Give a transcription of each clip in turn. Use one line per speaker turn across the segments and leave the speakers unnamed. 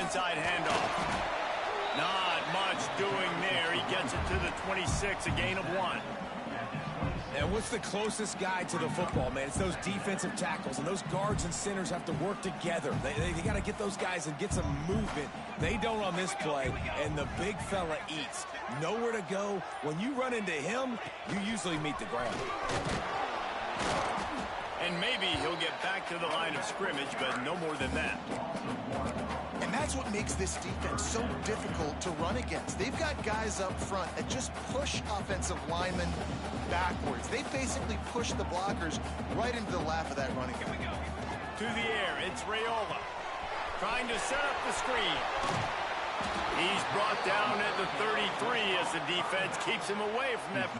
inside handoff. Not much doing there. He gets it to the 26, a gain of 1.
And what's the closest guy to the football, man? It's those defensive tackles, and those guards and centers have to work together. They got to get those guys and get some movement. They don't on this play, and the big fella eats. Nowhere to go. When you run into him, you usually meet the ground.
And maybe he'll get back to the line of scrimmage, but no more than that.
And that's what makes this defense so difficult to run against. They've got guys up front that just push offensive linemen backwards. They basically push the blockers right into the lap of that running game. Here we go.
To the air, it's Raiola. Trying to set up the screen. He's brought down at the 33 as the defense keeps him away from that.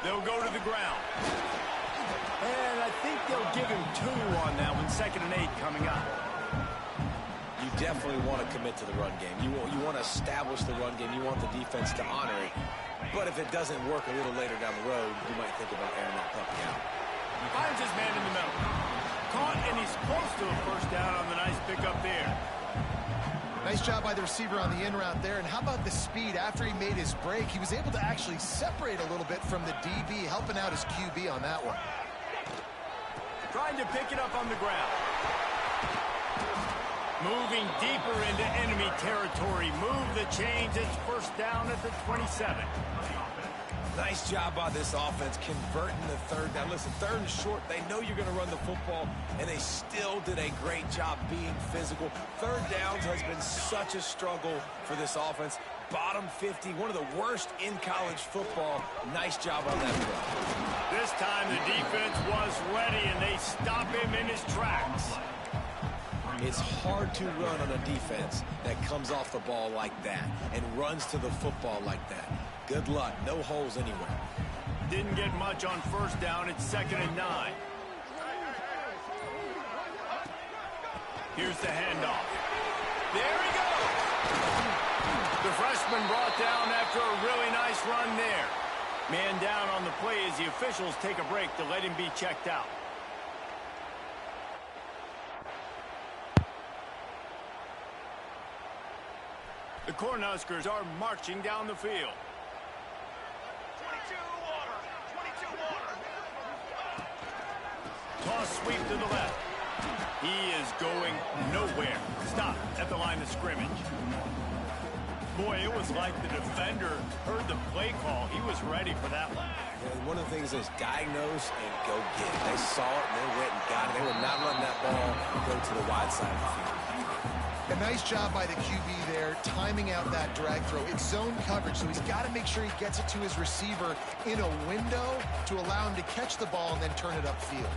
They'll go to the ground. And I think they'll give him 2 on that one. 2nd and 8 coming up.
You definitely want to commit to the run game. You want to establish the run game. You want the defense to honor it. But if it doesn't work a little later down the road, you might think about airing that puppy out.
He finds his man in the middle. Caught, and he's close to a first down on the nice pickup there.
Nice job by the receiver on the in route there. And how about the speed? After he made his break, he was able to actually separate a little bit from the DB, helping out his QB on that one.
Trying to pick it up on the ground. Moving deeper into enemy territory. Move the chains. It's first down at the 27.
Nice job by this offense converting the 3rd down. Listen, 3rd and short, they know you're going to run the football, and they still did a great job being physical. 3rd downs has been such a struggle for this offense. Bottom 50, one of the worst in college football. Nice job on that play.
This time the defense was ready, and they stop him in his tracks.
It's hard to run on a defense that comes off the ball like that and runs to the football like that. Good luck. No holes anywhere.
Didn't get much on first down. It's 2nd and 9. Here's the handoff. There he goes. The freshman brought down after a really nice run there. Man down on the play as the officials take a break to let him be checked out. The Cornhuskers are marching down the field.
22 water. 22 water.
Toss sweep to the left. He is going nowhere. Stop at the line of scrimmage. Boy, it was like the defender heard the play call. He was ready for that one.
And one of the things is diagnose and go get it. They saw it and they went and got it. They were not letting that ball go to the wide side of the field.
A nice job by the QB there, timing out that drag throw. It's zone coverage, so he's got to make sure he gets it to his receiver in a window to allow him to catch the ball and then turn it upfield.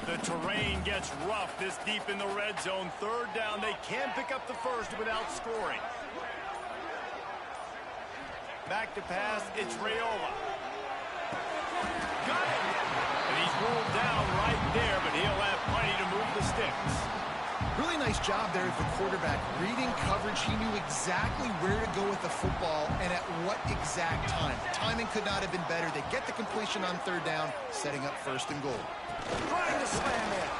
The terrain gets rough this deep in the red zone. 3rd down. They can't pick up the first without scoring. Back to pass. It's Raiola. Got it. And he's rolled down right there, but he'll have plenty to move the sticks.
Really nice job there as the quarterback. Reading coverage, he knew exactly where to go with the football and at what exact time. Timing could not have been better. They get the completion on 3rd down, setting up 1st and goal.
Trying to slam in.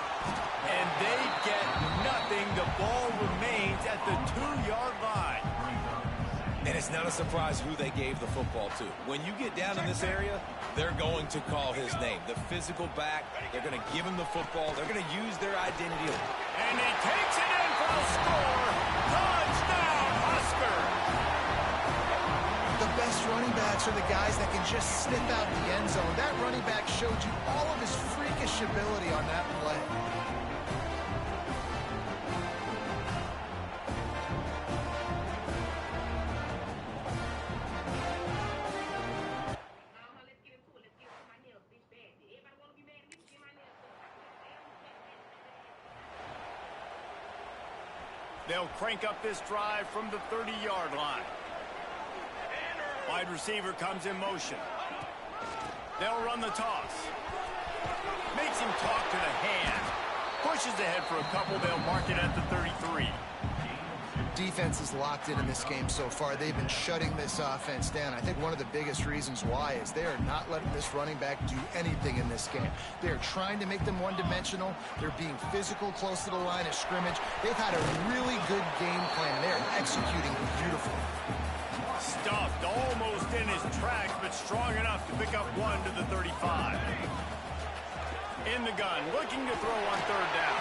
And they get nothing. The ball remains at the 2-yard line.
And it's not a surprise who they gave the football to. When you get down in this area, they're going to call his name. The physical back, they're going to give him the football. They're going to use their identity.
And he takes it in for a score. Touchdown, Husker.
The best running backs are the guys that can just sniff out the end zone. That running back showed you all of his freakish ability on that play.
They'll crank up this drive from the 30-yard line. Wide receiver comes in motion. They'll run the toss. Makes him talk to the hand. Pushes ahead for a couple. They'll mark it at the 33.
Defense is locked in this game so far. They've been shutting this offense down. I think one of the biggest reasons why is they are not letting this running back do anything in this game. They're trying to make them one-dimensional. They're being physical close to the line of scrimmage. They've had a really good game plan. They're executing beautifully.
Stuffed almost in his tracks, but strong enough to pick up one to the 35. In the gun, looking to throw on third down.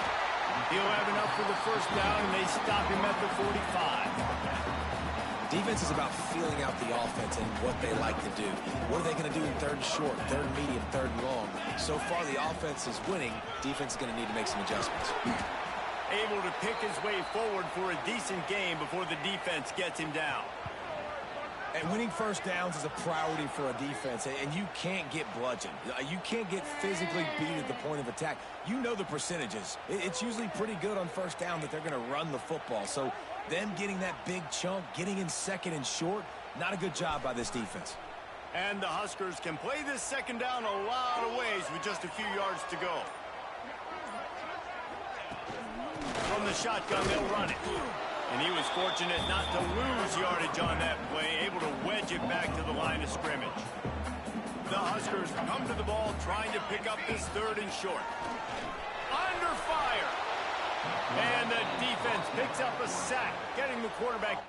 He'll have enough for the first down, and they stop him at the 45.
Defense is about feeling out the offense and what they like to do. What are they going to do in third and short, third and medium, third and long? So far, the offense is winning. Defense is going to need to make some adjustments.
Able to pick his way forward for a decent game before the defense gets him down.
And winning first downs is a priority for a defense, and you can't get bludgeoned. You can't get physically beat at the point of attack. You know the percentages. It's usually pretty good on first down that they're going to run the football. So them getting that big chunk, getting in second and short, not a good job by this defense.
And the Huskers can play this second down a lot of ways with just a few yards to go. From the shotgun, they'll run it. And he was fortunate not to lose yardage on that play, able to wedge it back to the line of scrimmage. The Huskers come to the ball trying to pick up this third and short. Under fire. And the defense picks up a sack, getting the quarterback.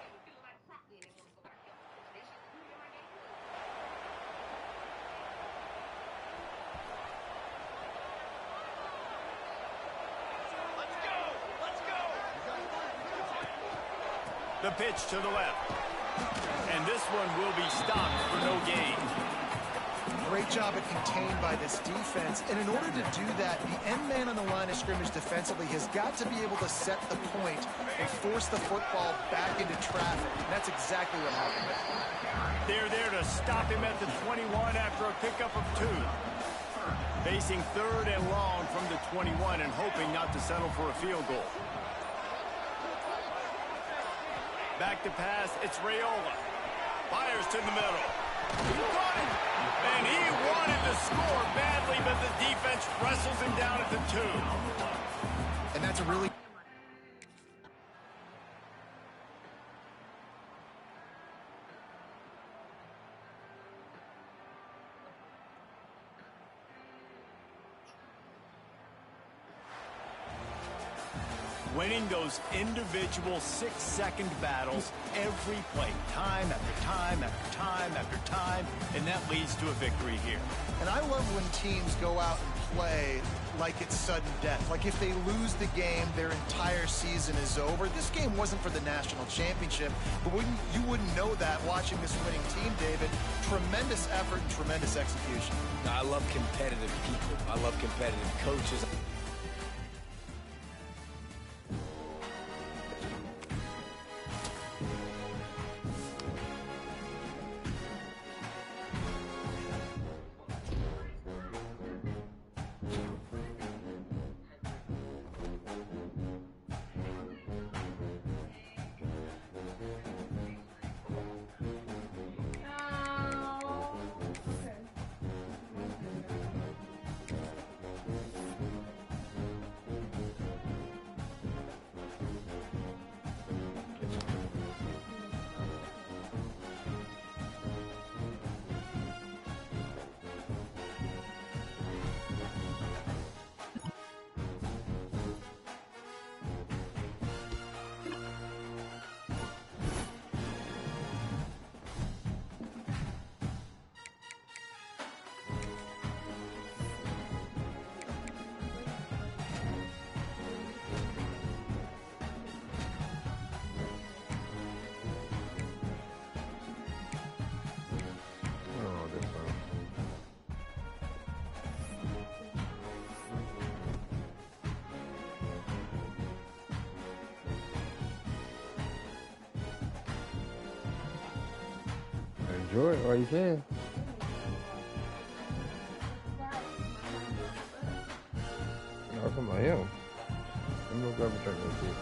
The pitch to the left. And this one will be stopped for no gain.
Great job at contained by this defense. And in order to do that, the end man on the line of scrimmage defensively has got to be able to set the point and force the football back into traffic. And that's exactly what happened.
They're there to stop him at the 21 after a pickup of 2. Facing third and long from the 21 and hoping not to settle for a field goal. Back to pass, it's Raiola. Fires to the middle. Got it! And he wanted to score badly, but the defense wrestles him down at the 2.
And that's a really...
Winning those individual 6-second battles every play, time after time after time after time, and that leads to a victory here.
And I love when teams go out and play like it's sudden death. Like if they lose the game, their entire season is over. This game wasn't for the national championship, but you wouldn't know that watching this winning team, David. Tremendous effort and tremendous execution.
I love competitive people. I love competitive coaches.
Enjoy it while you can. No, come on, him. I'm gonna grab a drink real quick.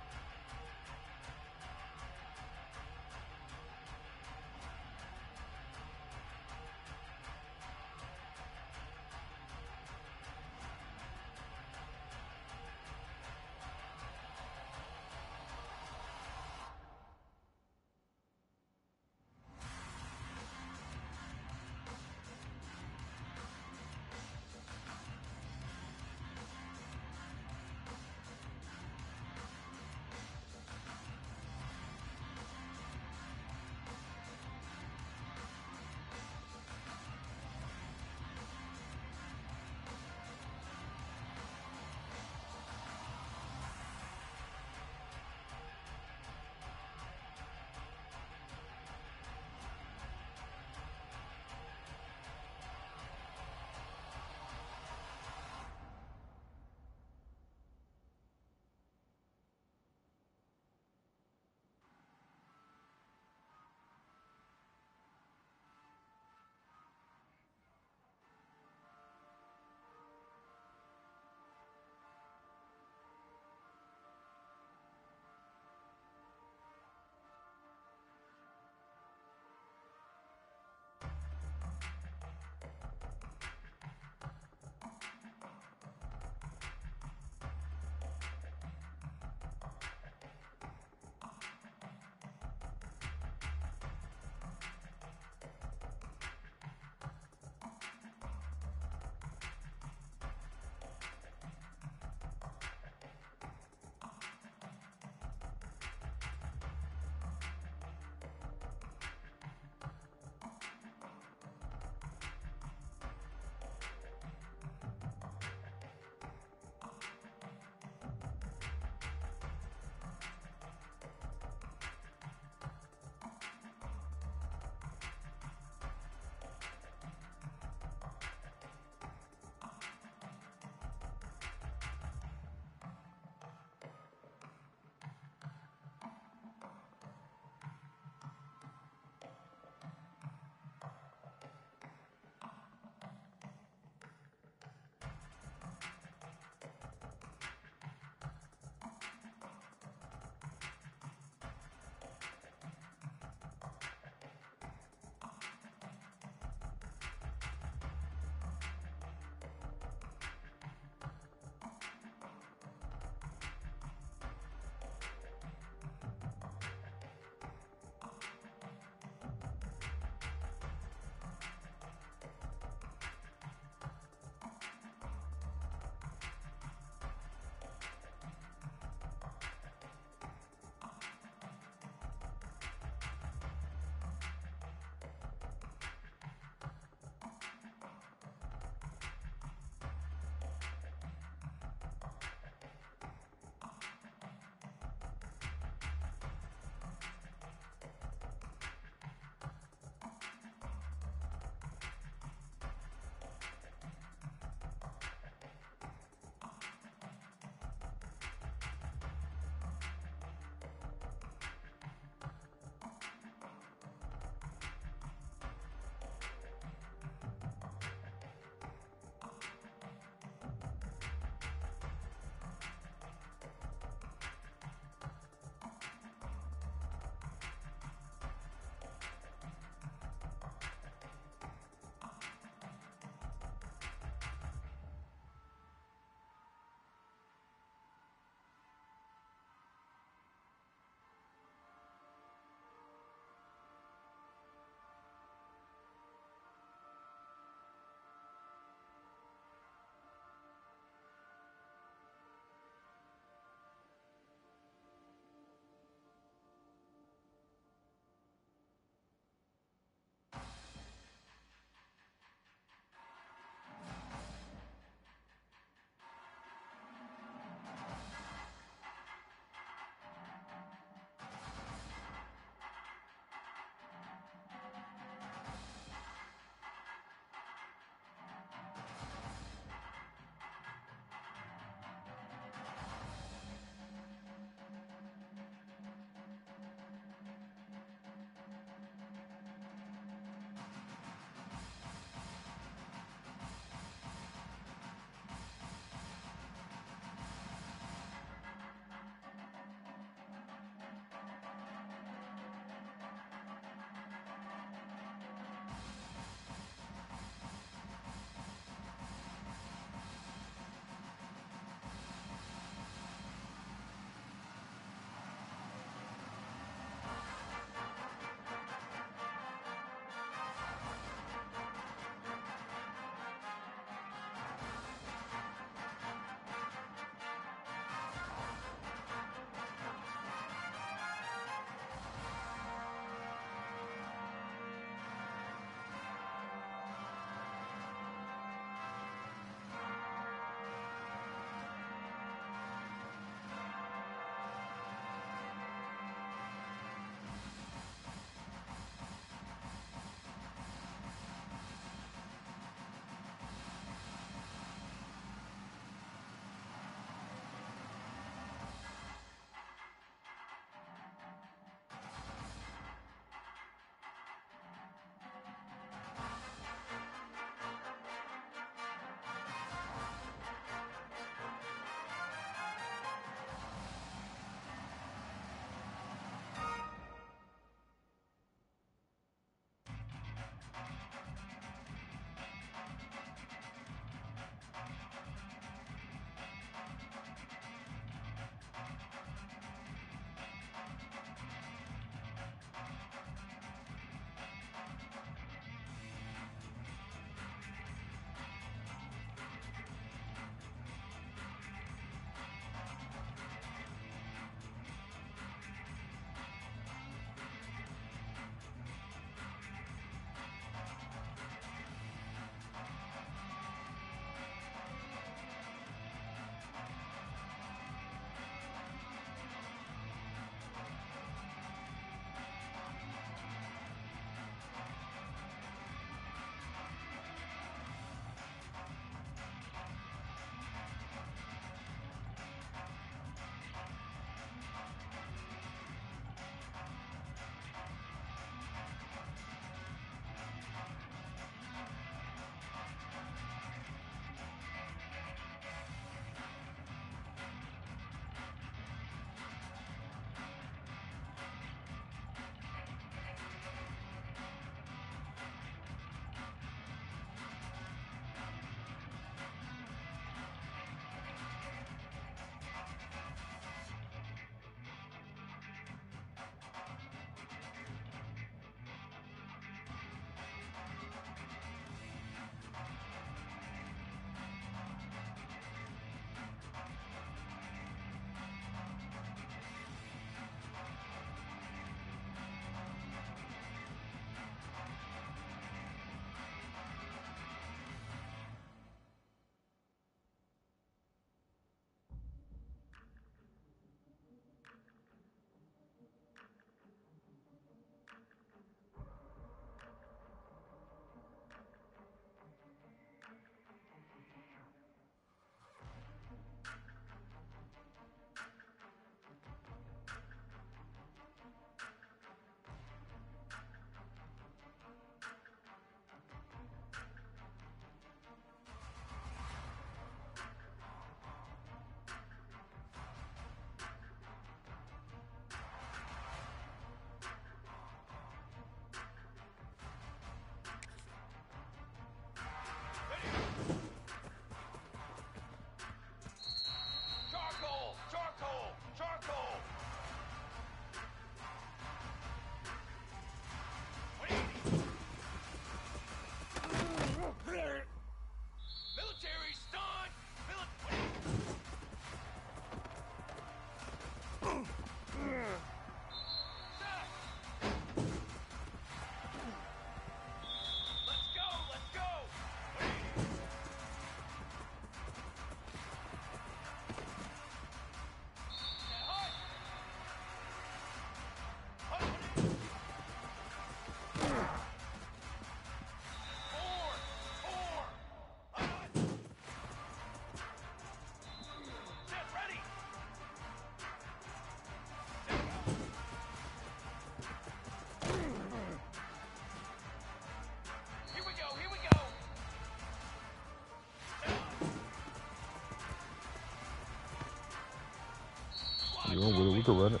You want with it? We can run it.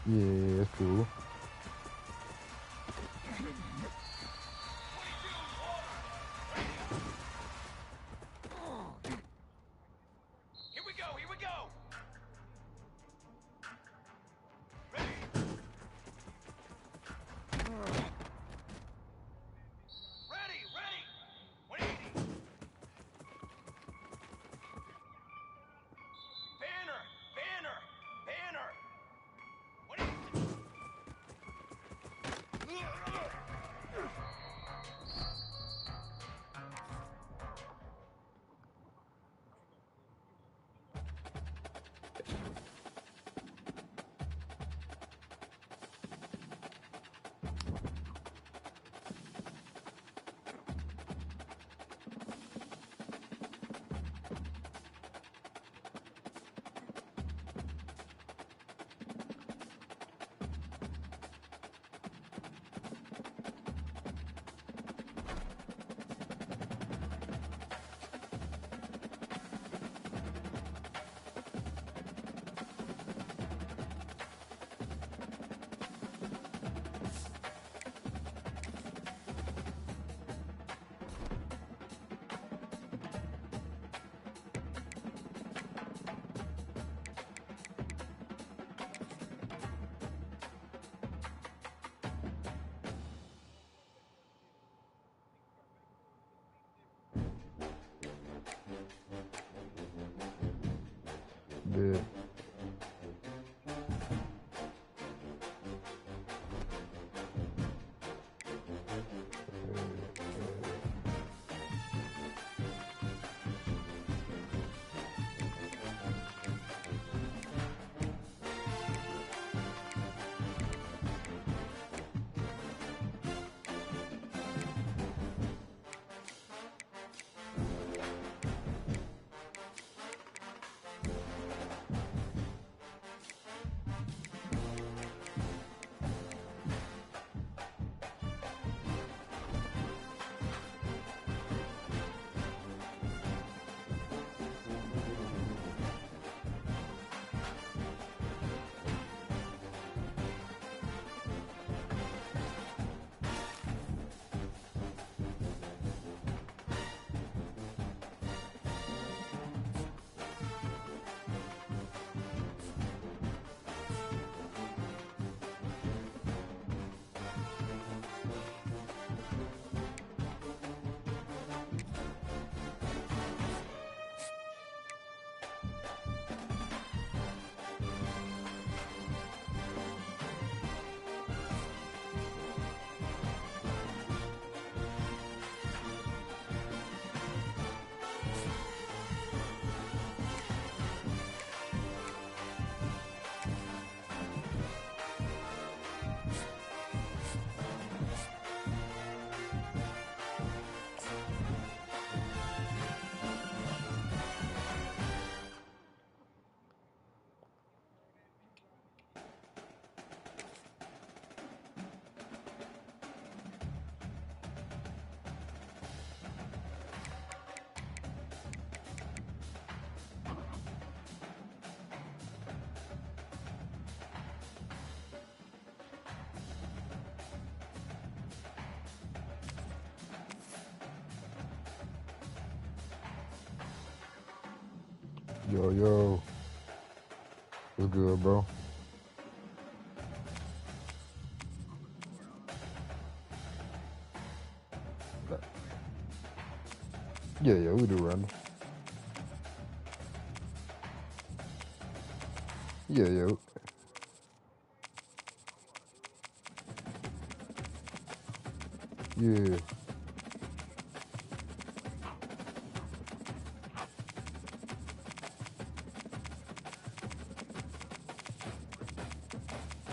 Yeah, that's cool.
Here we go, here we go. Ready, ready. 180. Banner, banner, banner. 180.
Yeah. Yo, yo. What's good, bro? Yeah, yeah, we do run. Yeah, yeah. Yeah.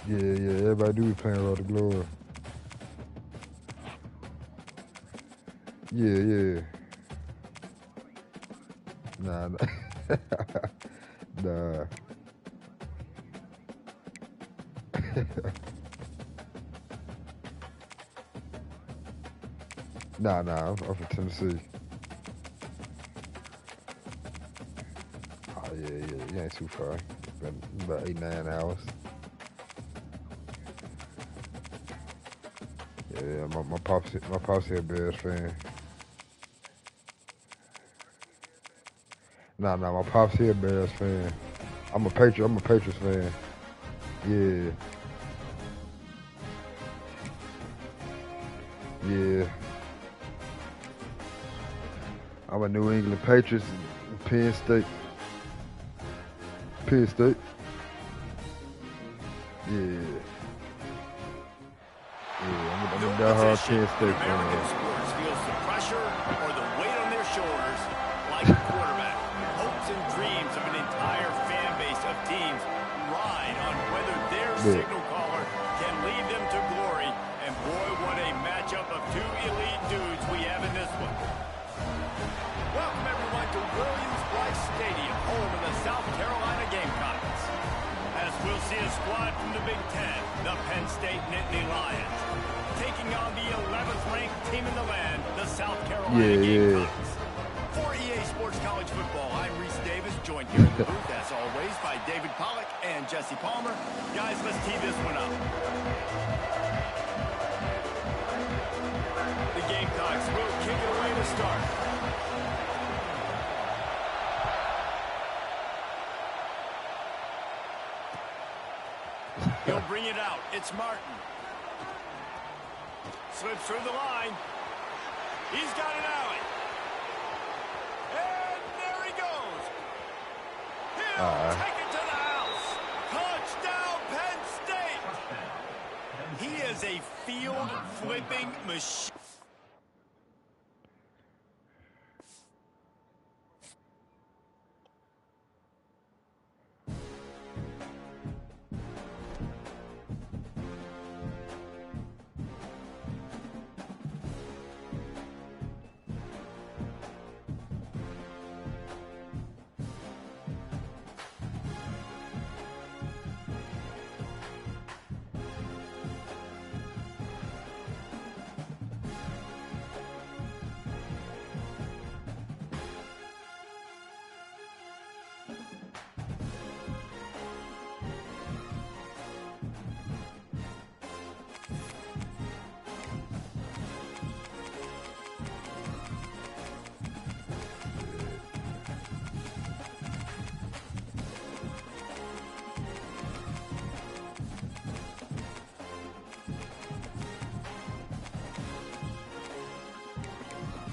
Yeah, everybody do be playing Road to Glory. Yeah. Nah. Nah. Nah, I'm from Tennessee. Oh, yeah, you ain't too far. Been about 8-9 hours. Yeah, my pops here a Bears fan. Nah, my pops here a Bears fan. I'm a Patriots fan. Yeah. I'm a New England Patriots and Penn State. Yeah, I'm a diehard Penn State fan.
American sports feels the pressure or the weight on their shoulders like a quarterback. Hopes and dreams of an entire fan base of teams ride on whether their signal caller can lead them to glory. And boy, what a matchup of two elite dudes we have in this one. Welcome everyone to Williams-Brice Stadium, home of the South Carolina Gamecocks. As we'll see a squad from the Big Ten, the Penn State Nittany Lions, taking on the 11th ranked team in the land, the South Carolina Gamecocks. For EA Sports College Football, I'm Reese Davis, joined here in the booth, as always, by David Pollack and Jesse Palmer. Guys, let's tee this one up. The Gamecocks will kick it away to start. He'll bring it out. It's Martin. Slips through the line. He's got an alley. And there he goes. He'll take it to the house. Touchdown, Penn State. He is a field-flipping machine.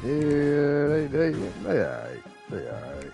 Yeah, they all right. They all right.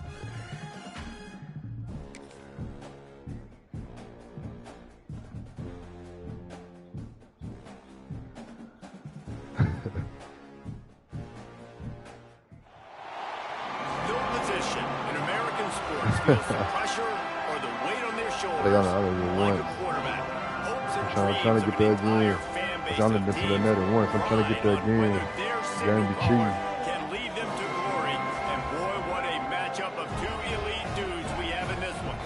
No position in American sports feels the pressure or the weight on their shoulders
They got another
like
one.
a quarterback. Hopes and
I'm trying to
dreams
get there
of an entire
again.
fan base
It's only
of
been to the
teams
net at once. I'm trying to get there
ride on
again.
whether their
Game
signal
be
caller
cheating.
can lead them to glory. And boy, what a matchup of two elite dudes we have in this one.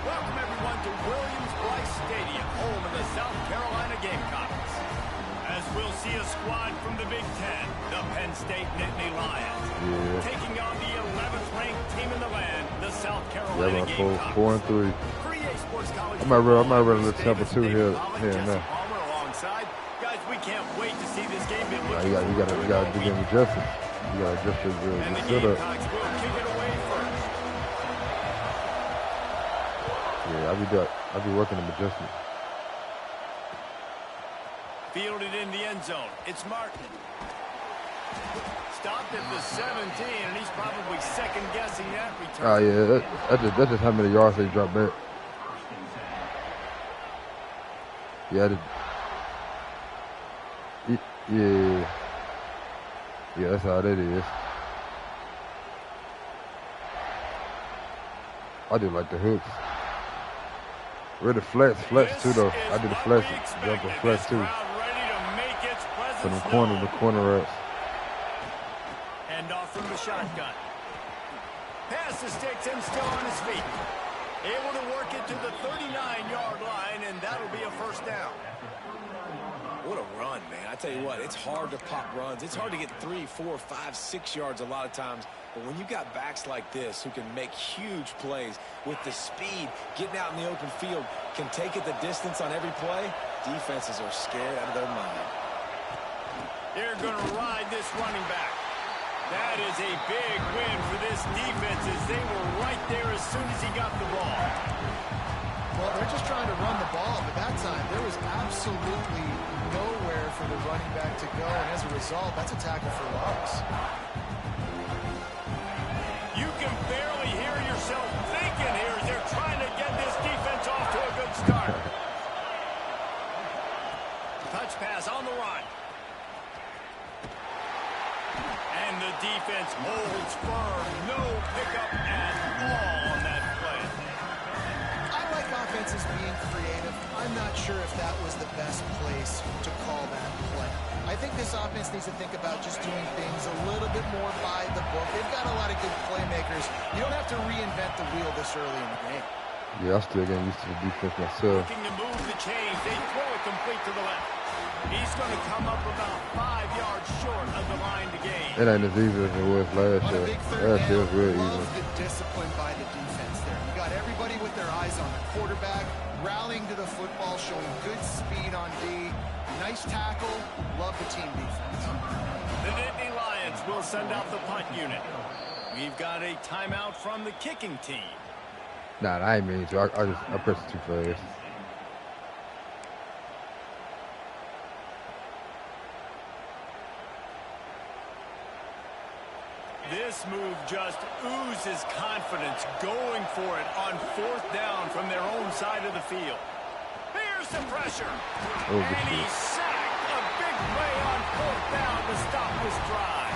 Welcome everyone to Williams-Brice Stadium, home of the South Carolina Gamecocks. As we'll see a squad from the Big Ten, the Penn State Nittany Lions, taking on the 11th ranked team in the land, the South Carolina Gamecocks.
4-3.
For EA Sports College
I might run a
Football,
little Tampa
Davis,
2
David
here
Pollack,
and
Jesse
there.
Palmer alongside. Guys, we can't wait to see this game. Been looking
You
forward to it
gotta
all
do
week.
them adjustments. You gotta adjust your
And the
setup.
Gamecocks will kick it away first.
Yeah, I be working them adjustments.
Fielded in the end zone. It's Martin. Stopped at the 17, and he's probably second-guessing that return.
Oh yeah, that's just how many yards they drop back. Yeah, yeah, that's how that is. I do like the hooks. Really flex too though. I did the flex jump and flex too. For them corner reps.
Hand off from the shotgun. Pass the sticks and still on his feet. Able to work it to the 39-yard line, and that'll be a first down.
What a run, man. I tell you what, it's hard to pop runs. It's hard to get 3, 4, 5, 6 yards a lot of times. But when you got backs like this who can make huge plays with the speed, getting out in the open field, can take it the distance on every play, defenses are scared out of their mind.
They're going to ride this running back. That is a big win for this defense as they were right there as soon as he got the ball.
Well, they're just trying to run the ball, but that time there was absolutely nowhere for the running back to go, and as a result, that's a tackle for loss.
You can barely hear yourself thinking here as they're trying to get this defense off to a good start. Touch pass on the run. And the defense holds firm. No pickup at all on that play.
I like offenses being creative. I'm not sure if that was the best place to call that play. I think this offense needs to think about just doing things a little bit more by the book. They've got a lot of good playmakers. You don't have to reinvent the wheel this early in the game.
Yeah, I'm still getting used to the defense myself.
Looking to move the chains. They throw it complete to the left. He's going to come up about 5 yards short of the line to gain.
It ain't as easy as it was last year. Last year was real easy.
Love the discipline by the defense there. You got everybody with their eyes on the quarterback, rallying to the football, showing good speed on D. Nice tackle. Love the team defense.
The Nittany Lions will send out the punt unit. We've got a timeout from the kicking team.
Nah, I ain't mean to. I pressed it too fast.
This move just oozes confidence, going for it on 4th down from their own side of the field. Here's the pressure.
Oh,
and he's sacked. A big play on 4th down to stop this drive.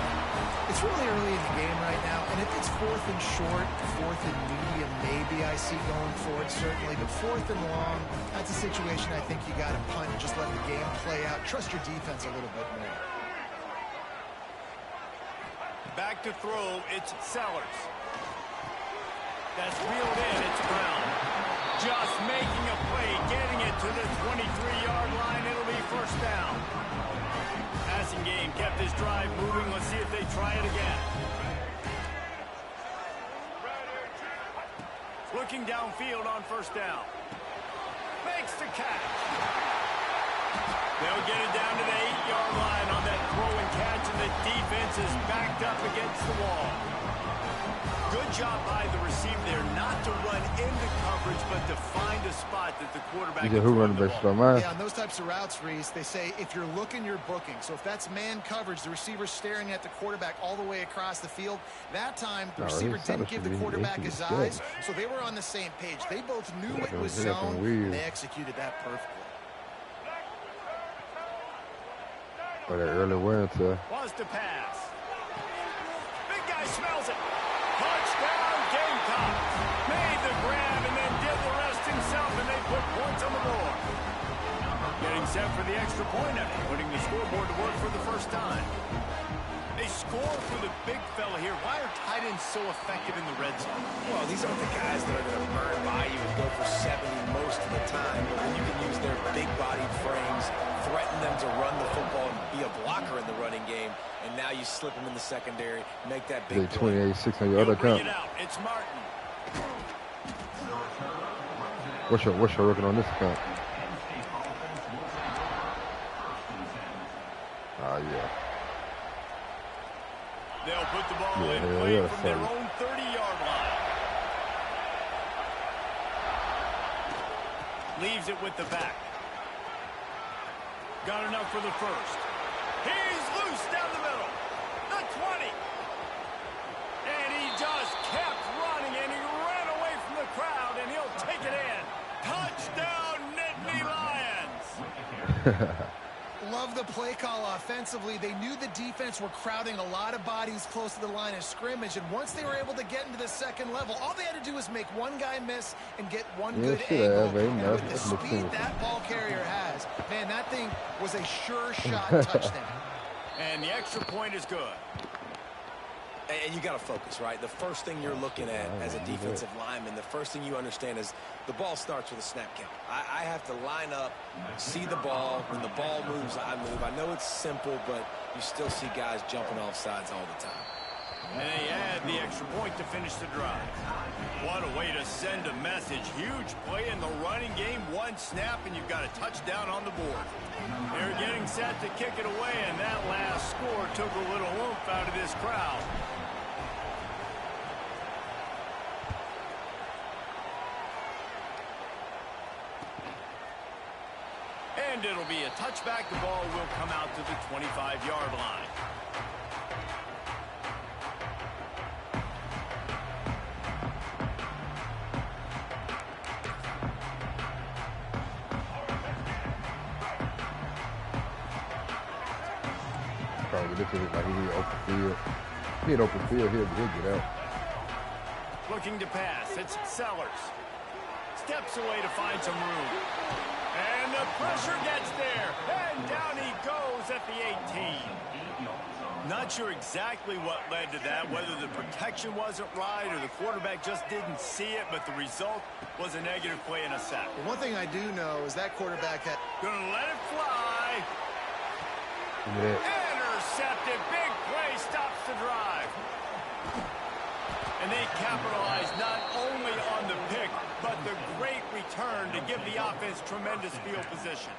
It's really early in the game right now, and if it's 4th and short, 4th and medium, maybe I see going for it, certainly. But 4th and long, that's a situation I think you got to punt and just let the game play out. Trust your defense a little bit more.
Back to throw, it's Sellers. That's reeled in, it's Brown. Just making a play, getting it to the 23-yard line. It'll be first down. Passing game kept this drive moving. Let's see if they try it again. Looking downfield on first down. Makes the catch. They'll get it down to the 8-yard line on that throw and catch, and the defense is backed up against the wall. Good job by the receiver there not to run into coverage, but to find a spot that the quarterback can
who running back from mine?
Yeah, on those types of routes, Reese, they say if you're looking, you're booking. So if that's man coverage, the receiver's staring at the quarterback all the way across the field. That time, the receiver didn't give the quarterback his eyes, so they were on the same page. They both knew it was zone, and they executed that perfectly.
For that early winter.
Wants to pass. Big guy smells it. Touchdown, Gamecocks. Made the grab and then did the rest himself, and they put points on the board. Getting set for the extra point after putting the scoreboard to work for the first time. They score for the big fella here. Why are tight ends so effective in the red zone?
Well, these aren't the guys that are going to burn by you and go for 70 most of the time, but when you can use their big-bodied frames, threaten them to run the football and be a blocker in the running game, and now you slip them in the secondary, make that big play.
28-6 on your other account.
It's Martin.
What's your record on this account? Yeah.
They'll put the ball in play from their own 30-yard line. Leaves it with the back. Got enough for the first. He's loose down the middle. The 20. And he just kept running, and he ran away from the crowd, and he'll take it in. Touchdown, Nittany Lions.
Love the play call offensively. They knew the defense were crowding a lot of bodies close to the line of scrimmage, and once they were able to get into the second level, all they had to do was make one guy miss and get one good angle. And with the speed that ball carrier has, man, that thing was a sure shot touchdown.
And the extra point is good.
And you got to focus, right? The first thing you're looking at as a defensive lineman, the first thing you understand is the ball starts with a snap count. I have to line up, see the ball. When the ball moves, I move. I know it's simple, but you still see guys jumping off sides all the time.
And they add the extra point to finish the drive. What a way to send a message. Huge play in the running game. One snap, and you've got a touchdown on the board. They're getting set to kick it away, and that last score took a little oomph out of this crowd. And it'll be a touchback. The ball will come out to the 25-yard line.
Probably this is like he need open field. He need open field here, but he'll get out.
Looking to pass. It's Sellers. Steps away to find some room. And the pressure gets there. And down he goes at the 18. Not sure exactly what led to that, whether the protection wasn't right or the quarterback just didn't see it, but the result was a negative play and a sack.
But one thing I do know is that quarterback had...
Gonna let it fly. Intercepted. Big play stops the drive. And they capitalize not only on the pick, but the great return to give the offense tremendous field position.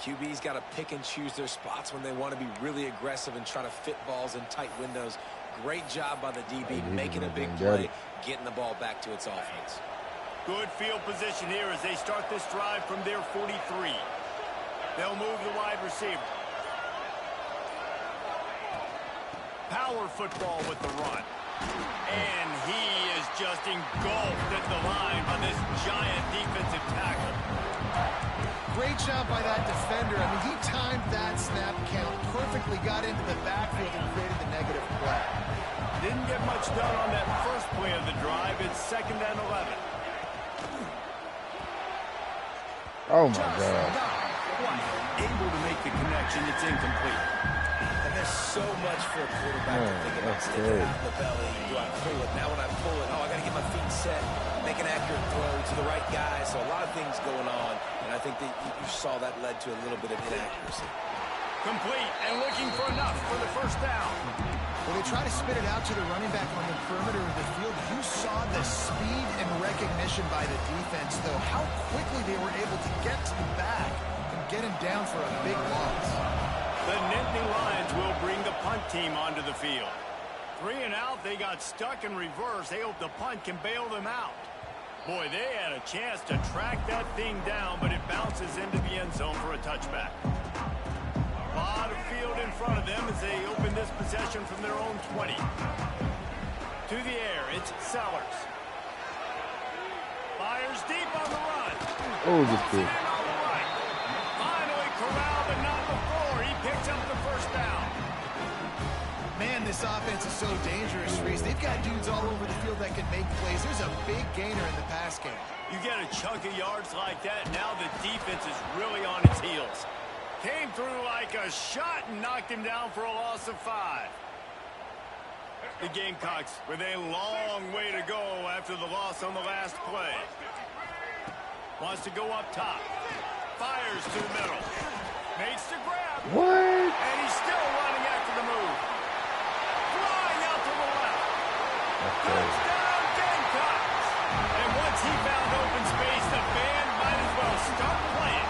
QB's got to pick and choose their spots when they want to be really aggressive and try to fit balls in tight windows. Great job by the DB, making a big play, getting the ball back to its offense.
Good field position here as they start this drive from their 43. They'll move the wide receiver. Power football with the run. And he is just engulfed at the line by this giant defensive tackle.
Great job by that defender. I mean, he timed that snap count perfectly, got into the backfield and created the negative play.
Didn't get much done on that first play of the drive. It's 2nd and 11.
Oh, my God.
Able to make the connection. It's incomplete.
And there's so much for a quarterback to think about. Sticking out the belly. Do I pull it? Now when I pull it, I got to get my feet set, make an accurate throw to the right guy. So a lot of things going on. And I think that you saw that led to a little bit of inaccuracy.
Complete and looking for enough for the first down.
When they try to spit it out to the running back on the perimeter of the field, you saw the speed and recognition by the defense, though, how quickly they were able to get to the back and get him down for a big loss.
The Nittany Lions will bring the punt team onto the field. 3 and out, they got stuck in reverse. They hope the punt can bail them out. Boy, they had a chance to track that thing down, but it bounces into the end zone for a touchback. A lot of field in front of them as they open this possession from their own 20. To the air, it's Sellers. Fires deep on the run.
Oh, this kid.
On the right. Finally corralled, but not before. He picks up the first down.
Man, this offense is so dangerous, Reese. They've got dudes all over the field that can make plays. There's a big gainer in the pass game.
You get a chunk of yards like that, now the defense is really on its heels. Came through like a shot and knocked him down for a loss of 5. The Gamecocks with a long way to go after the loss on the last play. Wants to go up top. Fires to the middle. Makes the grab.
What?
And he's still running after the move. Flying out to the left. Touchdown Gamecocks. And once he found open space, the band might as well start playing.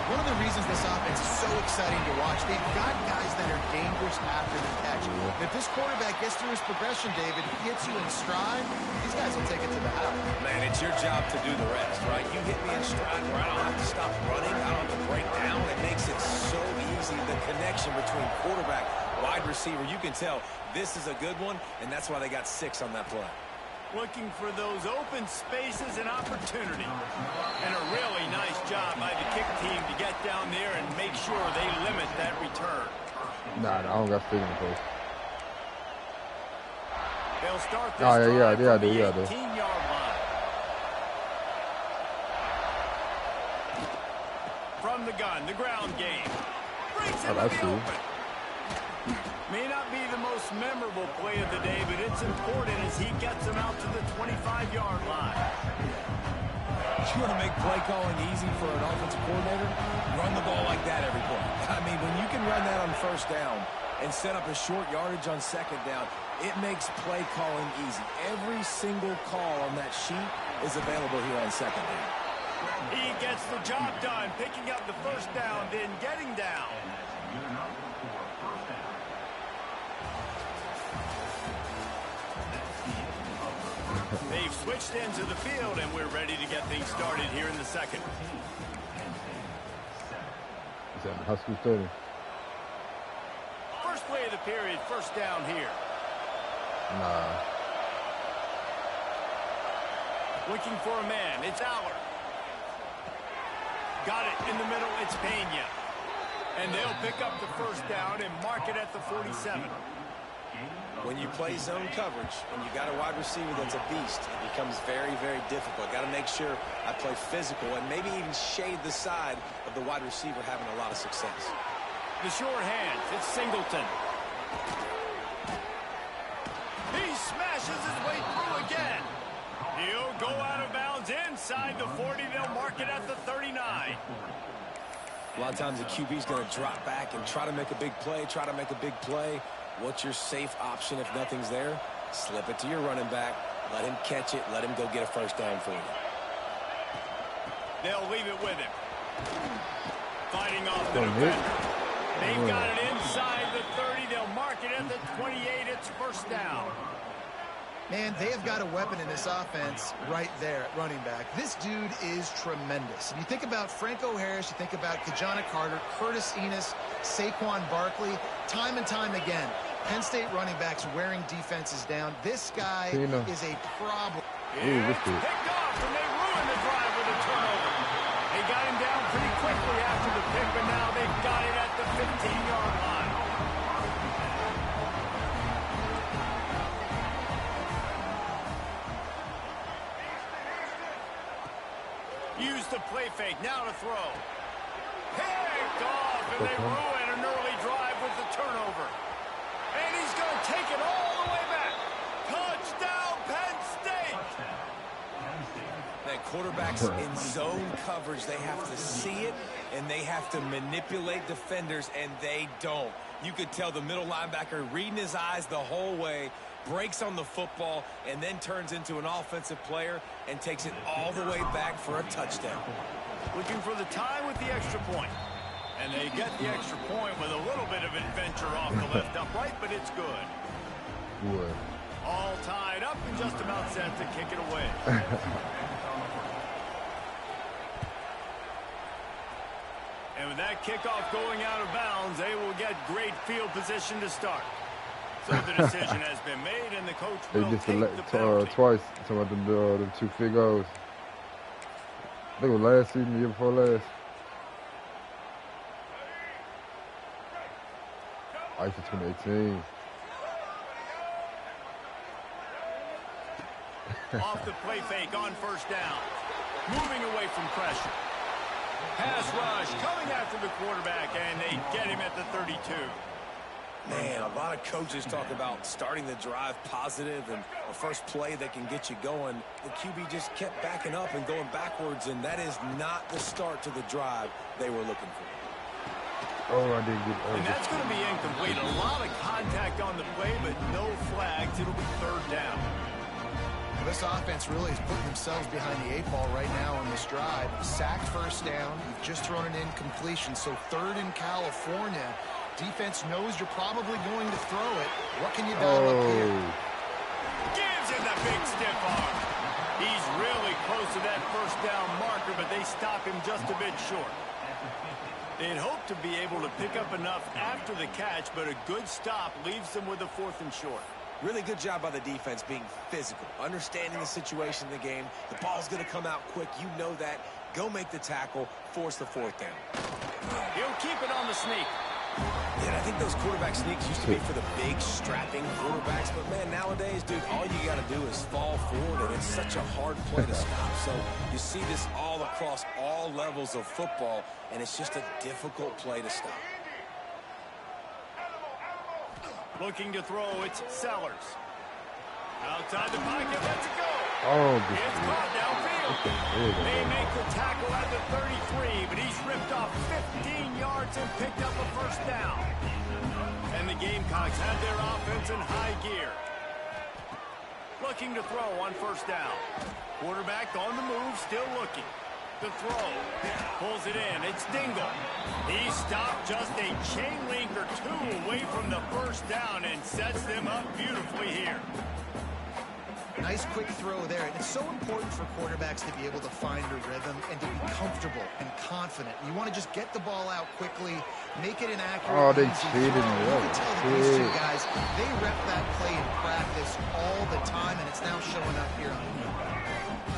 One of the reasons this offense is so exciting to watch, they've got guys that are dangerous after the catch. If this quarterback gets through his progression, David, he hits you in stride, these guys will take it to the house.
Man, it's your job to do the rest, right? You hit me in stride where I don't have to stop running, I don't have to break down. It makes it so easy, the connection between quarterback, wide receiver. You can tell this is a good one, and that's why they got 6 on that play.
looking for those open spaces and opportunity. And a really nice job by the kick team to get down there and make sure they limit that return.
Nah, I don't got feet in the post.
They'll start this
Oh, yeah,
drive
yeah,
from the
I do.
18-yard line. From the gun, the ground game. Brings him
that's
to the
cool.
open. May not be the most memorable play of the day, but it's important as he gets him out to the 25-yard line.
You want to make play calling easy for an offensive coordinator? Run the ball like that every play. I mean, when you can run that on first down and set up a short yardage on second down, it makes play calling easy. Every single call on that sheet is available here on second down.
He gets the job done, picking up the first down, then getting down. They've switched into the field, and we're ready to get things started here in the second.
Is that high school stadium?
First play of the period, first down here.
Nah.
Looking for a man, it's Aller. Got it in the middle, it's Pena. And they'll pick up the first down and mark it at the 47.
When you play zone coverage and you got a wide receiver that's a beast, it becomes very, very difficult. Got to make sure I play physical and maybe even shade the side of the wide receiver having a lot of success.
The short hands, it's Singleton. He smashes his way through again. He'll go out of bounds inside the 40. They'll mark it at the 39.
A lot of times the QB's going to drop back and try to make a big play, What's your safe option if nothing's there? Slip it to your running back. Let him catch it. Let him go get a first down for you.
They'll leave it with him. Fighting off the defender. They've got it inside the 30. They'll mark it at the 28. It's first down.
Man, they have got a weapon in this offense right there at running back. This dude is tremendous. If you think about Franco Harris, you think about Kajana Carter, Curtis Enos, Saquon Barkley, time and time again, Penn State running backs wearing defenses down. This guy is a problem.
It's picked off, and they ruined the drive with a turnover. They got him down pretty quickly after the pick, but now they've got it at the 15-yard line. Use the play fake, now to throw. Picked off, and they ruin an early drive with the turnover. And he's going to take it all the way back. Touchdown, Penn State!
That quarterbacks in zone coverage, they have to see it, and they have to manipulate defenders, and they don't. You could tell the middle linebacker reading his eyes the whole way, breaks on the football, and then turns into an offensive player and takes it all the way back for a touchdown.
Looking for the tie with the extra point. And they get the extra point with a little bit of adventure off the left upright, but it's good.
Good.
All tied up and just about set to kick it away. And with that kickoff going out of bounds, they will get great field position to start. So the decision has been made, and the coach will take the penalty.
Twice. Talking about them 2 field goals. I think it was last season, the year before last. Ice for 2018.
Off the play fake on first down. Moving away from pressure. Pass rush coming after the quarterback, and they get him at the 32.
Man, a lot of coaches talk about starting the drive positive and the first play that can get you going. The QB just kept backing up and going backwards, and that is not the start to the drive they were looking for.
Oh, I didn't get it.
And that's going to be incomplete. A lot of contact on the play, but no flags. It'll be third down.
This offense really is putting themselves behind the 8 ball right now on this drive. Sacked first down. You've just thrown an incompletion. So third in California. Defense knows you're probably going to throw it. What can you dial up here?
Gives him the big stiff arm. He's really close to that first down marker, but they stop him just a bit short. They'd hope to be able to pick up enough after the catch, but a good stop leaves them with a 4th and short.
Really good job by the defense being physical, understanding the situation in the game. The ball's going to come out quick. You know that. Go make the tackle, force the fourth down.
He'll keep it on the sneak.
Yeah, and I think those quarterback sneaks used to be for the big, strapping quarterbacks. But, man, nowadays, dude, all you got to do is fall forward, and it's such a hard play to stop. So you see this all across all levels of football, and it's just a difficult play to stop.
Looking to throw, it's Sellers. Outside the pocket, lets it go.
Oh,
It's caught downfield. They make the tackle at the 33, but he's ripped off 15 yards and picked up a first down. And the Gamecocks had their offense in high gear. Looking to throw on first down. Quarterback on the move, still looking. The throw. Pulls it in. It's Dingle. He stopped just a chain link or two away from the first down and sets them up beautifully here.
Nice quick throw there. And it's so important for quarterbacks to be able to find a rhythm and to be comfortable and confident. You want to just get the ball out quickly, make it an accurate.
Oh, they
easy
cheated
throw.
me.
You can tell that these two guys, they rep that play in practice all the time, and it's now showing up here on the field.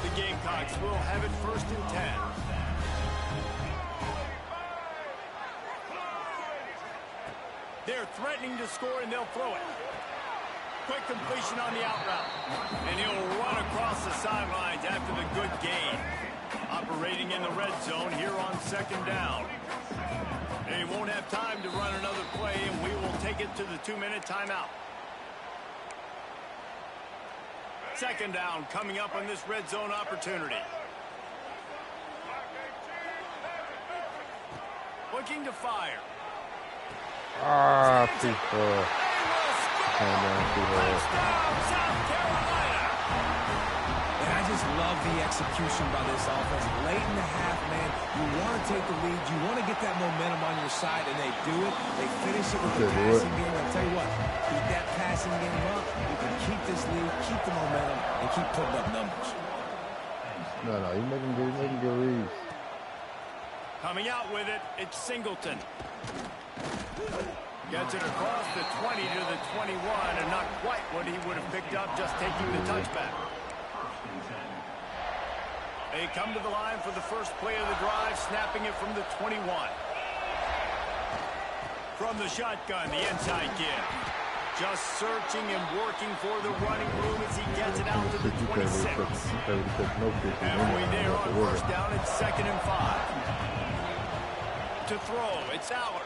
The Gamecocks will have it 1st and 10. They're threatening to score, and they'll throw it. Quick completion on the out route. And he'll run across the sidelines after the good gain. Operating in the red zone here on 2nd down. They won't have time to run another play, and we will take it to the 2-minute timeout. 2nd down coming up on this red zone opportunity. Looking to fire.
Too far.
Touchdown, South Carolina.
And I just love the execution by this offense. Late in the half, man, you want to take the lead. You want to get that momentum on your side, and they do it. They finish it with the passing game. I'll tell you what, keep that passing game up. You can keep this lead, keep the momentum, and keep putting up numbers.
No, you make him get reads.
Coming out with it, it's Singleton. Gets it across the 20 to the 21, and not quite what he would have picked up just taking the touchback. They come to the line for the first play of the drive, snapping it from the 21. From the shotgun, the inside give. Just searching and working for the running room as he gets it out to the 26. Halfway there on first down, it's 2nd and 5. To throw, it's Aller.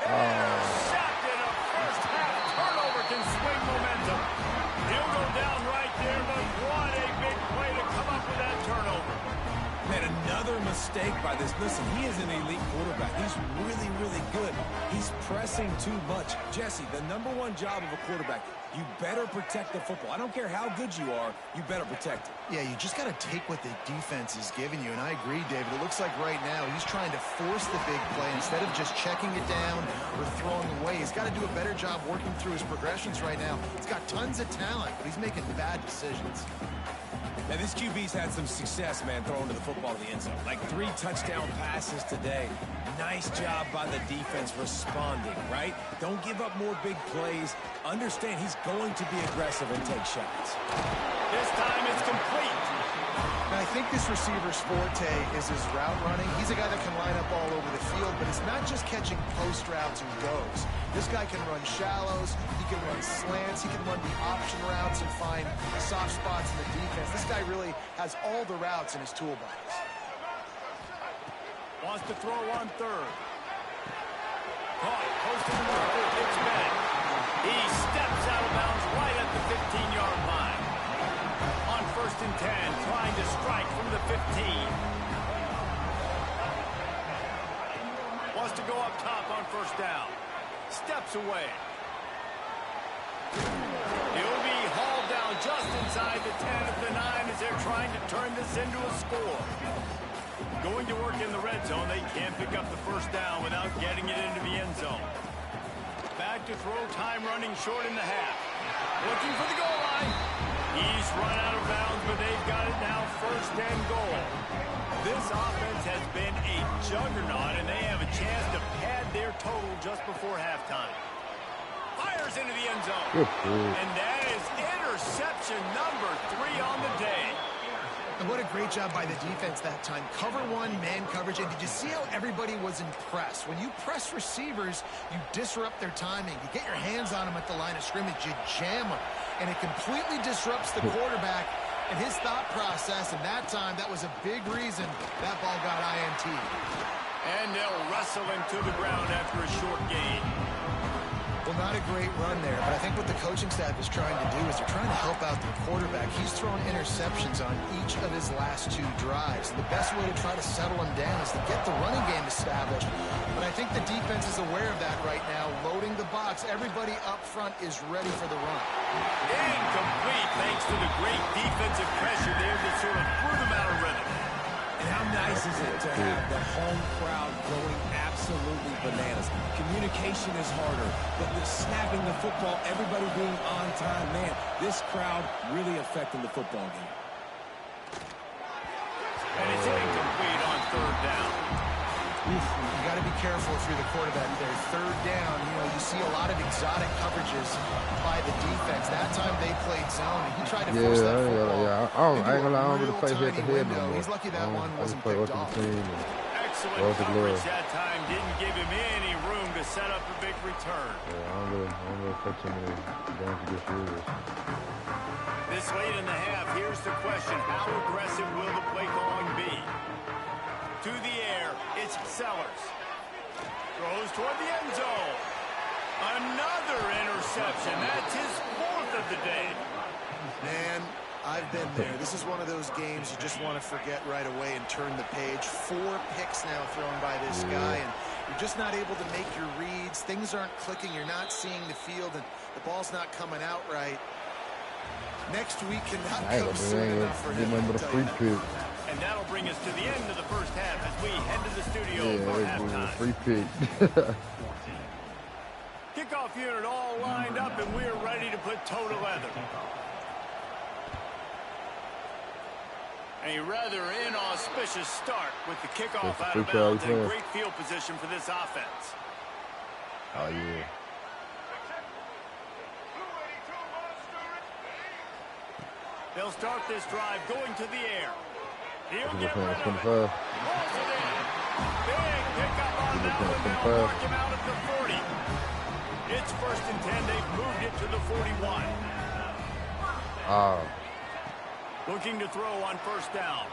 Sacked in a first half turnover can swing momentum. He'll go down right there, but what a big play to come up with that turnover.
Man, another mistake by this. Listen, he is an elite quarterback. He's really, really good. He's pressing too much. Jesse, the #1 job of a quarterback, you better protect the football. I don't care how good you are, you better protect it.
Yeah, you just got to take what the defense is giving you. And I agree, David. It looks like right now he's trying to force the big play instead of just checking it down or throwing away. He's got to do a better job working through his progressions right now. He's got tons of talent, but he's making bad decisions.
And this QB's had some success, man, throwing to the football to the end zone. Like 3 touchdown passes today. Nice job by the defense responding, right? Don't give up more big plays. Understand he's going to be aggressive and take shots.
This time it's complete.
And I think this receiver's forte is his route running. He's a guy that can line up all over the field, but it's not just catching post routes and goes. This guy can run shallows, he can run slants, he can run the option routes and find soft spots in the defense. This guy really has all the routes in his toolbox.
Wants to throw on 3rd. Caught, posted in the middle, it's back. He steps out of bounds right at the 15-yard line. On 1st and 10, trying to strike from the 15. Wants to go up top on 1st down. Steps away. He'll be hauled down just inside the 10 of the 9 as they're trying to turn this into a score. Going to work in the red zone, they can't pick up the first down without getting it into the end zone. Back to throw, time running short in the half. Looking for the goal line. He's run out of bounds, but they've got it now 1st and goal. This offense has been a juggernaut, and they have a chance to pad their total just before halftime. Fires into the end zone.
Good fool.
And that is interception number 3 on the day.
And what a great job by the defense that time. Cover one, man coverage. And did you see how everybody was impressed? When you press receivers, you disrupt their timing. You get your hands on them at the line of scrimmage. You jam them. And it completely disrupts the quarterback and his thought process. And that time, that was a big reason that ball got INT.
And they'll wrestle him to the ground after a short gain.
Well, not a great run there, but I think what the coaching staff is trying to do is they're trying to help out the quarterback. He's thrown interceptions on each of his last 2 drives. And the best way to try to settle him down is to get the running game established. But I think the defense is aware of that right now, loading the box. Everybody up front is ready for the run.
Incomplete thanks to the great defensive pressure there that sort of threw them out of rhythm.
And how nice is it to have the home crowd going absolutely bananas? Communication is harder, but the snapping the football, everybody being on time, man, this crowd really affecting the football game.
And it's incomplete on 3rd down.
You got to be careful if you're the quarterback there. 3rd down, you see a lot of exotic coverages by the defense. That time they played zone, and he tried to force that football.
I ain't gonna lie, I don't really play head to head no more.
He's lucky that one wasn't
play
picked off.
Excellent coverage that time. Didn't give him any room to set up a big return.
Yeah, I don't really play too many games against receivers.
This late in the half, here's the question. How aggressive will the play calling be? To the air, it's Sellers. Throws toward the end zone. Another interception. That's his 4th of the day.
Man, I've been there. This is one of those games you just want to forget right away and turn the page. 4 picks now thrown by this guy, and you're just not able to make your reads. Things aren't clicking. You're not seeing the field, and the ball's not coming out right. Next week cannot come soon enough for him.
And that'll bring us to the end of the first half as we head to the studio for halftime.
Free pick.
Kickoff unit all lined up, and we're ready to put toe to leather. A rather inauspicious start with the kickoff out of bounds and great field position for this offense.
Oh, yeah.
They'll start this drive going to the air. He'll get rid of it.
25.
Rolls it in. Big pickup on that one. They'll mark him out at the 40. It's 1st and 10. They've moved it to the 41. Looking to throw on 1st down.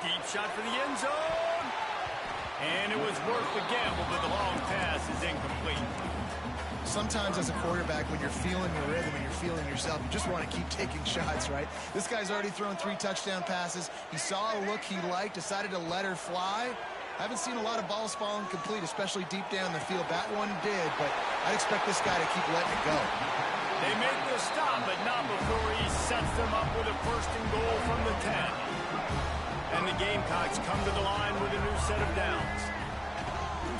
Deep shot for the end zone. And it was worth the gamble, but the long pass is incomplete.
Sometimes as a quarterback, when you're feeling your rhythm and you're feeling yourself, you just want to keep taking shots, right? This guy's already thrown 3 touchdown passes. He saw a look he liked, decided to let her fly. Haven't seen a lot of balls falling complete, especially deep down the field. That one did, but I'd expect this guy to keep letting it go.
They make the stop, but not before he sets them up with a 1st and goal from the 10. And the Gamecocks come to the line with a new set of downs.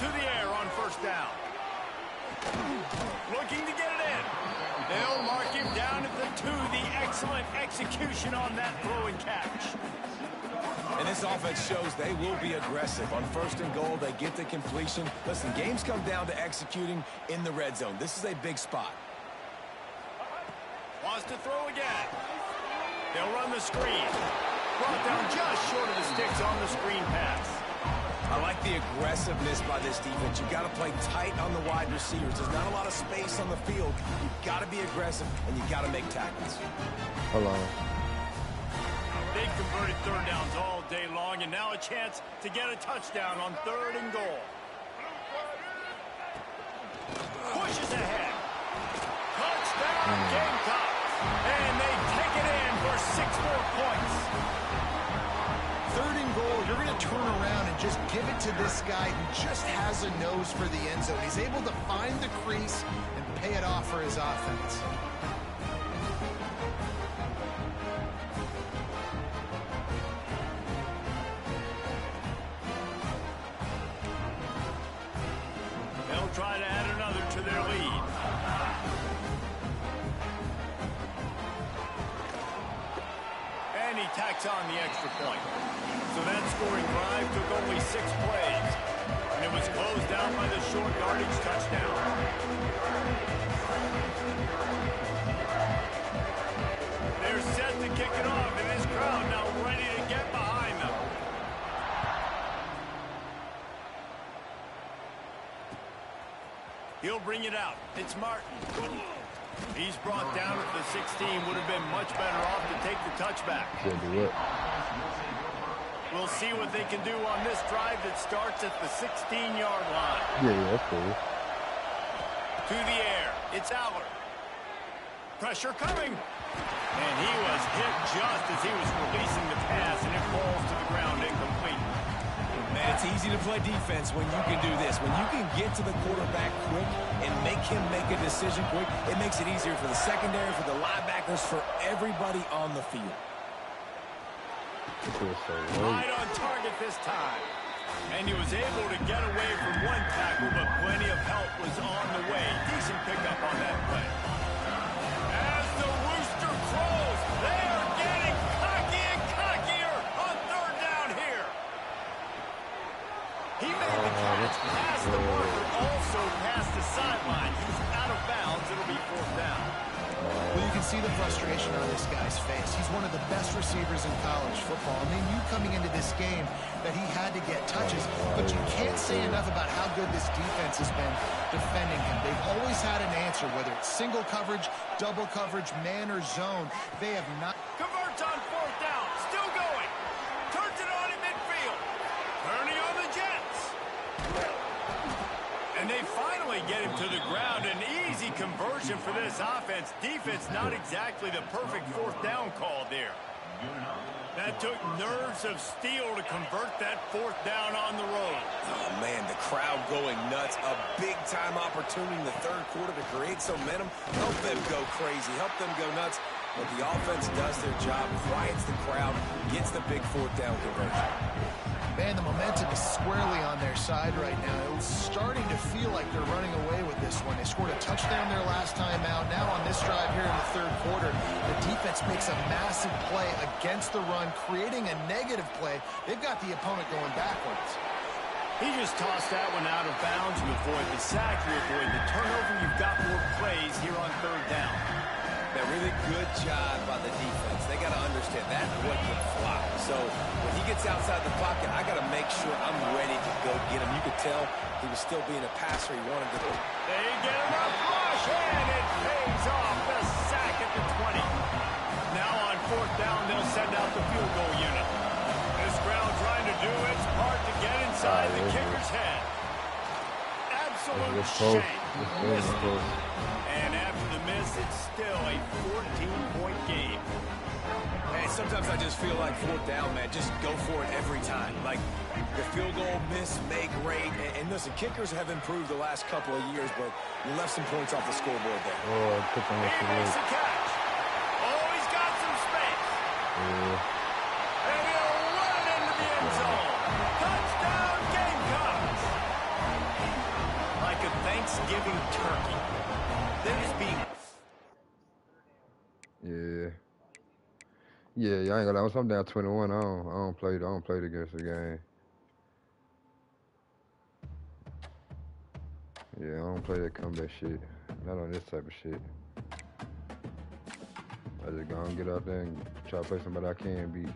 To the air on 1st down. Looking to get it in. They'll mark him down at the 2. The excellent execution on that throw and catch.
And this offense shows they will be aggressive. On 1st and goal, they get the completion. Listen, games come down to executing in the red zone. This is a big spot.
Wants to throw again. They'll run the screen. Brought down just short of the sticks on the screen pass.
I like the aggressiveness by this defense. You've got to play tight on the wide receivers. There's not a lot of space on the field. You've got to be aggressive, and you've got to make tackles.
Hold on.
They've converted 3rd downs all day long, and now a chance to get a touchdown on 3rd and goal. Pushes ahead. Touchdown, Gamecocks. And they take it in for 6 more points.
3rd and goal, you're going to turn around and just give it to this guy who just has a nose for the end zone. He's able to find the crease and pay it off for his offense.
They'll try to add another to their lead. And he tacks on the extra point. So that scoring drive took only 6 plays. And it was closed down by the short yardage touchdown. They're set to kick it off, and this crowd now ready to get behind them. He'll bring it out. It's Martin. He's brought down at the 16. Would have been much better off to take the touchback.
Should do it.
We'll see what they can do on this drive that starts at the 16-yard line.
Yeah, that's cool.
To the air. It's Aller. Pressure coming. And he was hit just as he was releasing the pass, and it falls to the ground incomplete.
Man, it's easy to play defense when you can do this. When you can get to the quarterback quick and make him make a decision quick, it makes it easier for the secondary, for the linebackers, for everybody on the field.
Right on target this time. And he was able to get away from one tackle, but plenty of help was on the way. Decent pickup on that play. As the rooster crows, they are getting cocky and cockier on third down here. He made the catch past the marker, also past the sideline. He's out of bounds. It'll be fourth down.
Well, you can see the frustration on this guy's face. He's one of the best receivers in college football. And they knew coming into this game that he had to get touches. But you can't say enough about how good this defense has been defending him. They've always had an answer, whether it's single coverage, double coverage, man or zone. They have not...
Converts on fourth down. Still going. Turns it on in midfield. Turning on the Jets. And they finally get him to the ground. An easy conversion for this offense. Defense not exactly the perfect fourth down call there. That took nerves of steel to convert that fourth down on the road.
Oh, man, the crowd going nuts. A big-time opportunity in the third quarter to create some momentum. Help them go crazy. Help them go nuts. But the offense does their job, quiets the crowd, gets the big fourth down conversion.
Man, the momentum is squarely on their side right now. It's starting to feel like they're running away with this one. They scored a touchdown their last time out. Now on this drive here in the third quarter, the defense makes a massive play against the run, creating a negative play. They've got the opponent going backwards.
He just tossed that one out of bounds. You avoid the sack, you avoid the turnover. You've got more plays here on third down.
That really good job by the defense. They got to understand that wasn't fly. So when he gets outside the pocket, I got to make sure I'm ready to go get him. You could tell he was still being a passer. He wanted to.
They get him up rush, and it pays off. The sack at the 20. Now on fourth down, they'll send out the field goal unit. This crowd trying to do its part to get inside the kicker's head. Absolute shame. And after the miss, it's still a 14-point game.
Hey, sometimes I just feel like fourth down, man. Just go for it every time. Like the field goal miss, make rate. And listen, kickers have improved the last couple of years, but you left some points off the scoreboard there.
Oh,
He makes a catch. Oh, he's got some space.
yeah.
And he'll run it into the end zone. Touchdown, Gamecocks. Like a Thanksgiving turkey. They're just being...
Yeah. Yeah, I ain't gonna lie. Once I'm down 21, I don't play against the game. Yeah, I don't play that comeback shit. Not on this type of shit. I just go and get out there and try to play somebody I can beat.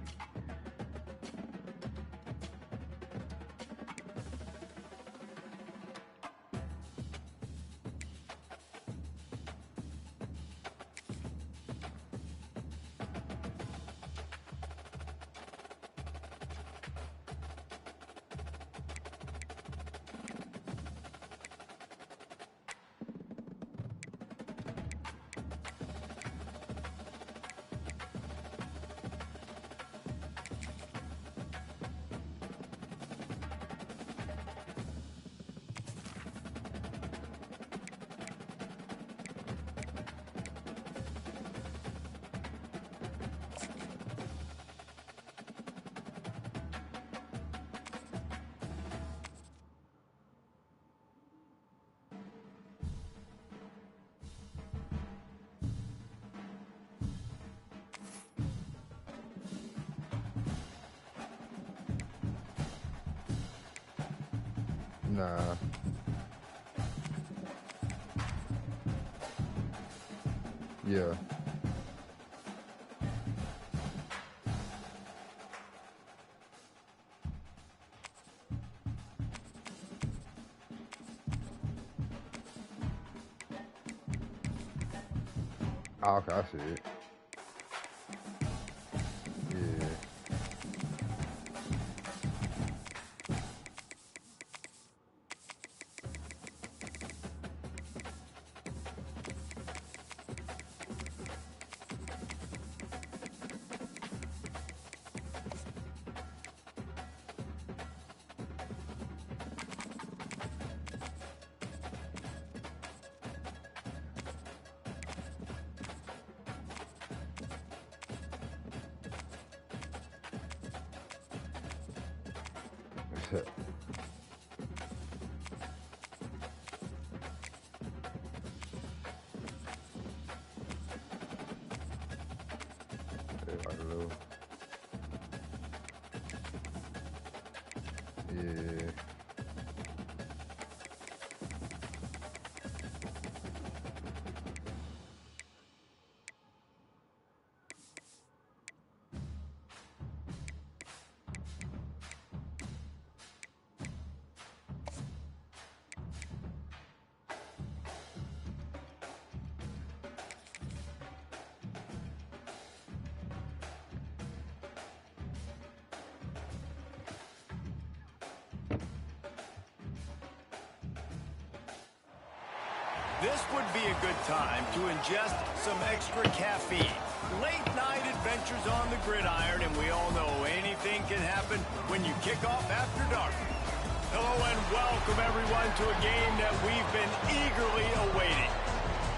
Nah. Yeah. Oh, okay, I see it. Yeah. I don't know. Yeah.
This would be a good time to ingest some extra caffeine. Late night adventures on the gridiron, and we all know anything can happen when you kick off after dark. Hello and welcome everyone to a game that we've been eagerly awaiting.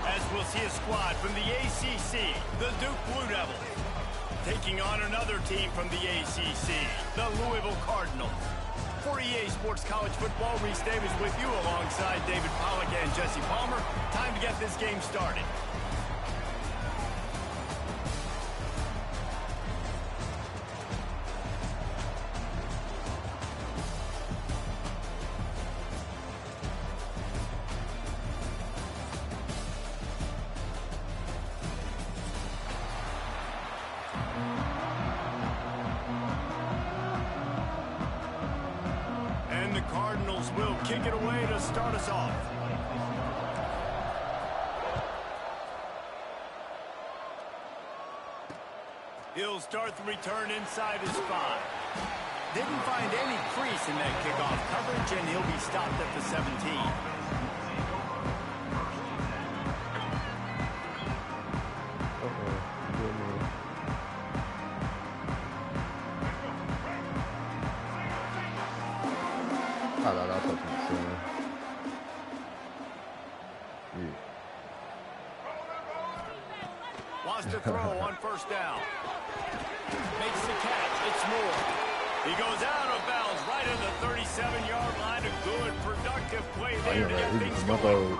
As we'll see a squad from the ACC, the Duke Blue Devils, taking on another team from the ACC, the Louisville Cardinals. For EA Sports College Football, Reese Davis with you alongside David Pollack and Jesse Palmer. Time to get this game started. And the Cardinals will kick it away to start us off. He'll start the return inside his 5. Didn't find any crease in that kickoff coverage, and he'll be stopped at the 17. Wants to throw on first down. Makes the catch. It's Moore. He goes out of bounds right at the 37-yard line. A good, productive play there to get things going.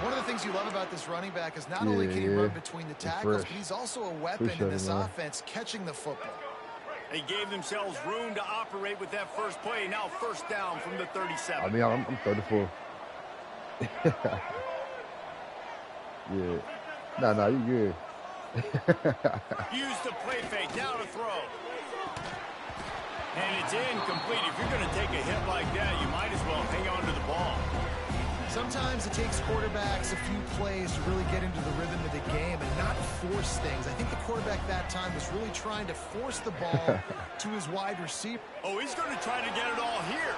One of the things you love about this running back is not only can he run between the tackles, but he's also a weapon in this offense, catching the football.
They gave themselves room to operate with that first play. Now first down from the 37.
I mean, I'm 34. Yeah. No, you good.
Use the play fake. Now to throw. And it's incomplete. If you're going to take a hit like that, you might as well hang on to the ball.
Sometimes it takes quarterbacks a few plays to really get into the rhythm of the game and not force things. I think the quarterback that time was really trying to force the ball to his wide receiver.
Oh, he's going to try to get it all here.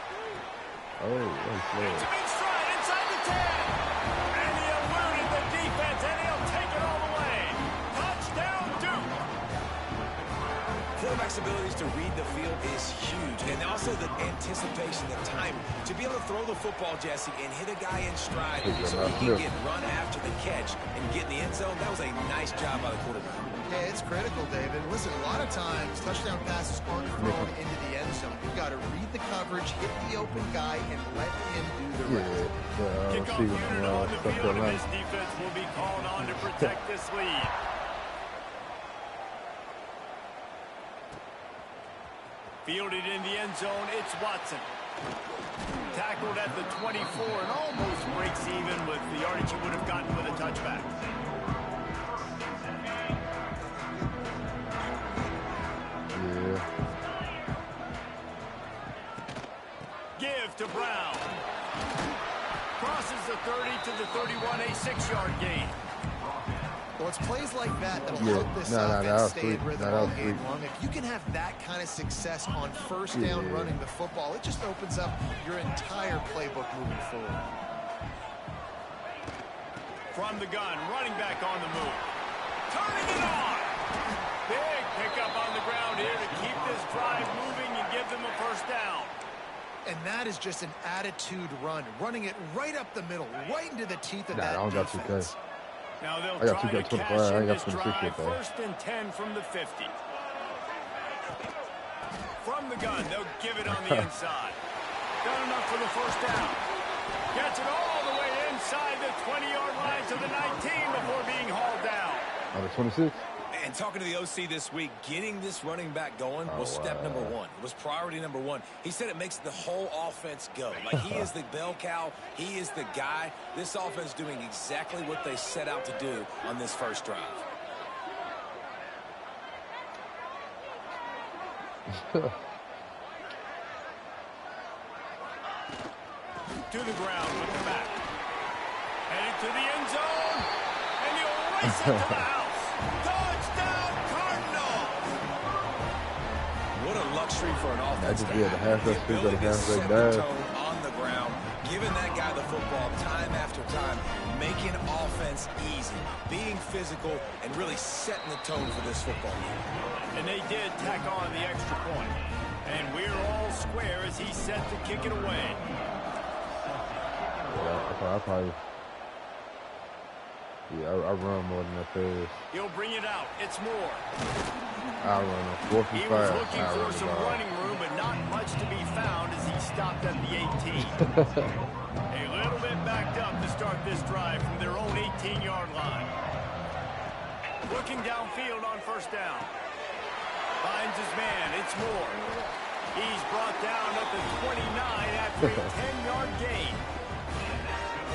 Oh,
it's a big stride inside the 10. And he eluded the defense, and he'll take it all the way. Touchdown, Duke.
Quarterback's abilities to read the field is huge, and also the anticipation, the time to be able to throw the football, Jesse, and hit a guy in stride so he can get run after the catch and get in the end zone. That was a nice job by the quarterback.
Yeah, it's critical, David. Listen, a lot of times touchdown passes aren't thrown into the end zone. You've got to read the coverage, hit the open guy, and let him do the rest.
Kickoff unit on the field, and this defense will be called on to protect this lead. Fielded in the end zone, it's Watson. Tackled at the 24 and almost breaks even with the yardage he would have gotten with a touchback.
Yeah.
Give to Brown. Crosses the 30 to the 31, a 6-yard gain.
Well, it's plays like that that'll
Yeah.
help this
That
offense
was
stay
sweet.
in rhythm
That
all
was
game
sweet.
long. If you can have that kind of success on first down
Yeah.
running the football, it just opens up your entire playbook moving forward.
From the gun, running back on the move. Turning it on. Big pickup on the ground here to keep this drive moving and give them a first down.
And that is just an attitude run, running it right up the middle, right into the teeth of
Nah, I
that
don't got 2K.
defense.
Now they'll
I got
try to
2K25.
cash
I
in
ain't got
this
26
drive.
yet, though.
First and 10 from the 50. From the gun, they'll give it on the inside. Done enough for the first down. Gets it all the way inside the 20-yard line to the 19 before being hauled down.
On the 26?
And talking to the OC this week, getting this running back going was step number one. It was priority number one. He said it makes the whole offense go. Like, he is the bell cow. He is the guy. This offense doing exactly what they set out to do on this first drive.
To the ground with the back. Headed to the end zone. And he'll race it to the house. Touchdown, Cardinals!
What a luxury for an offense
just
to
be at the half
have.
that speed, got a
ability to
halfway
set the
down.
tone on the ground, giving that guy the football time after time, making offense easy, being physical, and really setting the tone for this football game.
And they did tack on the extra point. And we're all square as he's set to kick it away.
Yeah, I probably... Yeah, I run more than that fast.
He'll bring it out. It's Moore.
I run a 4
He
for
was
5.
looking
I
for
run
some
the ball.
running room, but not much to be found as he stopped at the 18. A little bit backed up to start this drive from their own 18-yard line. Looking downfield on first down. Finds his man. It's Moore. He's brought down at the 29 after a 10-yard gain.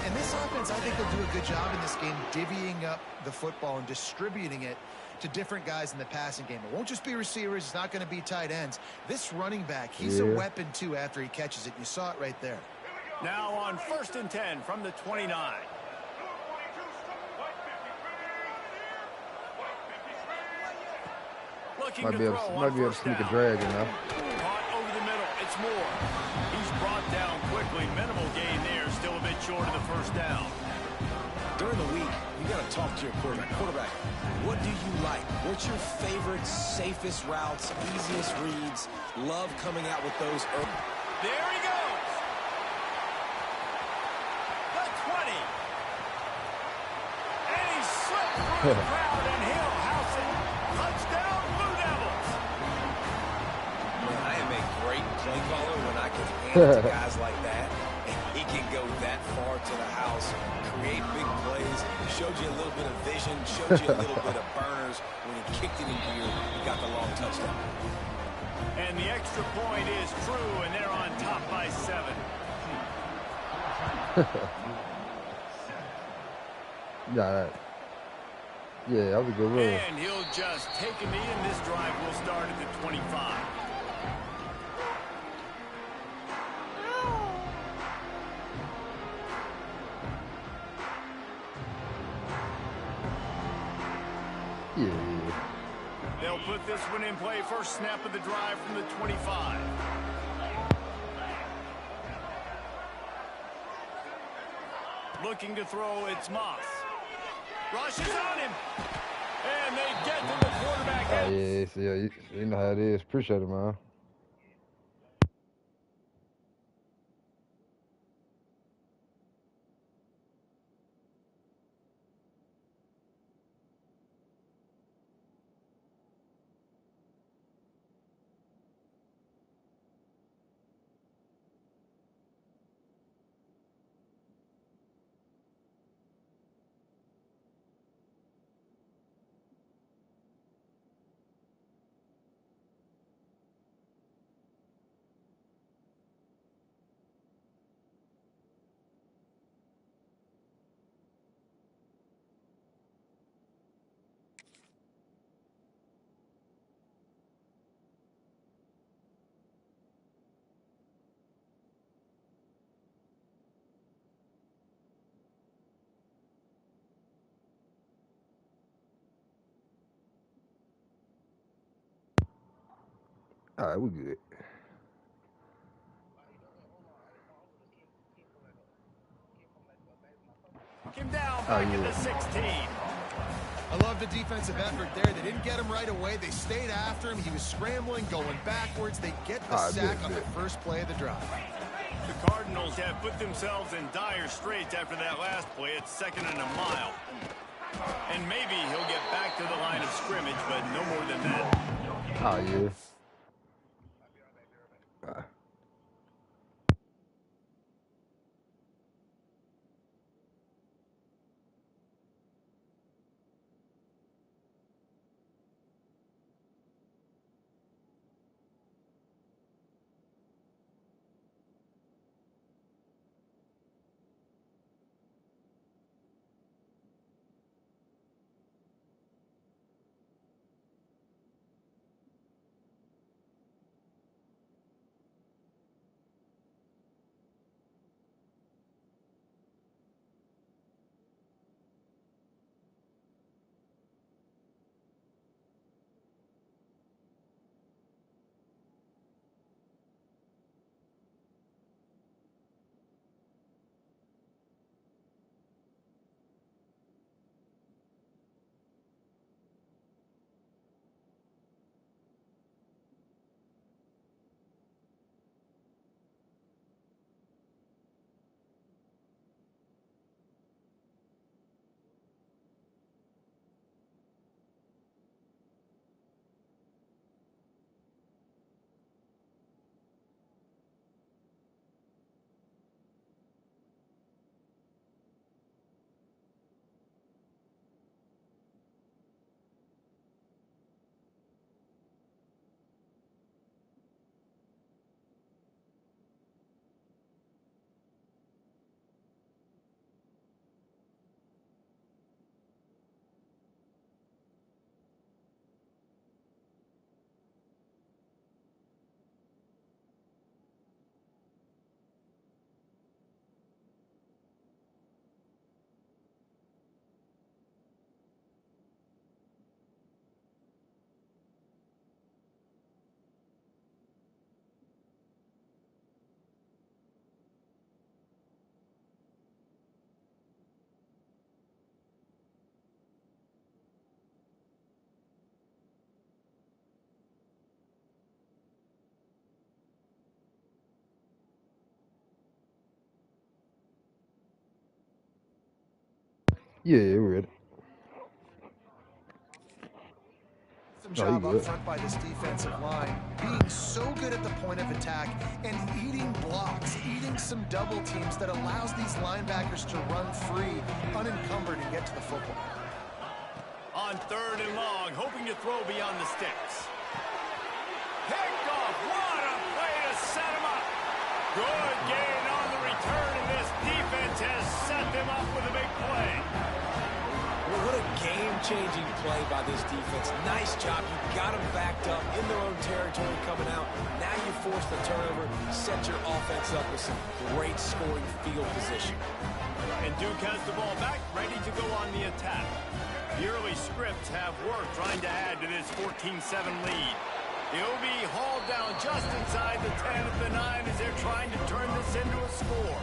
And this offense, I think, will do a good job in this game divvying up the football and distributing it to different guys in the passing game. It won't just be receivers. It's not going to be tight ends. This running back, he's a weapon, too, after he catches it. You saw it right there.
Now on first and 10 from the 29. Looking
Might
to
be able,
throw
might
on
be able to
first
sneak a
down.
drag in now.
Caught over the middle. It's Moore. He's brought down quickly. Minimal gain there. Still a bit short of the first down.
During the week, you got to talk to your quarterback. Quarterback, what do you like? What's your favorite, safest routes, easiest reads? Love coming out with those early.
There he goes. The 20. And he slipped through the crowd, and he'll house it. Touchdown, Blue Devils.
Man, I am a great play caller when I can hand it to guys like that. And he can go that far to the house, create big plays, showed you a little bit of vision, showed you a little bit of burners. When he kicked it in gear, he got the long touchdown.
And the extra point is true, and they're on top by 7.
Yeah, that was a good run.
And he'll just take a knee, and this drive will start at the 25.
Yeah.
They'll put this one in play. First snap of the drive from the 25. Looking to throw, it's Moss. Rushes on him. And they get to the quarterback.
Oh, yeah, you know how it is. Appreciate it, man. All right, we good.
Him down
Oh,
back
yeah.
at the 16.
I love the defensive effort there. They didn't get him right away. They stayed after him. He was scrambling, going backwards. They get the sack on the first play of the drive.
The Cardinals have put themselves in dire straits after that last play. It's 2nd and a mile. And maybe he'll get back to the line of scrimmage, but no more than that.
Oh, yeah. Yeah, we're ready.
Job up front by this defensive line, being so good at the point of attack and eating blocks, eating some double teams that allows these linebackers to run free, unencumbered, and get to the football.
On 3rd and long, hoping to throw beyond the sticks. Picked off. What a play to set him up. Good gain on the return, and this defense has set them up with a big play.
Well, what a game-changing play by this defense. Nice job. You got them backed up in their own territory coming out. Now you force the turnover, set your offense up with some great scoring field position.
And Duke has the ball back, ready to go on the attack. The early scripts have worked trying to add to this 14-7 lead. He'll be hauled down just inside the 10 of the 9 as they're trying to turn this into a score.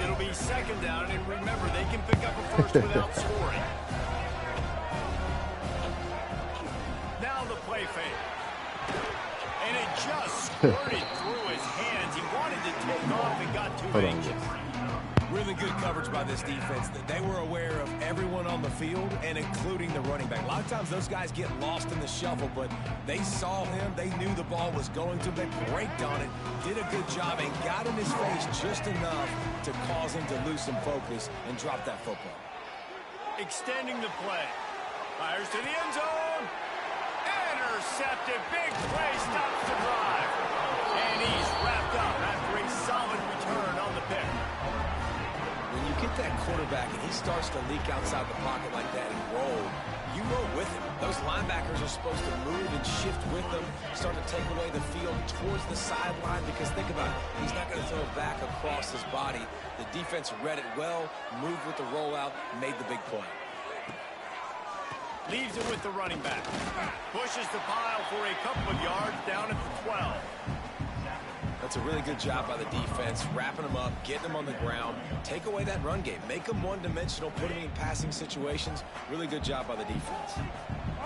It'll be 2nd down, and remember, they can pick up a first without scoring. Now the play fake. And it just squirted through his hands. He wanted to take off and got too anxious.
Really good coverage by this defense. They were aware of everyone on the field, and including the running back. A lot of times those guys get lost in the shuffle, but they saw him. They knew the ball was going to. They braked on it, did a good job, and got in his face just enough to cause him to lose some focus and drop that football.
Extending the play. Fires to the end zone. Intercepted. Big play stops the drive. And he's wrapped up after a solid return on the pick.
When you get that quarterback and he starts to leak outside the pocket like that and roll, you roll with him. Those linebackers are supposed to move and shift with them, start to take away the field towards the sideline, because think about it, he's not going to throw it back across his body. The defense read it well, moved with the rollout, made the big play.
Leaves it with the running back. Pushes the pile for a couple of yards down at the 12.
That's a really good job by the defense, wrapping them up, getting them on the ground, take away that run game, make them one-dimensional, put them in passing situations. Really good job by the defense.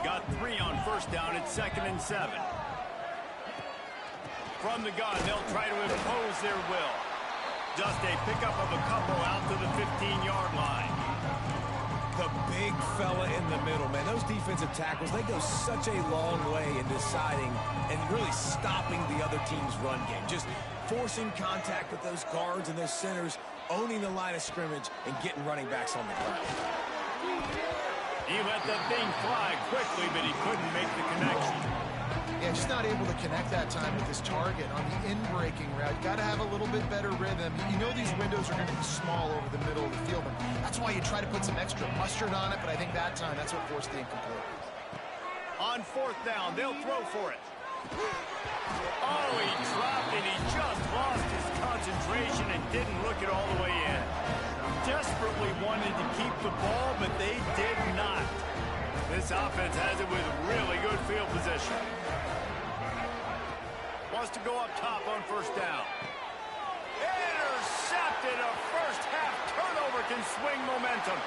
Got 3 on first down. It's 2nd and 7. From the gun, they'll try to impose their will. Just a pickup of a couple out to the 15-yard line.
The big fella in the middle, man. Those defensive tackles, they go such a long way in deciding and really stopping the other team's run game. Just forcing contact with those guards and those centers, owning the line of scrimmage, and getting running backs on the ground.
He let that thing fly quickly, but he couldn't make the connection.
Yeah, just not able to connect that time with his target on the in-breaking route. Got to have a little bit better rhythm. You know these windows are going to be small over the middle of the field. And that's why you try to put some extra mustard on it, but I think that time that's what forced the incomplete.
On 4th down, they'll throw for it. Oh, he dropped and he just lost his concentration and didn't look it all the way in. Desperately wanted to keep the ball, but they did not. This offense has it with really good field position. Wants to go up top on 1st down. Intercepted. A first half turnover can swing momentum.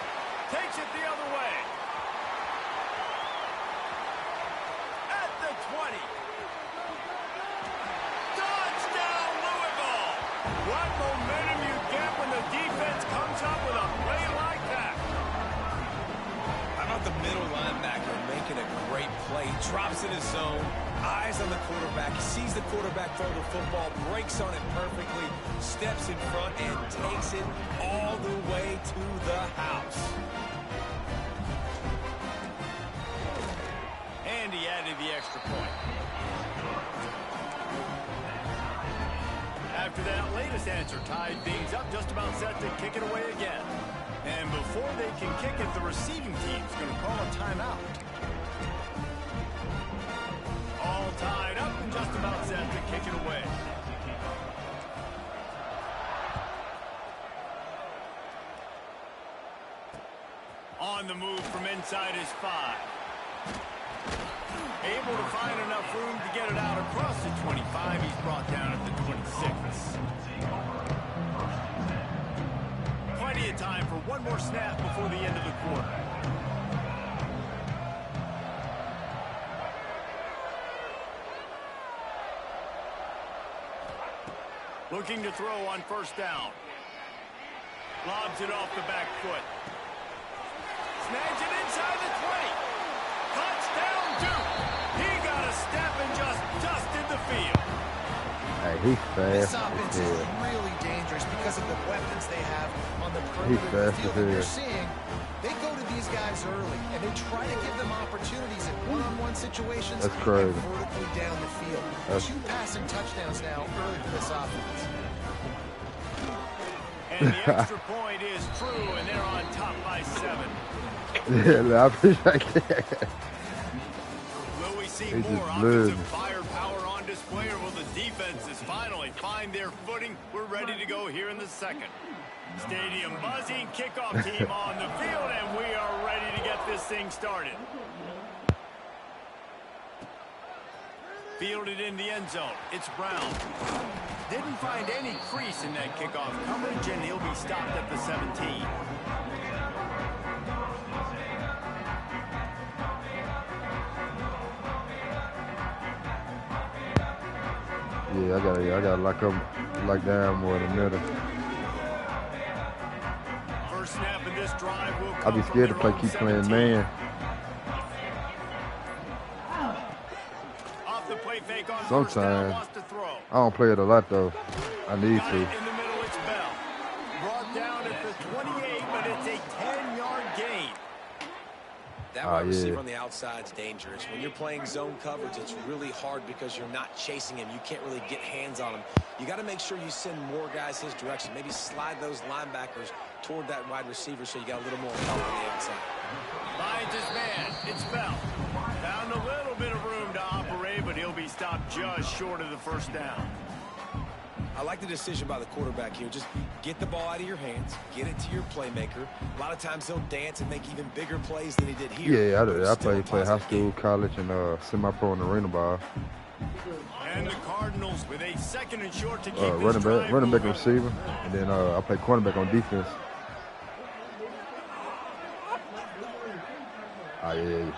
Takes it the other way. At the 20. Touchdown, Louisville. What momentum you get when the defense comes up with a play like that.
How about the middle linebacker making a great play? He drops in his zone, eyes on the quarterback. He sees the quarterback throw the football, breaks on it perfectly, steps in front, and takes it all the way to the house.
And he added the extra point. After that latest answer tied things up, just about set to kick it away again. And before they can kick it, the receiving team's going to call a timeout. All tied up and just about set to kick it away. On the move from inside his 5. Able to find enough room to get it out across the 25. He's brought down at the 26. Plenty of time for one more snap before the end of the quarter. Looking to throw on 1st down. Lobs it off the back foot. Snags it inside the 20. Touchdown, Duke. He got a step and just dusted the field.
Hey, he's
This
fast.
offense is really dangerous because of the weapons they have on the perimeter
He's
of the
fast
field.
as
And
hell.
you're seeing they go to these guys early, and they try to give them opportunities in one-on-one situations.
That's crazy.
And vertically down the field. 2 passing touchdowns now early for this offense.
And the extra point is true, and they're on top by 7.
Yeah, I appreciate that.
Will we see
They just
more
blew
offensive
me.
firepower on display, or will the defenses finally find their footing? We're ready to go here in the 2nd. Stadium buzzing, kickoff team on the field, and we are ready to get this thing started. Fielded in the end zone. It's Brown. Didn't find any crease in that kickoff coverage, and he'll be stopped at the 17.
Yeah, I gotta lock down more in the middle.
First snap in this drive will
I'd
come
be
from
scared to
their
play
own
keep playing
17.
man.
Off the play fake on first down,
Sometimes
wants to throw.
I don't play it a lot though. I need
Got
to.
it in the middle, it's Bell. Brought down at the 28, but it's a 10-yard gain.
That wide receiver on the outside is dangerous. When you're playing zone coverage, it's really hard because you're not chasing him. You can't really get hands on him. You got to make sure you send more guys his direction. Maybe slide those linebackers toward that wide receiver so you got a little more help on the outside.
Finds his man. It's Bell. Found a little bit of room to operate, but he'll be stopped just short of the first down.
I like the decision by the quarterback here. Just get the ball out of your hands, get it to your playmaker. A lot of times he'll dance and make even bigger plays than he did here.
Yeah, I
but
did.
it's
I
still a
played high
positive
school,
game.
college, and semi-pro and arena ball.
And the Cardinals with a 2nd and short to keep this
Running
drive
back and
moving.
receiver, and then I played cornerback on defense. Oh yeah,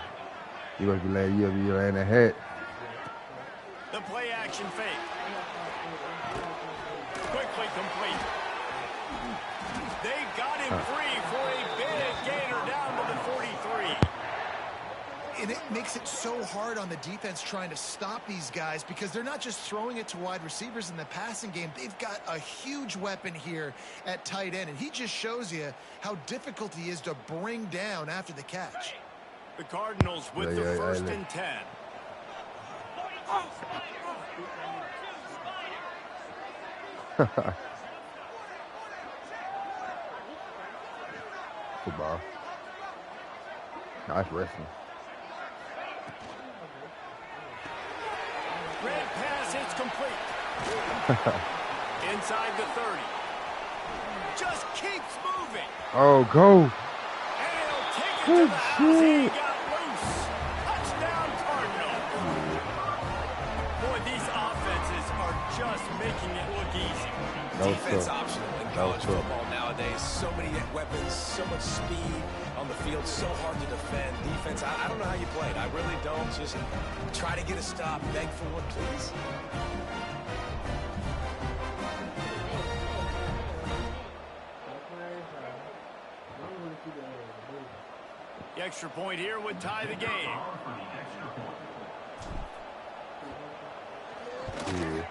you gonna be laying that hat.
The play action fake. Quickly complete. They got him free for a big gainer down to the 43.
And it makes it so hard on the defense trying to stop these guys because they're not just throwing it to wide receivers in the passing game. They've got a huge weapon here at tight end, and he just shows you how difficult he is to bring down after the catch.
The Cardinals with the 1st and 10.
Football. Nice wrestling.
Red pass is complete. Inside the 30. Just keeps moving.
Oh, go.
And he'll take it to the house. He got loose. Touchdown, Cardinals. Boy, these offenses are just making it look easy.
That was
Defense
tough.
optional in
That
college
was tough.
football nowadays. So many weapons, so much speed on the field, so hard to defend. Defense, I don't know how you play it. I really don't. Just try to get a stop, beg for one, please.
The extra point here would tie the game.
Yeah.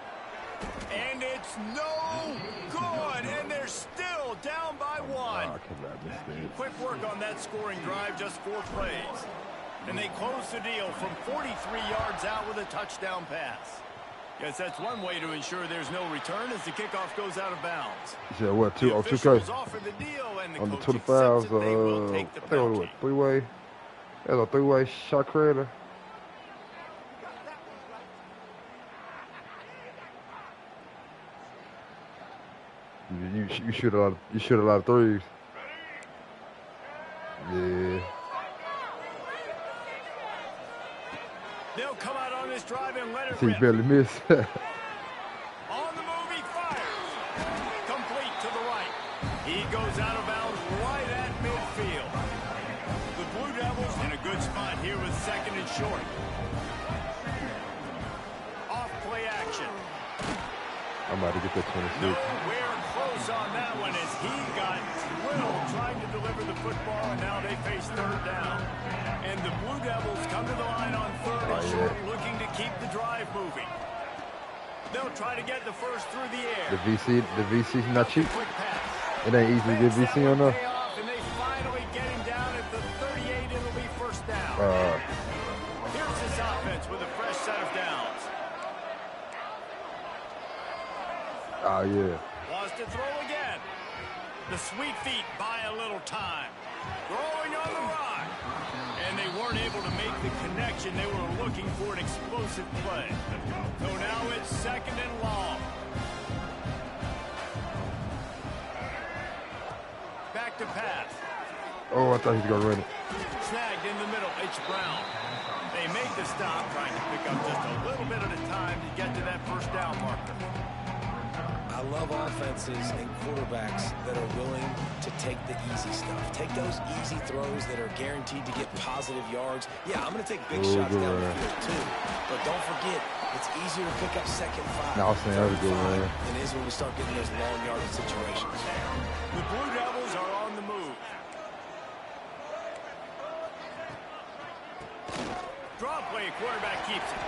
And it's no good. And they're still down by
Oh,
one.
I cannot miss that.
Quick work on that scoring drive, just 4 plays. And they close the deal from 43 yards out with a touchdown pass. Guess that's one way to ensure there's no return as the kickoff goes out of bounds.
You said what?
The
2K
officials offer the deal, and the
on the
coach
25s.
accepts it. They will take
I
the
think it was
penalty.
what, 3-way. That's a 3-way shot creator. You shoot a lot. You shoot a lot of threes. Yeah.
They'll come out on this drive and let it
See, you
rip.
barely miss.
On the move, he fires. Complete to the right. He goes out of bounds right at midfield. The Blue Devils in a good spot here with 2nd and short. Off play action.
I'm about to get that 26.
Nowhere close on that one as he got drilled trying to deliver the football, and now they face 3rd down. And the Blue Devils come to the line on 3rd and short, looking to keep the drive moving. They'll try to get the first through the air.
The VC's not cheap.
Quick pass.
It ain't easy to get VC on there.
Payoff, and they finally get him down at the 38. It'll be 1st down. Here's this offense with a fresh set of downs.
Oh yeah.
Wants to throw again. The sweet feet buy a little time. Throwing on the run. And they weren't able to make the connection. They were looking for an explosive play. So now it's 2nd and long. Back to pass.
Oh, I thought he was gonna run it.
Snagged in the middle. It's Brown. They make the stop, trying to pick up just a little bit at a time to get to that 1st down marker.
I love offenses and quarterbacks that are willing to take the easy stuff. Take those easy throws that are guaranteed to get positive yards. Yeah, I'm going to take big shots
good
down the
run.
field too. But don't forget, it's easier to pick up 2nd 5.
No, I was saying that was a good
35
run.
than it is when we start getting those long yardage situations.
The Blue Devils are on the move. Draw play, quarterback keeps it.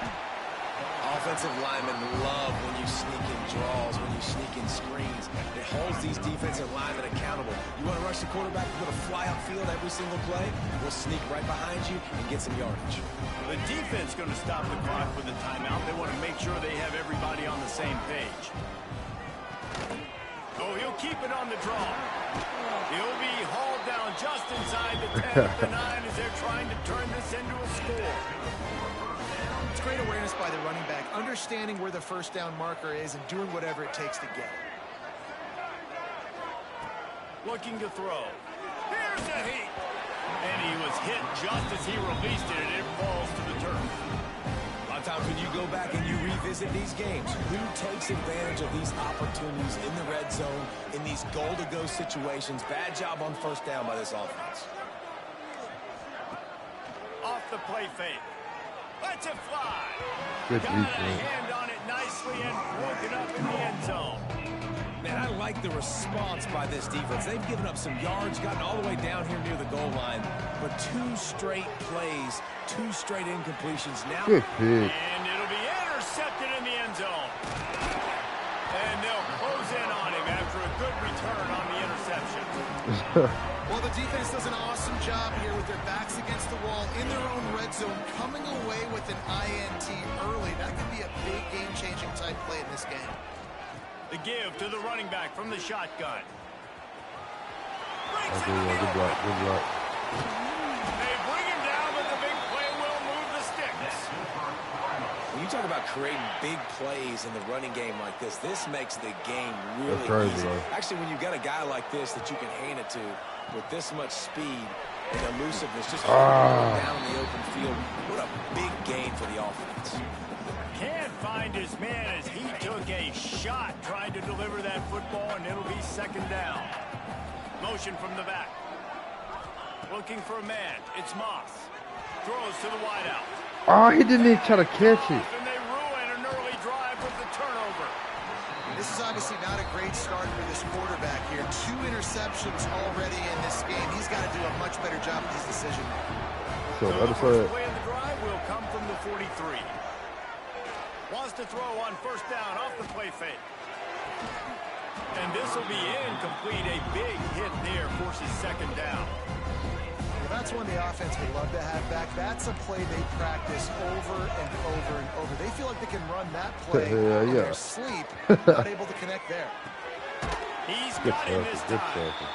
Offensive linemen love when you sneak in draws, when you sneak in screens. It holds these defensive linemen accountable. You want to rush the quarterback, you're going to fly upfield every single play. We'll sneak right behind you and get some yardage.
The defense going to stop the clock with a timeout. They want to make sure they have everybody on the same page. Oh, he'll keep it on the draw. He'll be hauled down just inside the 10 of the 9 as they're trying to turn this into a score.
It's great awareness by by the running back, understanding where the first down marker is and doing whatever it takes to get it.
Looking to throw. Here's the heat. And he was hit just as he released it, and it falls to the turf.
A lot of times when you go back and you revisit these games, who takes advantage of these opportunities in the red zone, in these goal-to-go situations? Bad job on first down by this offense.
Off the play fake. Lets it fly.
Good
Got a
defense.
hand on it nicely and broken up in the end zone.
Man, I like the response by this defense. They've given up some yards, gotten all the way down here near the goal line, but 2 straight plays, 2 straight incompletions. Now,
Good pick.
And it'll be intercepted in the end zone. And they'll close in on him after a good return on the interception.
Well, the defense does an awesome job here with their backs against the wall in their own red zone, coming away with an INT early. That could be a big game-changing type play in this game.
The give to the running back from the shotgun.
Good block, good block.
They bring him down, but the big play will move the sticks.
when you talk about creating big plays in the running game like this makes the game really
That's crazy,
easy.
though.
Actually, when you've got a guy like this that you can hand it to with this much speed and elusiveness, just down in the open field, what a big gain for the offense.
Can't find his man as he took a shot trying to deliver that football, and it'll be second down. Motion from the back. Looking for a man. It's Moss. Throws to the wideout.
Oh, he didn't even try to catch it.
And they ruin an early drive with the turnover.
This is obviously not a great start for this quarterback here. 2 interceptions already in this game. He's got to do a much better job with his decision.
So
The
the other
first
side.
play of the drive will come from the 43. Wants to throw on first down off the play fake. And this will be incomplete. A big hit there forces second down.
Well, that's one the offense would love to have back. That's a play they practice over and over and over. They feel like they can run that play in their sleep. Not able to connect there.
He's
Good
got him
tackle,
this
good
time.
tackle.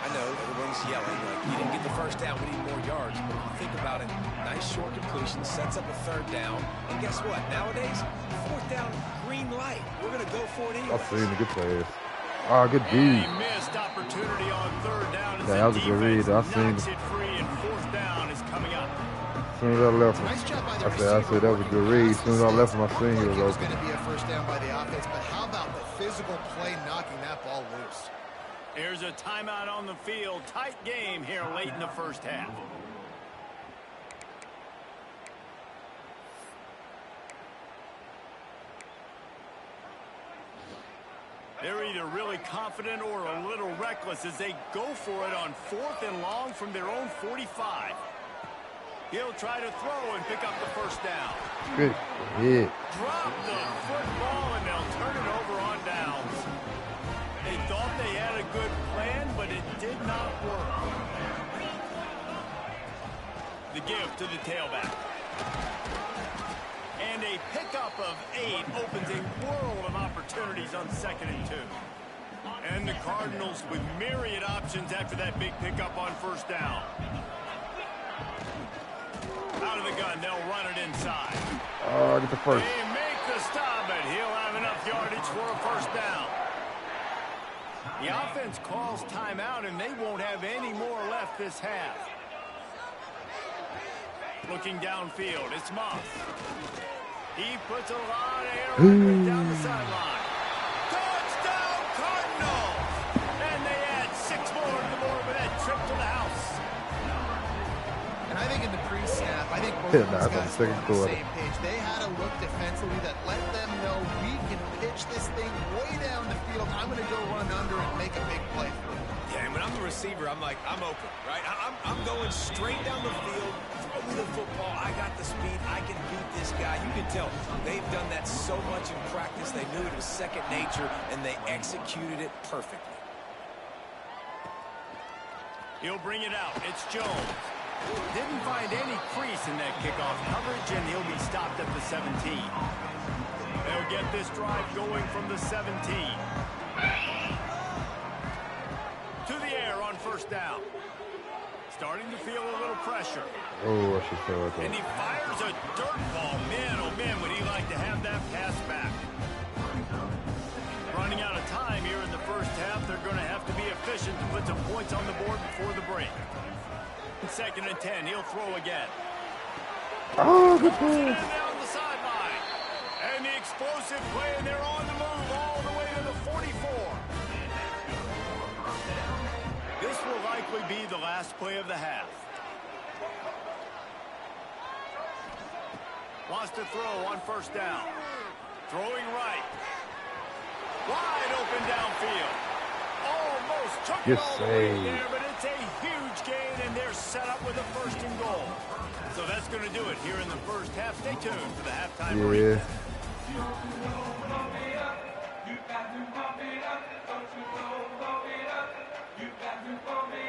I know everyone's yelling, like, he didn't get the first down, we need more yards. But if you think about it, nice short completion, sets up a third down. And guess what? Nowadays, fourth down, green light. We're going to go for it anyway.
I seen the good pass. Oh, good
And
D.
he missed opportunity on third down. As
That was a good read. I seen
knocks
it.
it free, and fourth down is coming up.
As soon as I left him,
Nice job by the
I said that was a good read. As soon as I left him, I seen he was
It was
open.
going to be a first down by the offense, but how about the physical play knocking that ball loose?
Here's a timeout on the field. Tight game here late in the first half. They're either really confident or a little reckless as they go for it on fourth and long from their own 45. He'll try to throw and pick up the first down.
Good hit.
Drop the football and they'll turn it over on downs. They thought they had a good plan, but it did not work. The give to the tailback. And a pickup of 8 opens a world of opportunities on 2nd and 2. And the Cardinals with myriad options after that big pickup on first down. Out of the gun, they'll run it inside.
Oh, get the first.
They make the stop, and he'll have enough yardage for a first down. The offense calls timeout, and they won't have any more left this half. Looking downfield, it's Moss. He puts a lot of air down the sideline. Touchdown, Cardinals! And they add 6 more to the board with that trip to the house.
And I think in the pre-snap, I think both
Yeah,
of
nah,
these
it's
guys
on the
were on
second
the
quarter.
same page. They had a look defensively that let them know we can pitch this thing way down the field. I'm going to go run under and make a big play for it.
Yeah, and when I'm the receiver, I'm like, I'm open, right? I'm going straight down the field, throw me the football. I got the speed. I can beat this guy. You can tell they've done that so much in practice. They knew it was second nature, and they executed it perfectly.
He'll bring it out. It's Jones. Didn't find any crease in that kickoff coverage, and he'll be stopped at the 17. They'll get this drive going from the 17. To the air on first down. starting to feel a little pressure.
Oh, I should say right
And he
there.
fires a dirt ball. Man, oh man, would he like to have that pass back. Running out of time here in the first half. They're going to have to be efficient to put some points on the board before the break. 2nd and 10, he'll throw again.
Oh, good
Throws it in
pass.
there on the sideline. And the explosive play, and they're on the move all the way to the 44. This will likely be the last play of the half. Wants to throw on 1st down. Throwing right. Wide open downfield. Almost took it
Good
all the way
save.
there, but it's a huge gain, and they're set up with a 1st and goal. So that's going to do it here in the first half. Stay tuned for the halftime break.
Yeah.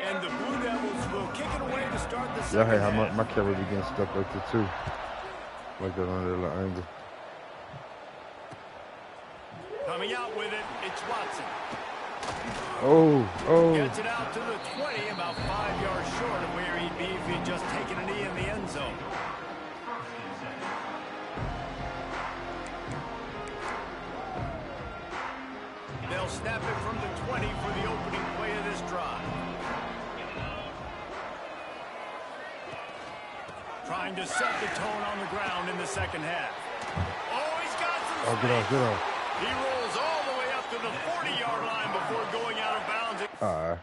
And the Blue Devils will kick it away to start the
Yeah,
second
hey, how
half.
my camera be getting stuck like that too. Like that on that little angle.
Coming out with it, it's Watson.
Oh.
Gets it out to the 20, about 5 yards short of where he'd be if he'd just taken a knee in the end zone. They'll snap it from the 20 for the opening play of this drive. Trying to set the tone on the ground in the second half. Oh, he's got some
Oh, get off, get off.
He rolls all the way up to the 40-yard line before going out of bounds.
All right.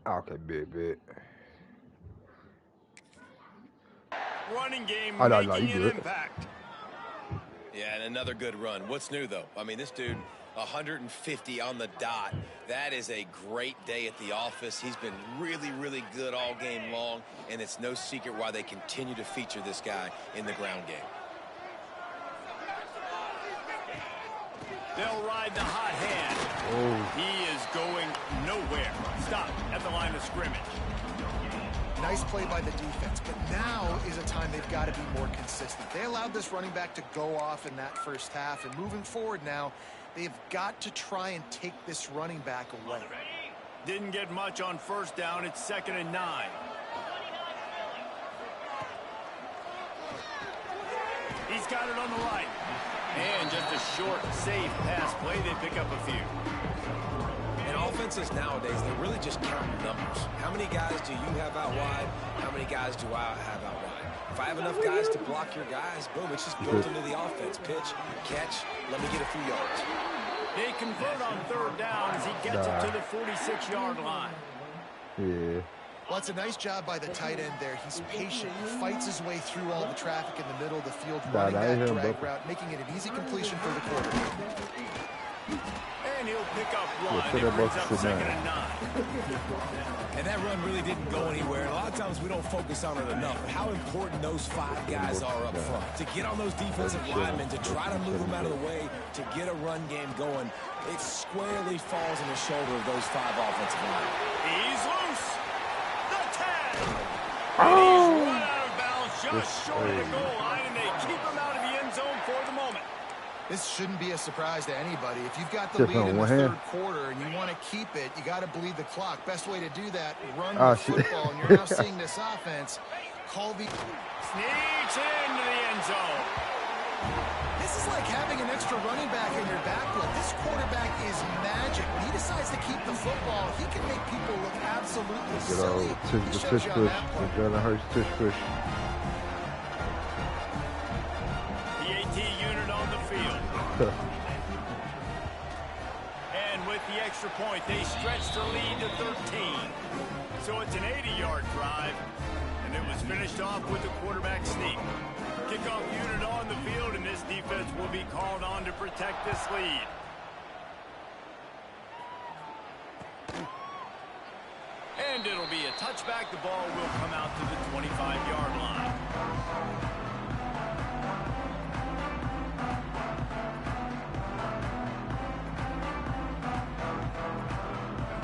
Okay, big.
Running game
No,
making
you
an
good.
impact.
Yeah, and another good run. What's new, though? I mean, this dude, 150 on the dot. That is a great day at the office. He's been really, really good all game long, and it's no secret why they continue to feature this guy in the ground game.
They'll ride the hot hand.
Oh.
He is going nowhere. Stop at the line of scrimmage.
Nice play by the defense, but now is a time they've got to be more consistent. They allowed this running back to go off in that first half, and moving forward now, they've got to try and take this running back away.
Didn't get much on first down. It's 2nd and 9. He's got it on the right. And just a short, safe pass play. They pick up a few.
And offenses nowadays, they're really just counting numbers. How many guys do you have out wide? How many guys do I have out wide? If I have enough guys to block your guys, boom, it's just built into the offense. Pitch, catch, let me get a few yards.
They convert on 3rd down as he gets it to the 46-yard line.
Yeah.
Well, it's a nice job by the tight end there. He's patient. He fights his way through all the traffic in the middle of the field, running that drag route, making it an easy completion for the quarterback.
And he'll pick up one.
put
It
them
brings
both
up
to
2nd
nine.
and 9.
And that run really didn't go anywhere. And a lot of times we don't focus on it enough. But how important those 5 guys are up front. To get on those defensive linemen, to try to move them out of the way, to get a run game going, it squarely falls on the shoulder of those 5 offensive linemen.
He's loose. The tag. And he's run out of bounds just short of the goal line, and they keep him out of the end zone for the moment.
This shouldn't be a surprise to anybody. If you've got the lead in the third quarter and you want to keep it, you got to bleed the clock. Best way to do that, run the football. And you're now seeing this offense. Colby
sneaks into the end zone.
This is like having an extra running back in your backfield. This quarterback is magic. When he decides to keep the football, he can make people look absolutely silly. He shows you on that play.
Jalen Hurts tush push.
The AT unit on the field. And with the extra point, they stretch the lead to 13. So it's an 80-yard drive, and it was finished off with a quarterback sneak. Kickoff unit on the field, and this defense will be called on to protect this lead. And it'll be a touchback. The ball will come out to the 25-yard line.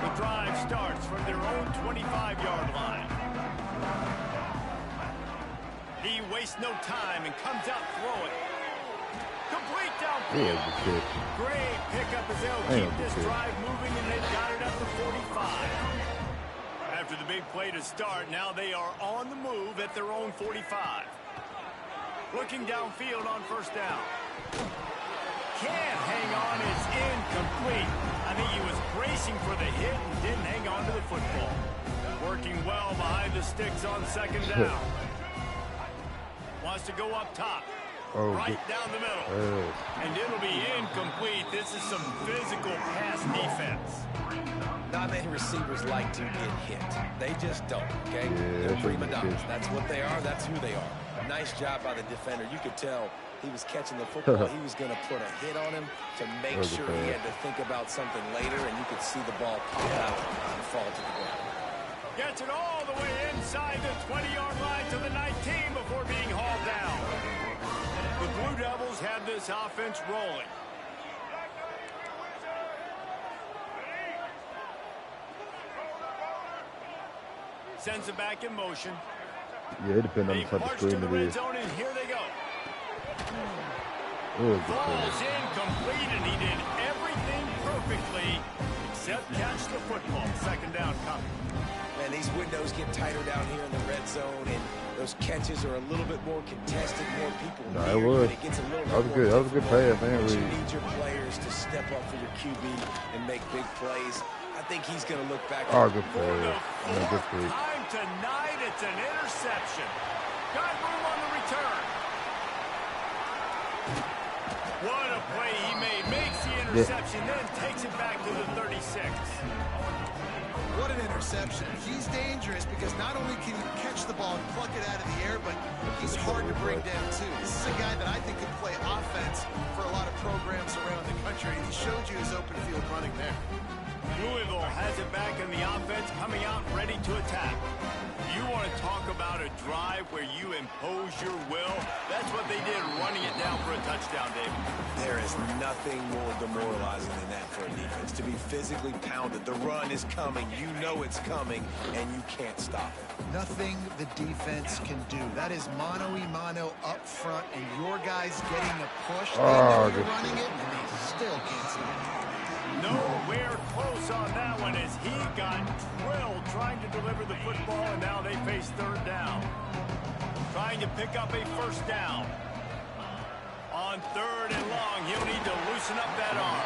The drive starts from their own 25-yard line. He wastes no time and comes out throwing. Complete downfield. Great pickup as they'll keep this drive moving, and they've got it up to 45. After the big play to start, now they are on the move at their own 45. Looking downfield on first down. Can't hang on. It's incomplete. I think he was bracing for the hit and didn't hang on to the football. Working well behind the sticks on 2nd down. Wants to go up top. Right down the middle. And it'll be incomplete. This is some physical pass defense.
Not many receivers like to get hit. They just don't, okay? They're prima donnas. That's what they are. That's who they are. Nice job by the defender. You could tell he was catching the football. He was going to put a hit on him to make sure he had to think about something later, and you could see the ball pop out and fall to the ground.
Gets it all the way inside the 20-yard line to the 19 before being hauled down. The Blue Devils have this offense rolling. Sends it back in motion.
Yeah, it depends on the type of screen it is.
Zone, and here they go. Falls incomplete, and he did everything perfectly except catch the football. 2nd down coming.
Man, these windows get tighter down here in the red zone, and those catches are a little bit more contested, more people
it was.
It gets a little
That was good. That was a good pass, man.
You need your players to step up for your QB and make big plays. I think he's going to look back.
Good play.
Good play. Time tonight, it's an interception. Got room on the return. What a play he made. Makes the interception. interception, then takes it back to the 36.
What an interception. He's dangerous because not only can he catch the ball and pluck it out of the air, but he's hard to bring down, too. This is a guy that I think can play offense for a lot of programs around the country. He showed you his open field running there.
Louisville has it back in the offense, coming out ready to attack. You want to talk about a drive where you impose your will? That's what they did, running it down for a touchdown, David.
There is nothing more demoralizing than that for a defense, to be physically pounded. The run is coming. You know it's coming, and you can't stop it.
Nothing the defense can do. That is mano-a-mano up front, and your guys getting a push. They know you're running it, and they still can't stop it.
Nowhere close on that one as he got drilled trying to deliver the football, and now they face third down. Trying to pick up a first down. On third and long, he'll need to loosen up that arm.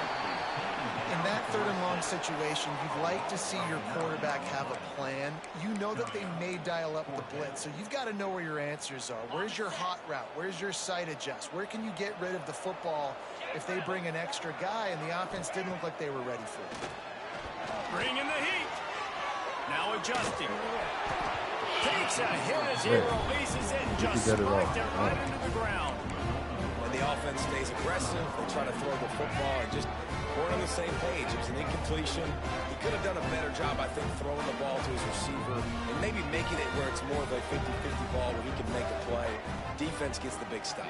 In that third and long situation, you'd like to see your quarterback have a plan. You know that they may dial up the blitz, so you've got to know where your answers are. Where's your hot route? Where's your sight adjust? Where can you get rid of the football if they bring an extra guy and the offense didn't look like they were ready for it?
Bringing the heat. Now adjusting. Takes a hit as he releases it and just spiked it right into the ground.
And the offense stays aggressive. They try to throw the football and just weren't on the same page. It was an incompletion. He could have done a better job, I think, throwing the ball to his receiver and maybe making it where it's more of a 50-50 ball where he can make a play. Defense gets the big stop.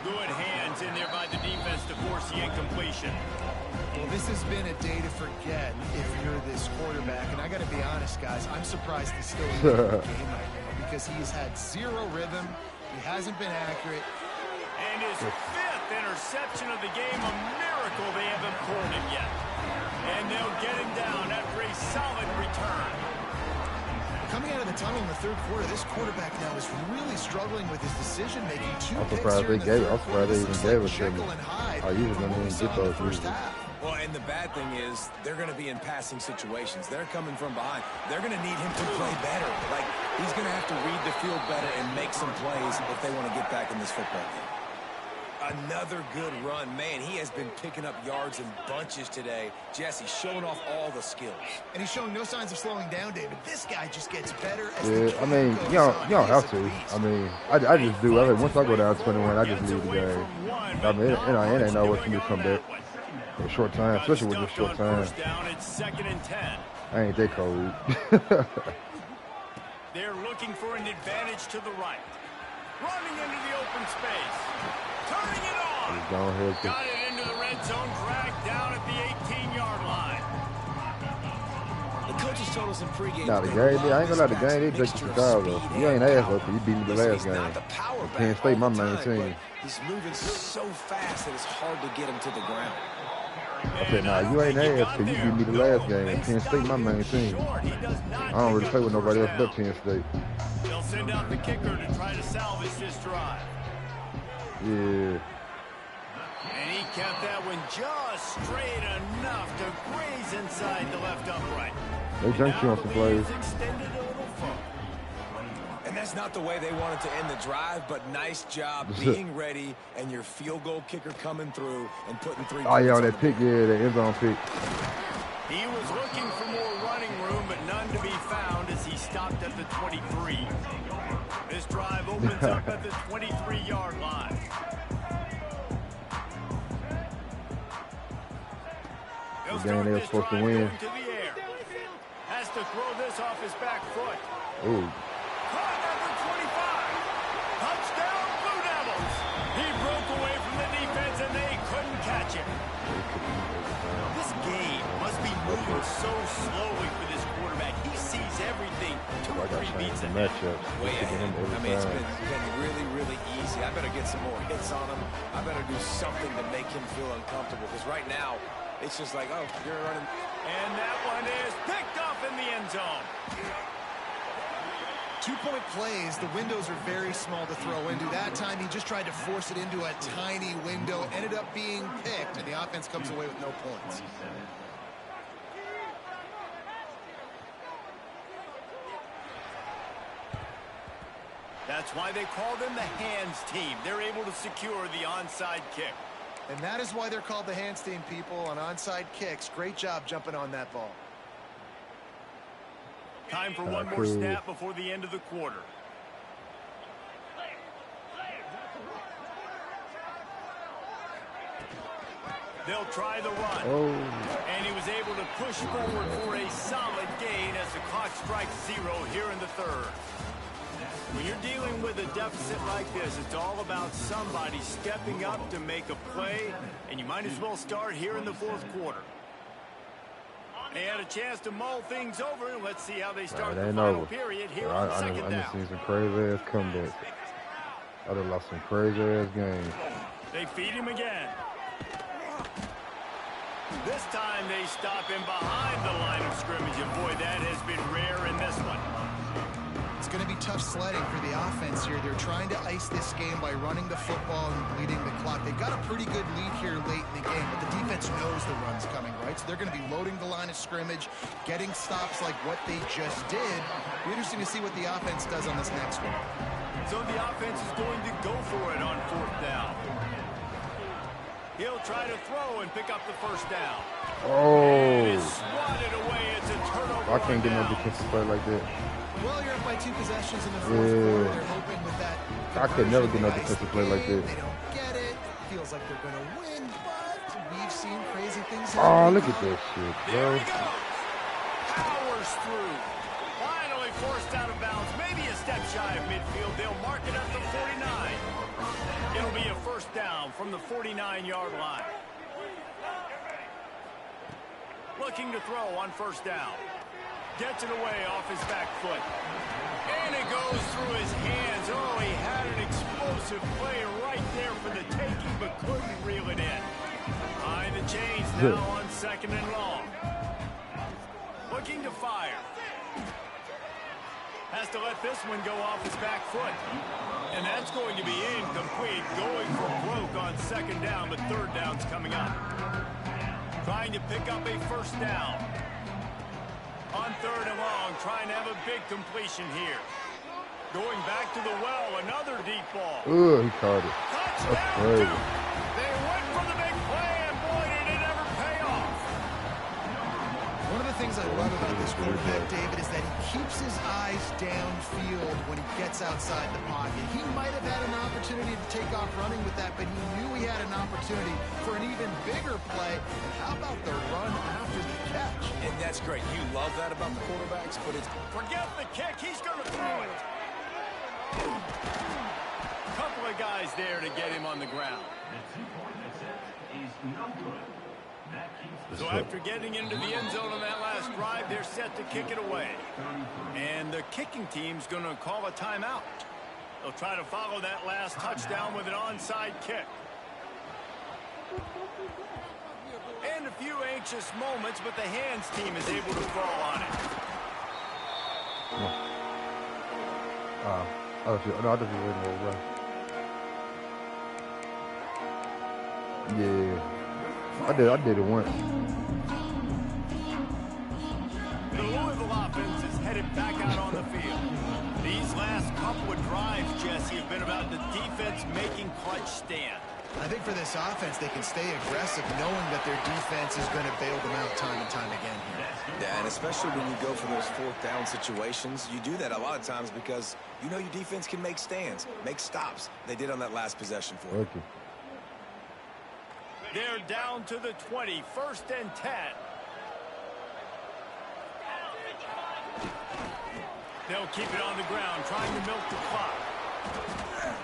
Good hands in there by the defense to force the incompletion.
Well, this has been a day to forget if you're this quarterback. And I got to be honest, guys, I'm surprised he's still in the game right now because he's had zero rhythm. He hasn't been accurate.
And his fifth interception of the game, a miracle they haven't pulled it yet. And they'll get him down after a solid return.
Coming out of the tunnel in the third quarter, this quarterback now is really struggling with his decision-making.
I'm surprised they gave. I'm surprised they even gave it to me. I usually don't even get those usually.
Well, and the bad thing is they're going to be in passing situations. They're coming from behind. They're going to need him to play better. Like, he's going to have to read the field better and make some plays if they want to get back in this football game. Another good run. Man, he has been picking up yards in bunches today. Jesse showing off all the skills.
And he's showing no signs of slowing down, David. This guy just gets better as
the game I mean, you don't have to. I mean, I just do. I mean, once I go down 21, I just leave the game. I mean, it ain't no way for me to come back in a short time, especially with this short time. I ain't that cold.
They're looking for an advantage to the right. Running into the open space. Turning it on. Got it into the red zone, dragged down at the 18-yard line.
The coaches told us in pregame.
Nah, the game, I ain't gonna lie, the game, they take you to Chicago. You ain't asked for it, you beat me the last game. Penn State, my main team.
He's moving so fast that it's hard to get him to the ground.
I said, nah, you ain't asked for you beat me the last game. Penn State, my main team. I don't really play with nobody else but Penn State.
They'll send out the kicker to try to salvage this drive.
Yeah.
And he kept that one just straight enough to graze inside the left upright.
They junked you on some plays.
Extended a little further.
And that's not the way they wanted to end the drive, but nice job being ready and your field goal kicker coming through and putting 3 points.
Oh, yeah, on that pick, yeah, the end zone pick.
He was looking for more running room, but none to be found as he stopped at the 23. This drive opens up at the 23-yard line.
The game they were supposed to win.
Has to throw this off his back foot.
Ooh.
Caught at the 25. Touchdown, Blue Devils. He broke away from the defense, and they couldn't catch him. This game must be moving so slowly for this quarterback. He sees everything 2 or 3 beats ahead.
Way ahead. I mean, it's been really, really easy. I better get some more hits on him. I better do something to make him feel uncomfortable, because right now, it's just like, oh, you're running.
And that one is picked off in the end zone.
2-point plays, the windows are very small to throw into. That time, he just tried to force it into a tiny window, ended up being picked, and the offense comes away with no points.
That's why they call them the hands team. They're able to secure the onside kick.
And that is why they're called the Handstein people on onside kicks. Great job jumping on that ball.
Time for one more snap before the end of the quarter. They'll try the run.
Oh.
And he was able to push forward for a solid gain as the clock strikes 0 here in the third. When you're dealing with a deficit like this, it's all about somebody stepping up to make a play, and you might as well start here in the fourth quarter. They had a chance to mull things over, and let's see how they start the final period here on second down.
I done seen some crazy-ass comebacks. I done lost some crazy-ass games.
They feed him again. This time they stop him behind the line of scrimmage, and boy, that has been rare in this one.
It's going to be tough sledding for the offense here. They're trying to ice this game by running the football and bleeding the clock. They've got a pretty good lead here late in the game, but the defense knows the run's coming, right? So they're going to be loading the line of scrimmage, getting stops like what they just did. It'll be interesting to see what the offense does on this next one.
So the offense is going to go for it on fourth down. He'll try to throw and pick up the first down.
Oh.
And it's swatted away. It's a turnover.
I can't get no defensive play like that.
Well, you're up by 2 possessions in the fourth quarter. They're hoping with that.
I could never get no defensive play like that.
They don't get it. Feels like they're going to win, but we've seen crazy things.
Oh, look at that shit, bro.
There he goes. Powers through. Finally forced out of bounds. Maybe a step shy of midfield. They'll mark it at the 49. It'll be a first down from the 49-yard line. Looking to throw on first down. Gets it away off his back foot. And it goes through his hands. Oh, he had an explosive play right there for the taking, but couldn't reel it in. Behind the chains now on second and long. Looking to fire. Has to let this one go off his back foot. And that's going to be incomplete. Going for broke on second down, but third down's coming up. Trying to pick up a first down. On third and long, trying to have a big completion here. Going back to the well, another deep ball.
Ooh, he caught it.
Touchdown,
crazy.
Duke. They went for the big play, and boy, did it ever pay off.
One of the things I love about this quarterback, David, is that he keeps his eyes downfield when he gets outside the pocket. He might have had an opportunity to take off running with that, but he knew he had an opportunity for an even bigger play. And how about the run after the catch?
And that's great. You love that about the quarterbacks, but it's...
Forget the kick. He's going to throw it. Couple of guys there to get him on the ground. So after getting into the end zone on that last drive, they're set to kick it away. And the kicking team's going to call a timeout. They'll try to follow that last touchdown with an onside kick. And a few anxious moments, but the hands team is able to fall on it.
I just waiting over. Yeah, I did it once.
The Louisville offense is headed back out on the field. These last couple of drives, Jesse, have been about the defense making clutch stand.
I think for this offense, they can stay aggressive knowing that their defense is going to bail them out time and time again here.
Yeah, and especially when you go for those fourth down situations, you do that a lot of times because you know your defense can make stands, make stops. They did on that last possession for you.
They're down to the 20, first and 10. They'll keep it on the ground, trying to milk the clock.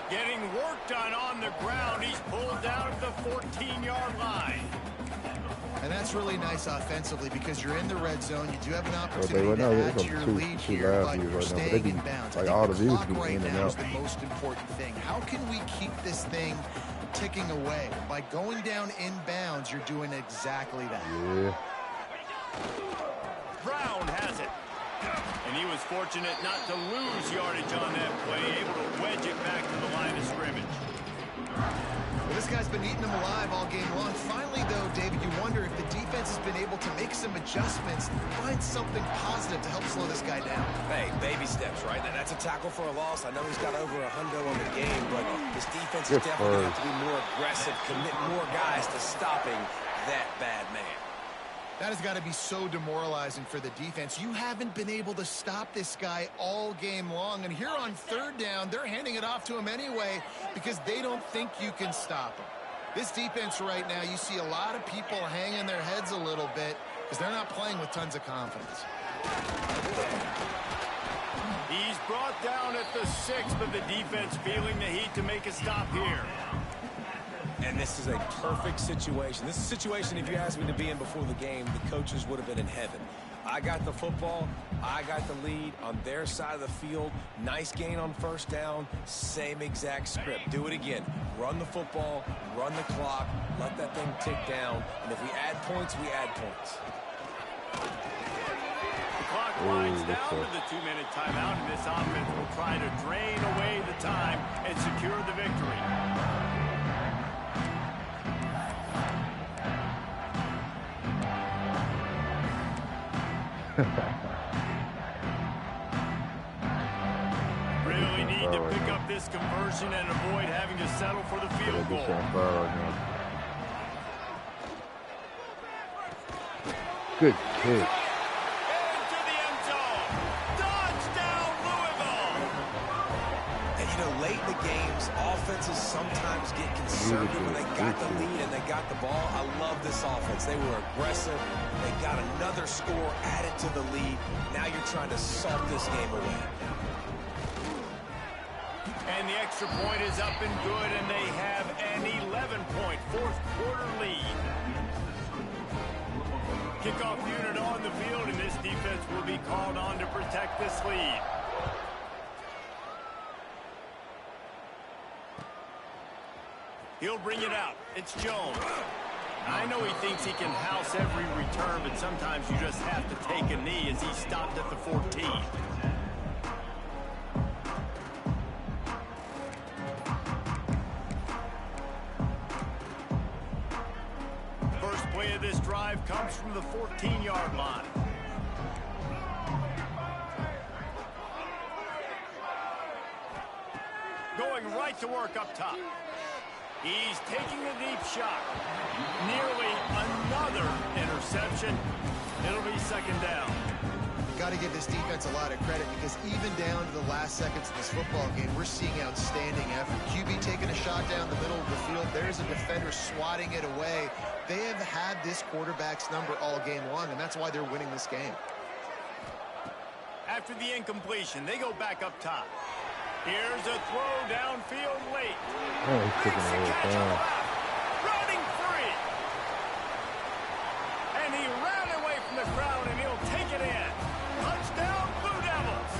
Getting work done on the ground. He's pulled down at the 14-yard line.
And that's really nice offensively because you're in the red zone. You do have an opportunity to add to your lead here, but you're staying in bounds. I think the clock right now is the most important thing. How can we keep this thing ticking away? By going down in bounds, you're doing exactly that.
Yeah.
Brown has it. And he was fortunate not to lose yardage on that play, able to wedge it back to the line of scrimmage.
This guy's been eating them alive all game long. Finally, though, David, you wonder if the defense has been able to make some adjustments, find something positive to help slow this guy down.
Hey, baby steps, right? That's a tackle for a loss. I know he's got over $100 on the game, but his defense is definitely going to have to be more aggressive, commit more guys to stopping that bad man.
That has got to be so demoralizing for the defense. You haven't been able to stop this guy all game long. And here on third down, they're handing it off to him anyway because they don't think you can stop him. This defense right now, you see a lot of people hanging their heads a little bit because they're not playing with tons of confidence.
He's brought down at the 6, but the defense feeling the heat to make a stop here.
And this is a perfect situation. This is a situation, if you asked me to be in before the game, the coaches would have been in heaven. I got the football. I got the lead on their side of the field. Nice gain on first down. Same exact script. Do it again. Run the football. Run the clock. Let that thing tick down. And if we add points, we add points.
The clock winds down to the 2-minute timeout, and this offense will try to drain away the time and secure the victory. Really need to pick up this conversion and avoid having to settle for the field goal.
Good kick.
Into the end zone. Touchdown, Louisville.
And, you know, late in the games, offenses sometimes get conservative when they got the lead and they got the ball. I love this offense. They were aggressive. They got another score added to the lead. Now you're trying to salt this game away.
And the extra point is up and good, and they have an 11-point fourth-quarter lead. Kickoff unit on the field, and this defense will be called on to protect this lead. He'll bring it out. It's Jones. I know he thinks he can house every return, but sometimes you just have to take a knee as he stopped at the 14. First play of this drive comes from the 14-yard line. Going right to work up top. He's taking a deep shot. Nearly another interception. It'll be second down.
Got to give this defense a lot of credit because even down to the last seconds of this football game, we're seeing outstanding effort. QB taking a shot down the middle of the field. There's a defender swatting it away. They have had this quarterback's number all game long, and that's why they're winning this game.
After the incompletion, they go back up top. Here's a throw downfield late.
Oh, he's taking a little time.
Running free. And he ran away from the crowd, and he'll take it in. Touchdown, Blue Devils.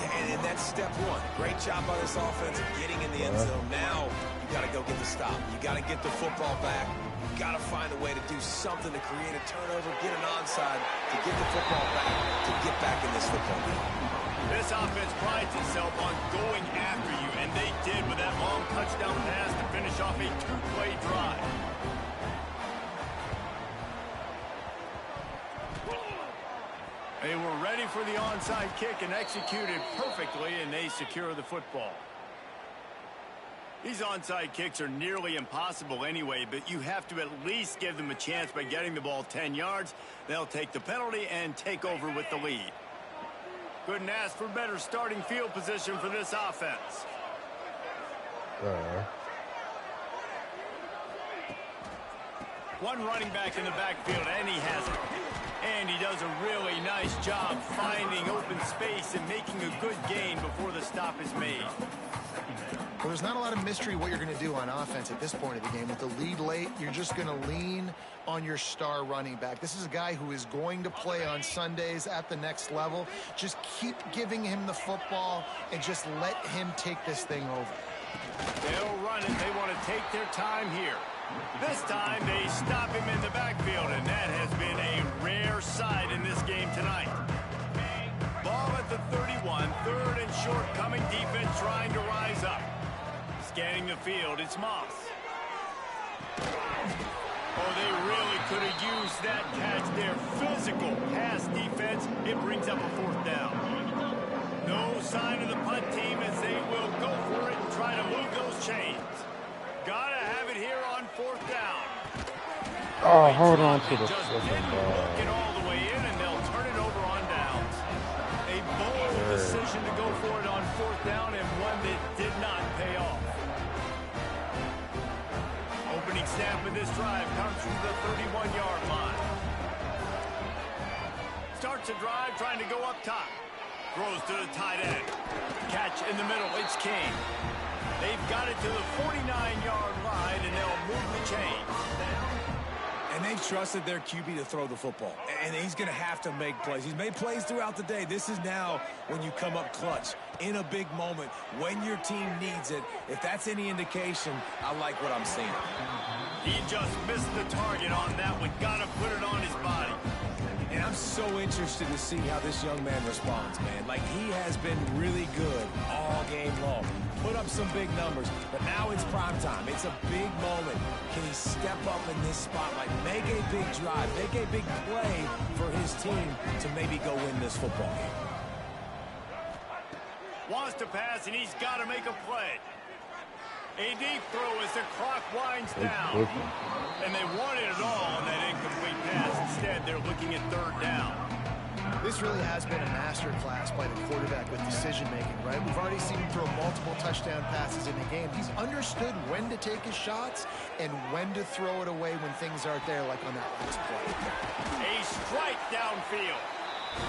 Yeah, and that's step one. Great job by this offense of getting in the end zone. Now you got to go get the stop. You got to get the football back. You got to find a way to do something to create a turnover, get an onside, to get the football back, to get back in this football game.
This offense prides itself on going after you, and they did with that long touchdown pass to finish off a two-play drive. They were ready for the onside kick and executed perfectly, and they secure the football. These onside kicks are nearly impossible anyway, but you have to at least give them a chance by getting the ball 10 yards. They'll take the penalty and take over with the lead. Couldn't ask for better starting field position for this offense. One running back in the backfield, and he has it. And he does a really nice job finding open space and making a good gain before the stop is made.
Well, there's not a lot of mystery what you're going to do on offense at this point of the game. With the lead late, you're just going to lean on your star running back. This is a guy who is going to play on Sundays at the next level. Just keep giving him the football and just let him take this thing over.
They'll run it. They want to take their time here. This time they stop him in the backfield, and that has been a rare sight in this game tonight. Ball at the 31, third and short, coming defense trying to rise up. Scanning the field, it's Moss. Oh, they really could have used that catch there. Physical pass defense. It brings up a 4th down. No sign of the punt team as they will go for it and try to move those chains. Gotta have it here on 4th down.
Oh, hold on to the
just
fucking
didn't
ball.
look it all the way in, and they'll turn it over on downs. A bold decision to go for it on 4th down, and one that did not pay off. Opening snap of this drive comes from the 31-yard line. Starts a drive trying to go up top. Throws to the tight end. Catch in the middle. It's King. They've got it to the 49-yard line, and they'll move the chains.
And they've trusted their QB to throw the football. And he's going to have to make plays. He's made plays throughout the day. This is now when you come up clutch in a big moment when your team needs it. If that's any indication, I like what I'm seeing.
He just missed the target on that one. Got to put it on his body.
And I'm so interested to see how this young man responds, man. Like, he has been really good all game long. Put up some big numbers, but now it's prime time. It's a big moment. Can he step up in this spotlight, make a big drive, make a big play for his team to maybe go win this football game?
Wants to pass, and he's got to make a play. A deep throw as the clock winds down. And they wanted it all on that incomplete pass. Instead, they're looking at 3rd down.
This really has been a masterclass by the quarterback with decision-making, right? We've already seen him throw multiple touchdown passes in the game. He's understood when to take his shots and when to throw it away when things aren't there, like on that last play.
A strike downfield.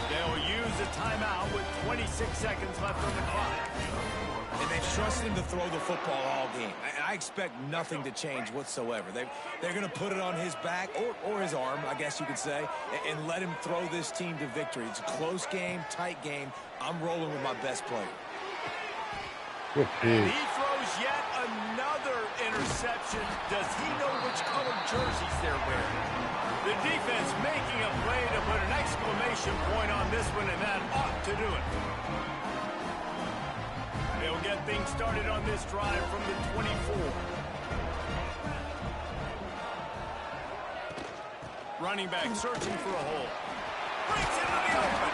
They'll use a timeout with 26 seconds left on the clock.
And they've trusted him to throw the football all game. I expect nothing to change whatsoever. They're going to put it on his back, or his arm, I guess you could say, and let him throw this team to victory. It's a close game, tight game. I'm rolling with my best player.
And he throws yet another interception. Does he know which colored jerseys they're wearing? The defense making a play to put an exclamation point on this one, and that ought to do it. They'll get things started on this drive from the 24. Running back searching for a hole. Breaks it in the open.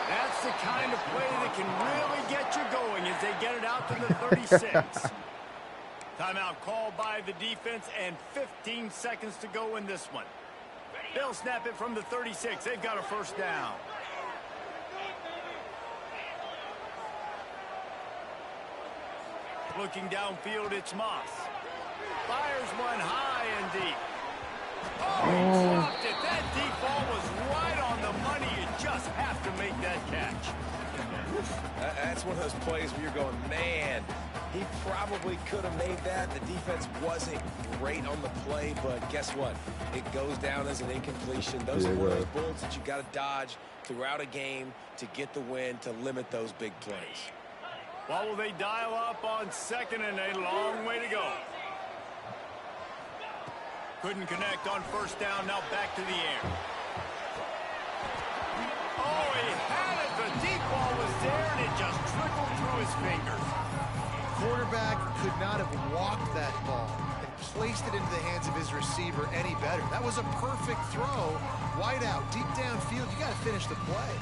That's the kind of play that can really get you going as they get it out to the 36. Timeout called by the defense and 15 seconds to go in this one. They'll snap it from the 36. They've got a 1st down. Looking downfield, it's Moss. Fires one high and deep. Oh, he dropped it. That deep ball was right on the money. You just have to make that catch.
That's one of those plays where you're going, man, he probably could have made that. The defense wasn't great on the play, but guess what? It goes down as an incompletion. Those are one of those bullets that you got to dodge throughout a game to get the win, to limit those big plays.
What will they dial up on 2nd and a long way to go? Couldn't connect on 1st down. Now back to the air. Oh, he had it. The deep ball was there, and it just trickled through his fingers.
Quarterback could not have walked that ball and placed it into the hands of his receiver any better. That was a perfect throw. Wide out, deep downfield. You got to finish the play.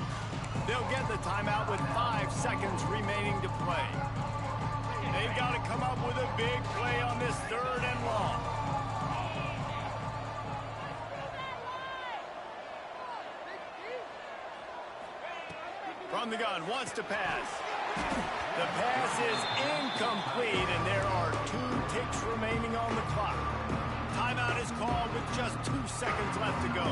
They'll get the timeout with 5 seconds remaining to play. They've got to come up with a big play on this 3rd and long. From the gun, wants to pass. The pass is incomplete, and there are 2 ticks remaining on the clock. Timeout is called with just 2 seconds left to go.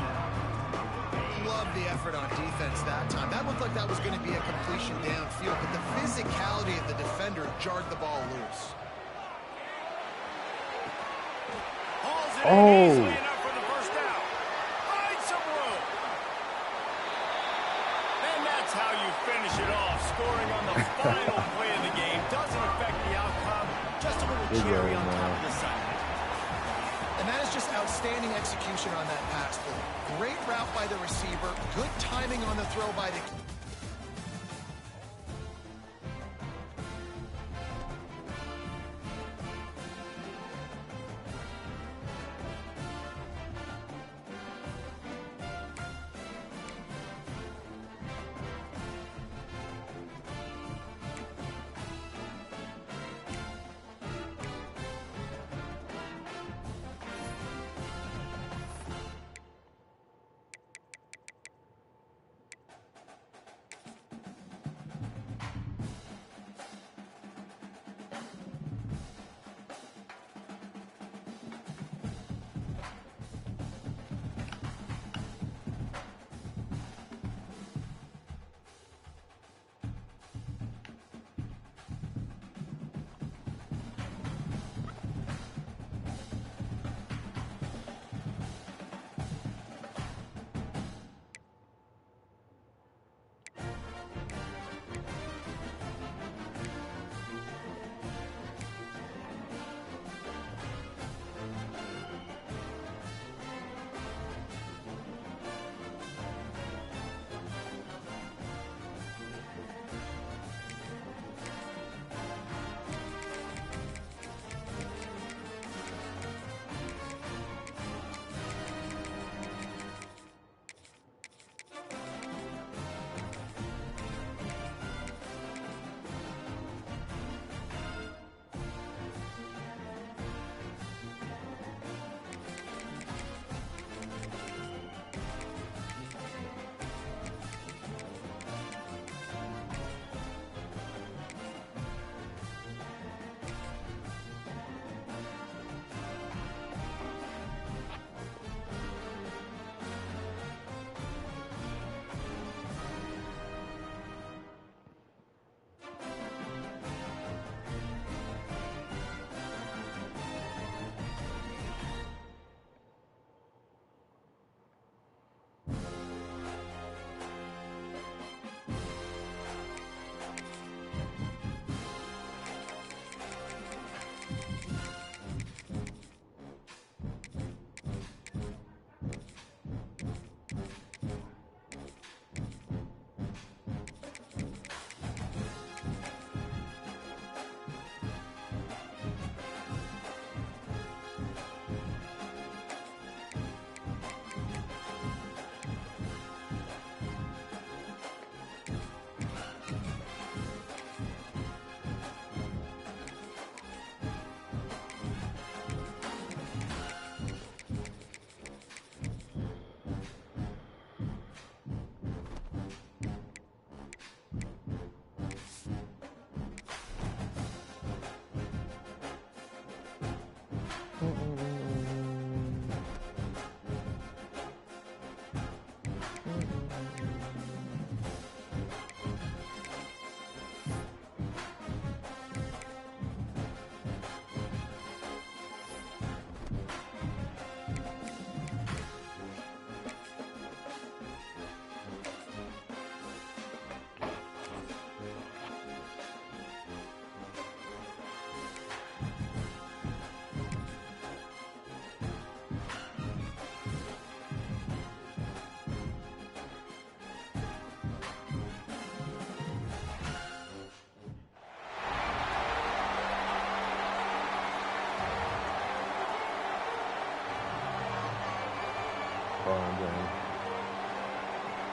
Love the effort on defense that time. That looked like that was going to be a completion downfield, but the physicality of the defender jarred the ball loose.
Hauls it in easily enough for the 1st down. Finds some room. And that's how you finish it off. Scoring on the final play of the game doesn't affect the outcome. Just a little cherry on top of the Sunday.
And that is just outstanding execution on that pass play. Great route by the receiver. Good timing on the throw by the...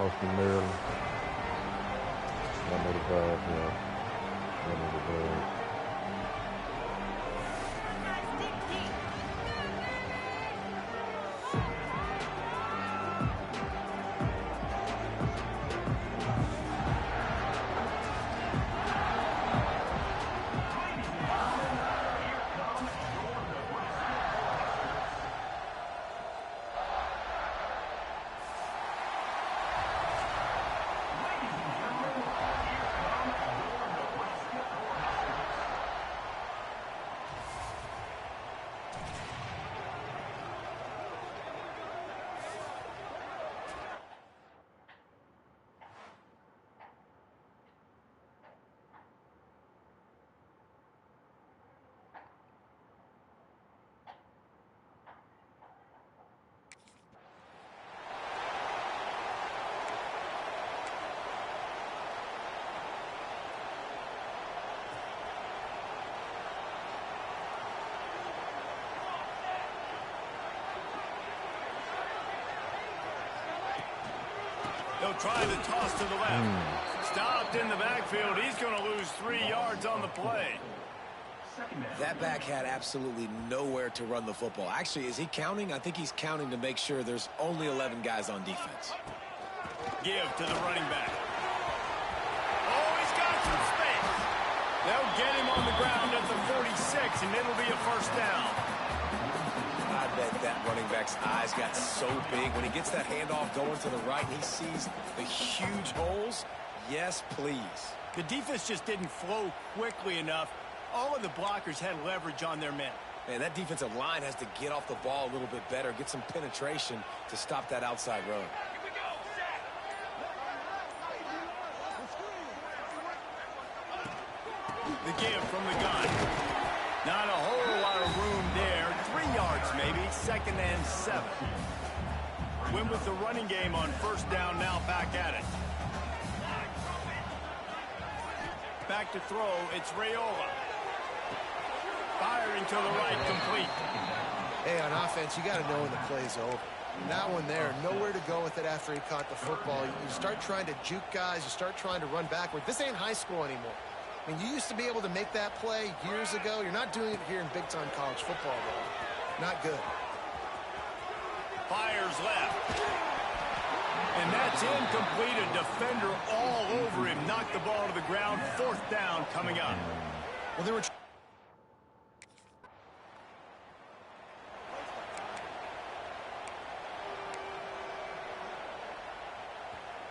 hosting Maryland. I know the guys, yeah. I know the guys.
They'll try the toss to the left. Stopped in the backfield. He's going to lose 3 yards on the play.
That back had absolutely nowhere to run the football. Actually, is he counting? I think he's counting to make sure there's only 11 guys on defense.
Give to the running back. Oh, he's got some space. They'll get him on the ground at the 46, and it'll be a first down.
I bet that running back's eyes got so big when he gets that handoff going to the right and he sees the huge holes. Yes, please.
The defense just didn't flow quickly enough. All of the blockers had leverage on their men.
Man, that defensive line has to get off the ball a little bit better, get some penetration to stop that outside run.
Here we go, set.
The give from the gun. Not a whole lot of room there. 3 yards maybe. 2nd and 7. Win with the running game on first down now, back at it. Back to throw. It's Raiola. Firing to the right, complete.
Hey, on offense, you got to know when the play's over. That one there, nowhere to go with it after he caught the football. You start trying to juke guys. You start trying to run backward. This ain't high school anymore. I mean, you used to be able to make that play years ago. You're not doing it here in big-time college football, though. Not good.
Fires left. And that's incomplete. A defender all over him. Knocked the ball to the ground. 4th down coming up.
Well, they were...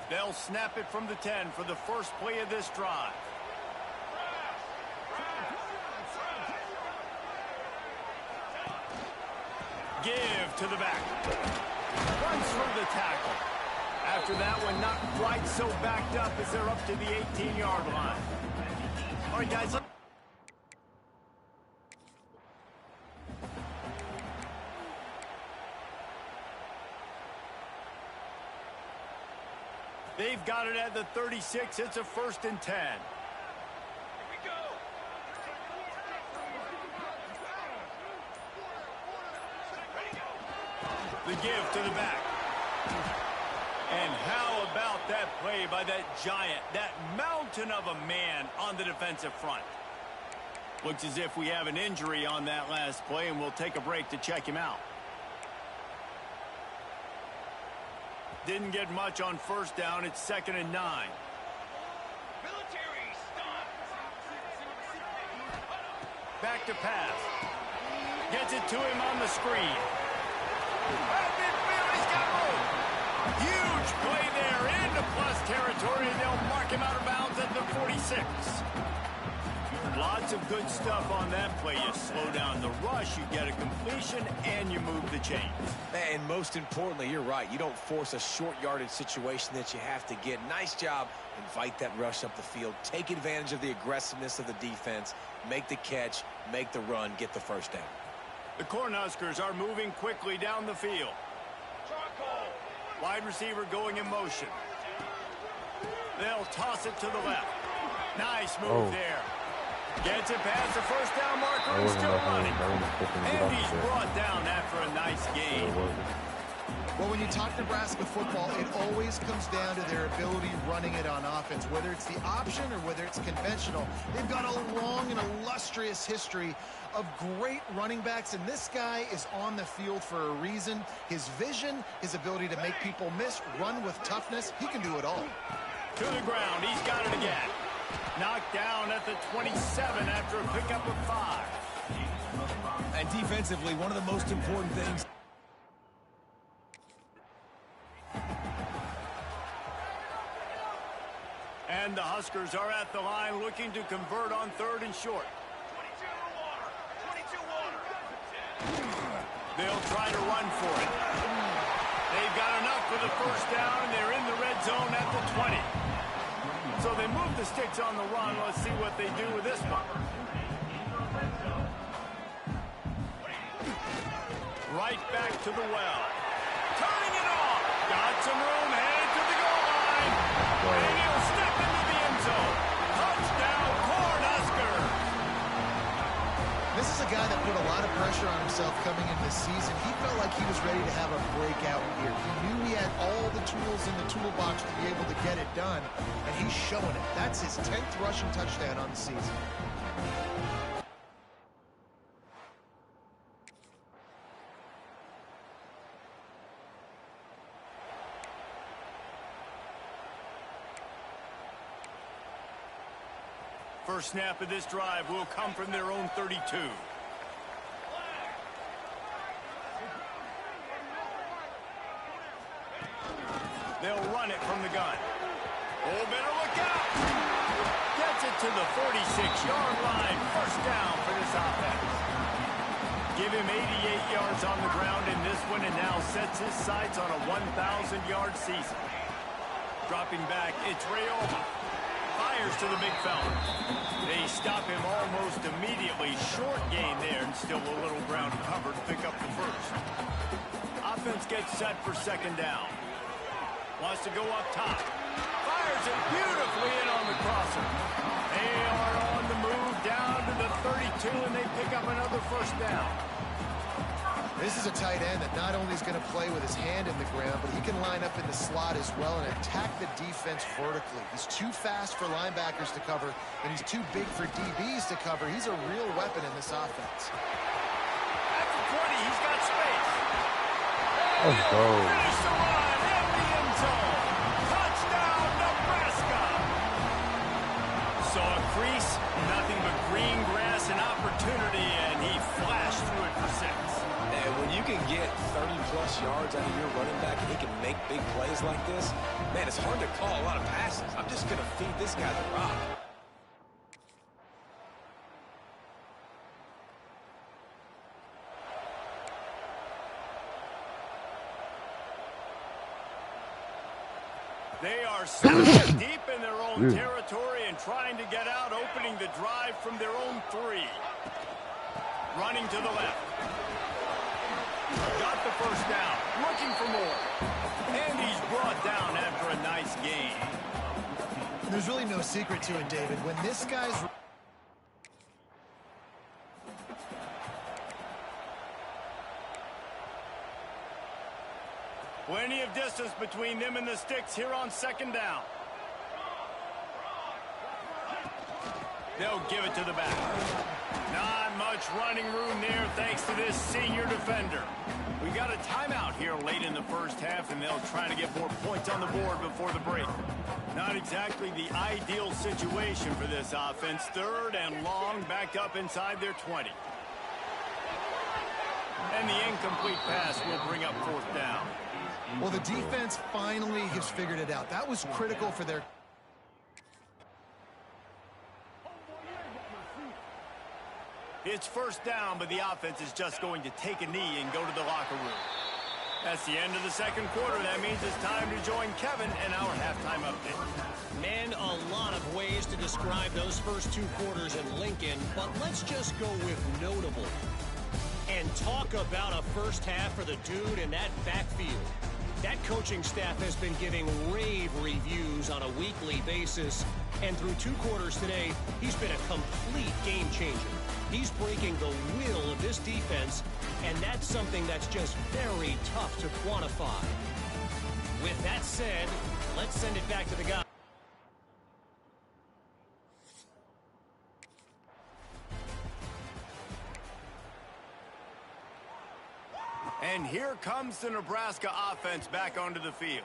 They'll snap it from the 10 for the first play of this drive. Give to the back. Runs through the tackle. After that one, not quite so backed up as they're up to the 18-yard line. All right, guys. They've got it at the 36. It's a 1st and 10.
Here we go. Ready, go.
The give to the back. And how about that play by that giant, that mountain of a man on the defensive front? Looks as if we have an injury on that last play, and we'll take a break to check him out. Didn't get much on first down. It's 2nd and 9.
Military stop.
Back to pass. Gets it to him on the screen. He's got room. Huge play there into plus territory, and they'll mark him out of bounds at the 46. Lots of good stuff on that play. You slow down the rush, you get a completion, and you move the chains.
And most importantly, you're right. You don't force a short yardage situation that you have to get. Nice job. Invite that rush up the field. Take advantage of the aggressiveness of the defense. Make the catch. Make the run. Get the first down.
The Cornhuskers are moving quickly down the field.
Charcoal.
Wide receiver going in motion. They'll toss it to the left. Nice move there. Gets it past the first down marker and still running. And he's brought down after a nice game.
Well, when you talk Nebraska football, it always comes down to their ability running it on offense, whether it's the option or whether it's conventional. They've got a long and illustrious history of great running backs, and this guy is on the field for a reason. His vision, his ability to make people miss, run with toughness, he can do it all.
To the ground, he's got it again. Knocked down at the 27 after a pickup of 5.
And defensively, one of the most important things.
And the Huskers are at the line looking to convert on 3rd and short.
22 water.
They'll try to run for it. They've got enough for the first down, and they're in the red zone at the 20. So they move the sticks on the run. Let's see what they do with this one. Right back to the well. Turning it off. Got some room, headed to the goal line. And he'll step into the end zone. Touchdown, Cornhusker.
This is a guy that put a lot of pressure on himself coming into the season. He felt like he was ready to have a breakout year. He knew he had all the tools in the toolbox to be able to get it done, and he's showing it. That's his 10th rushing touchdown on the season.
First snap of this drive will come from their own 32. They'll run it from the gun. Oh, better look out. Gets it to the 46-yard line. First down for this offense. Give him 88 yards on the ground in this one, and now sets his sights on a 1,000-yard season. Dropping back, it's Rayola. Fires to the big fella. They stop him almost immediately. Short gain there, and still a little ground covered. Pick up the first. Offense gets set for 2nd down. Wants to go up top. Fires it beautifully in on the crosser. They are on the move down to the 32, and they pick up another first down.
This is a tight end that not only is going to play with his hand in the ground, but he can line up in the slot as well and attack the defense vertically. He's too fast for linebackers to cover, and he's too big for DBs to cover. He's a real weapon in this offense.
At the 20, he's got space.
Let's go.
Finish the run in the end zone. Touchdown, Nebraska. Saw a crease, nothing but green grass and opportunity, and he flashed through it for 6.
And when you can get 30-plus yards out of your running back and he can make big plays like this, man, it's hard to call a lot of passes. I'm just going to feed this guy the rock.
They are so deep in their own territory and trying to get out, opening the drive from their own 3. Running to the left. Got the first down. Looking for more. And he's brought down after a nice gain.
There's really no secret to it, David. When this guy's...
Plenty of distance between them and the sticks here on 2nd down. They'll give it to the back. Not much running room there thanks to this senior defender. We got a timeout here late in the first half, and they'll try to get more points on the board before the break. Not exactly the ideal situation for this offense. 3rd and long, backed up inside their 20. And the incomplete pass will bring up 4th down.
Well, the defense finally has figured it out. That was critical for their...
It's first down, but the offense is just going to take a knee and go to the locker room. That's the end of the 2nd quarter. That means it's time to join Kevin in our halftime update.
Man, a lot of ways to describe those first 2 quarters in Lincoln, but let's just go with notable. And talk about a first half for the dude in that backfield. That coaching staff has been giving rave reviews on a weekly basis, and through 2 quarters today, he's been a complete game changer. He's breaking the will of this defense, and that's something that's just very tough to quantify. With that said, let's send it back to the guy.
And here comes the Nebraska offense back onto the field.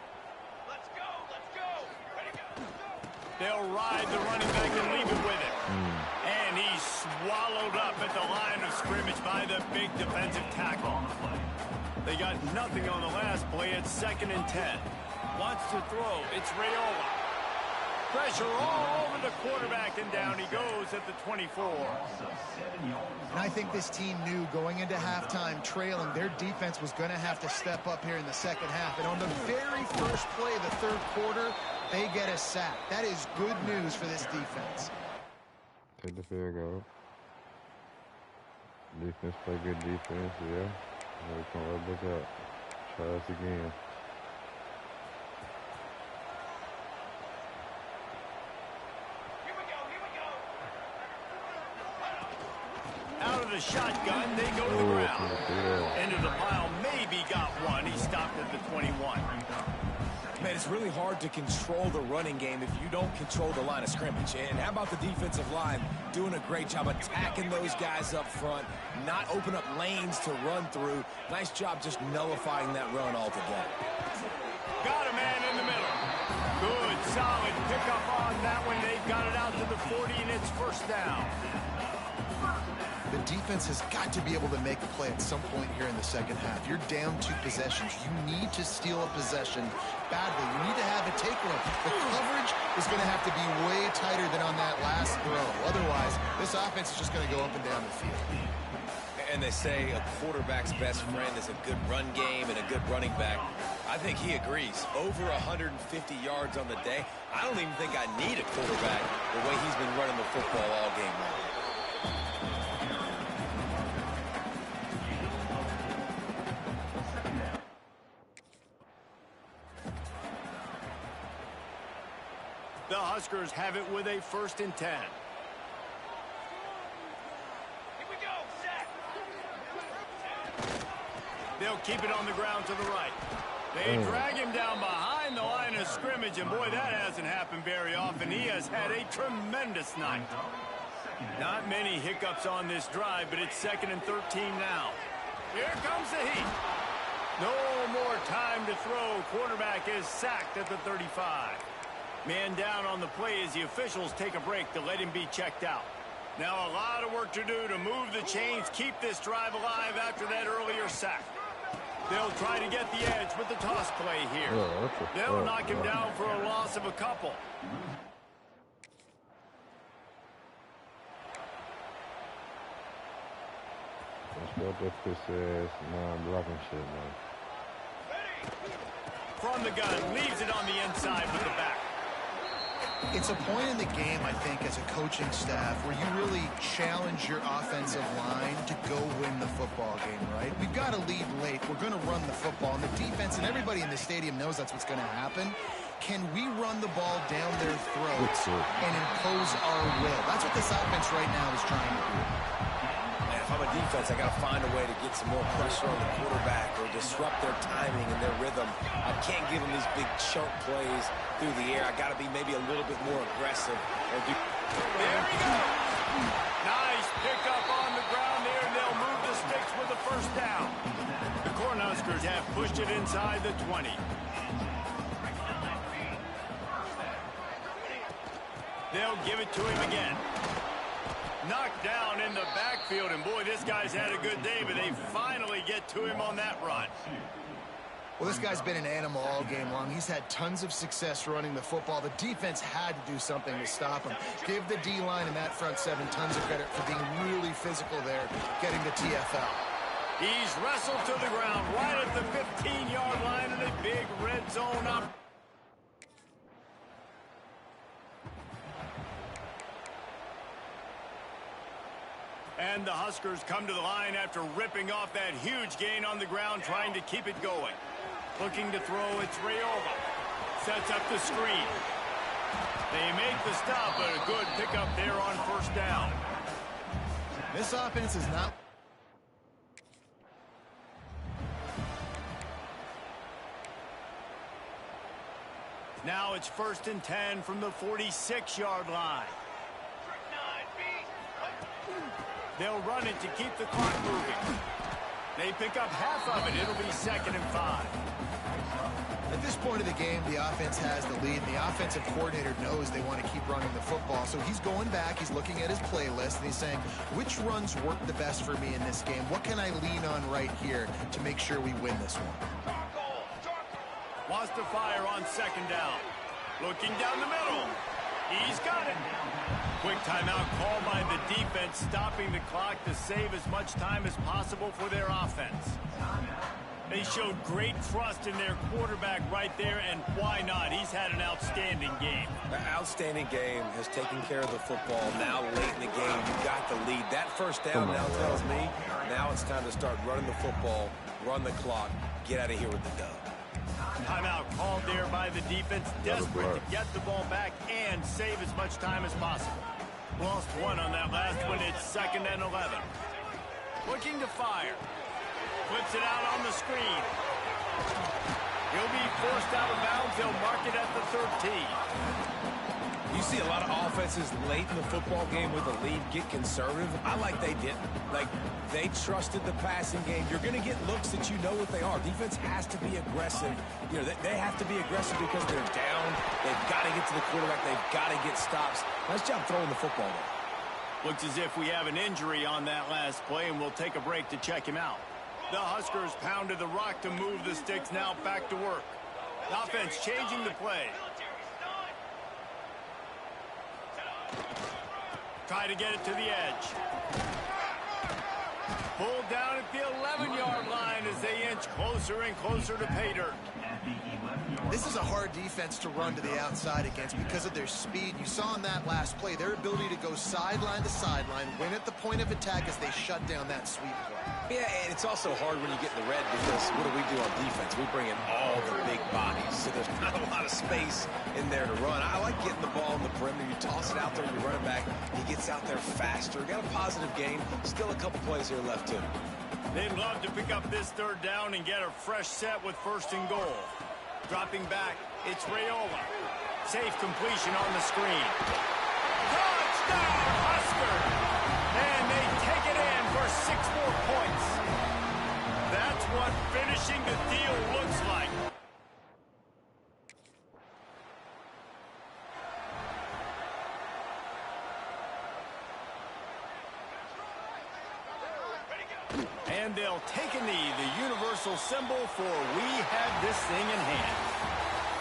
Let's go, let's go. Ready, go.
They'll ride the running back and leave it with him. And he's swallowed up at the line of scrimmage by the big defensive tackle. They got nothing on the last play. It's 2nd and 10. Wants to throw. It's Raiola. Pressure all over the quarterback, and down he goes at the 24.
And I think this team knew going into halftime trailing, their defense was going to have to step up here in the second half. And on the very first play of the third quarter, they get a sack. That is good news for this defense.
Take the field goal. Defense play good defense, yeah. We're going to look up. Try this again.
Out of the shotgun, they go to the ground. Into the pile, maybe got one. He stopped at the 21.
Man, it's really hard to control the running game if you don't control the line of scrimmage. And how about the defensive line doing a great job attacking those guys up front, not open up lanes to run through. Nice job just nullifying that run altogether.
Got a man in the middle. Good, solid pickup on that one. They've got it out to the 40, and it's 1st down.
The defense has got to be able to make a play at some point here in the second half. You're down 2 possessions. You need to steal a possession badly. You need to have a takeaway. The coverage is going to have to be way tighter than on that last throw. Otherwise, this offense is just going to go up and down the field.
And they say a quarterback's best friend is a good run game and a good running back. I think he agrees. Over 150 yards on the day. I don't even think I need a quarterback the way he's been running the football all game long.
The Huskers have it with a 1st and 10.
Here we go, set.
They'll keep it on the ground to the right. They drag him down behind the line of scrimmage, and boy, that hasn't happened very often. He has had a tremendous night. Not many hiccups on this drive, but it's 2nd and 13 now. Here comes the heat. No more time to throw. Quarterback is sacked at the 35. Man down on the play as the officials take a break to let him be checked out. Now a lot of work to do to move the chains, keep this drive alive after that earlier sack. They'll try to get the edge with the toss play here. They'll knock him down for a loss of a couple.
Let's go this non-blocking shit, man.
From the gun, leaves it on the inside with the back.
It's a point in the game, I think, as a coaching staff where you really challenge your offensive line to go win the football game, right? We've got to lead late. We're going to run the football. And the defense and everybody in the stadium knows that's what's going to happen. Can we run the ball down their throats and impose our will? That's what this offense right now is trying to do.
Man, if I'm a defense, I got to find a way to get some more pressure on the quarterback or disrupt their timing and their rhythm. I can't give them these big chunk plays through the air. I got to be maybe a little bit more aggressive.
There he goes. Nice pickup on the ground there, and they'll move the sticks with the 1st down. The Cornhuskers have pushed it inside the 20. They'll give it to him again. Knocked down in the backfield, and boy, this guy's had a good day, but they finally get to him on that run.
Well, this guy's been an animal all game long. He's had tons of success running the football. The defense had to do something to stop him. Give the D-line and that front 7 tons of credit for being really physical there, getting the TFL.
He's wrestled to the ground right at the 15-yard line in a big red zone up. And the Huskers come to the line after ripping off that huge gain on the ground, trying to keep it going. Looking to throw, it's Raiola. Sets up the screen. They make the stop, but a good pickup there on 1st down.
This offense is not...
Now it's 1st and 10 from the 46-yard line. They'll run it to keep the clock moving. They pick up half of it. It'll be 2nd and 5.
At this point of the game, the offense has the lead, and the offensive coordinator knows they want to keep running the football. So he's going back, he's looking at his playlist, and he's saying, which runs work the best for me in this game? What can I lean on right here to make sure we win this one?
Wants to fire on 2nd down. Looking down the middle. He's got it. Quick timeout called by the defense, stopping the clock to save as much time as possible for their offense. They showed great trust in their quarterback right there, and why not? He's had an outstanding game.
An outstanding game, has taken care of the football. Now late in the game, you got the lead. That first down now tells me now it's time to start running the football, run the clock, get out of here with the dub.
Timeout called there by the defense, desperate to get the ball back and save as much time as possible. Lost one on that last one. It's 2nd and 11. Looking to fire. Flips it out on the screen. He'll be forced out of bounds. They'll mark it at the 13.
You see a lot of offenses late in the football game with a lead get conservative. I like they didn't. Like, they trusted the passing game. You're going to get looks that you know what they are. Defense has to be aggressive. You know, they have to be aggressive because they're down. They've got to get to the quarterback. They've got to get stops. Nice job throwing the football there.
Looks as if we have an injury on that last play, and we'll take a break to check him out. The Huskers pounded the rock to move the sticks. Now back to work. The offense changing the play. Try to get it to the edge. Pulled down at the 11-yard line as they inch closer and closer to pay dirt.
This is a hard defense to run to the outside against because of their speed. You saw in that last play their ability to go sideline to sideline, win at the point of attack as they shut down that sweep play.
Yeah, and it's also hard when you get in the red because what do we do on defense? We bring in all the big bodies, so there's not a lot of space in there to run. I like getting the ball in the perimeter. You toss it out there, you run it back. He gets out there faster. Got a positive game. Still a couple plays here left, too.
They'd love to pick up this 3rd down and get a fresh set with 1st and goal. Dropping back, it's Raiola. Safe completion on the screen. Touchdown, Huskers! And they take it in for 6 more points. That's what finishing the deal looks like. And they'll take a knee, the universal symbol for we have this thing in hand.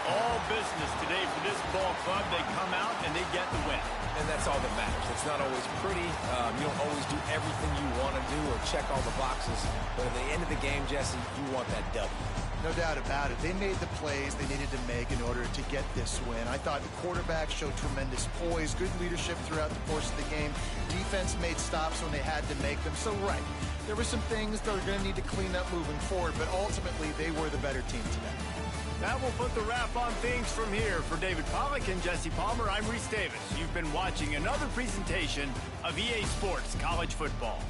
All business today for this ball club. They come out and they get the win.
And that's all that matters. It's not always pretty. You don't always do everything you want to do or check all the boxes. But at the end of the game, Jesse, you want that W.
No doubt about it. They made the plays they needed to make in order to get this win. I thought the quarterback showed tremendous poise, good leadership throughout the course of the game. Defense made stops when they had to make them. So, right, there were some things that are going to need to clean up moving forward, but ultimately they were the better team today.
That will put the wrap on things from here. For David Pollack and Jesse Palmer, I'm Reese Davis. You've been watching another presentation of EA Sports College Football.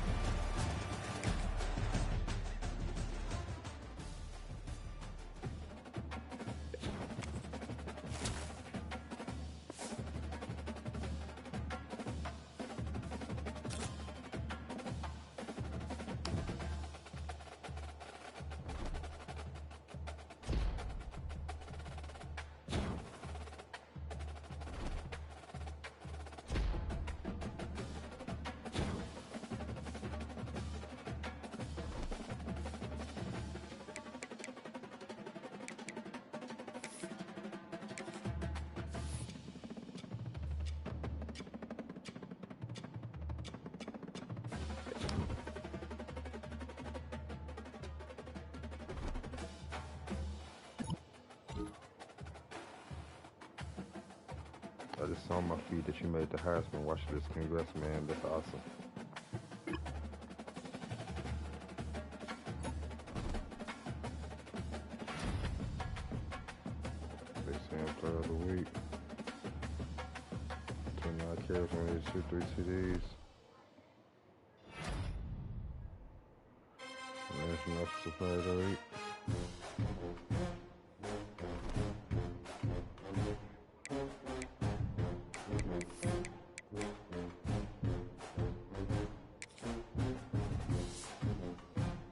I just saw on my feed that you made the Heisman. Watch this. Congrats, man. That's awesome. They saying player of the week. 29 carries, only 2-3 TDs. some offensive players already.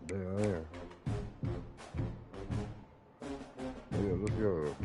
There. Yeah, let's go.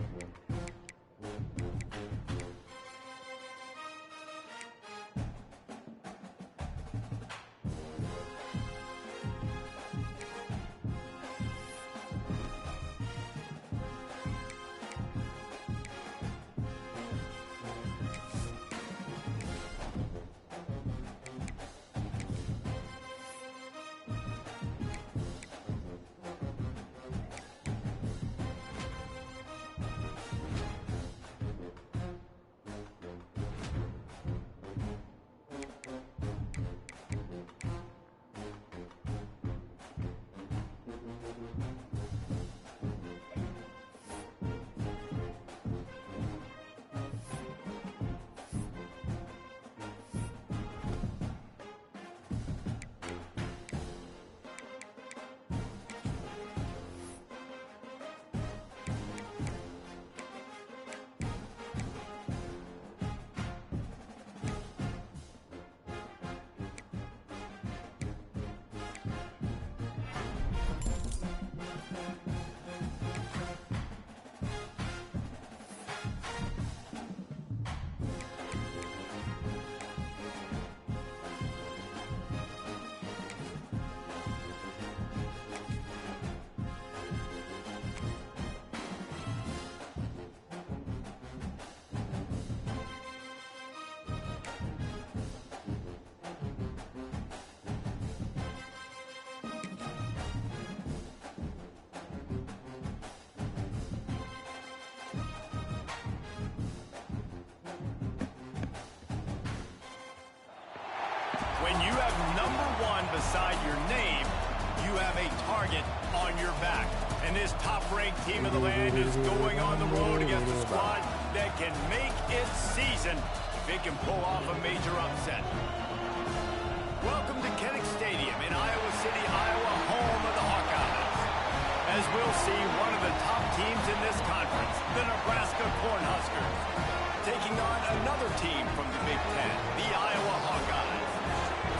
When you have number 1 beside your name, you have a target on your back. And this top-ranked team of the land is going on the road against a squad that can make its season if it can pull off a major upset. Welcome to Kinnick Stadium in Iowa City, Iowa, home of the Hawkeyes. As we'll see, one of the top teams in this conference, the Nebraska Cornhuskers, taking on another team from the Big Ten, the Iowa Hawkeyes.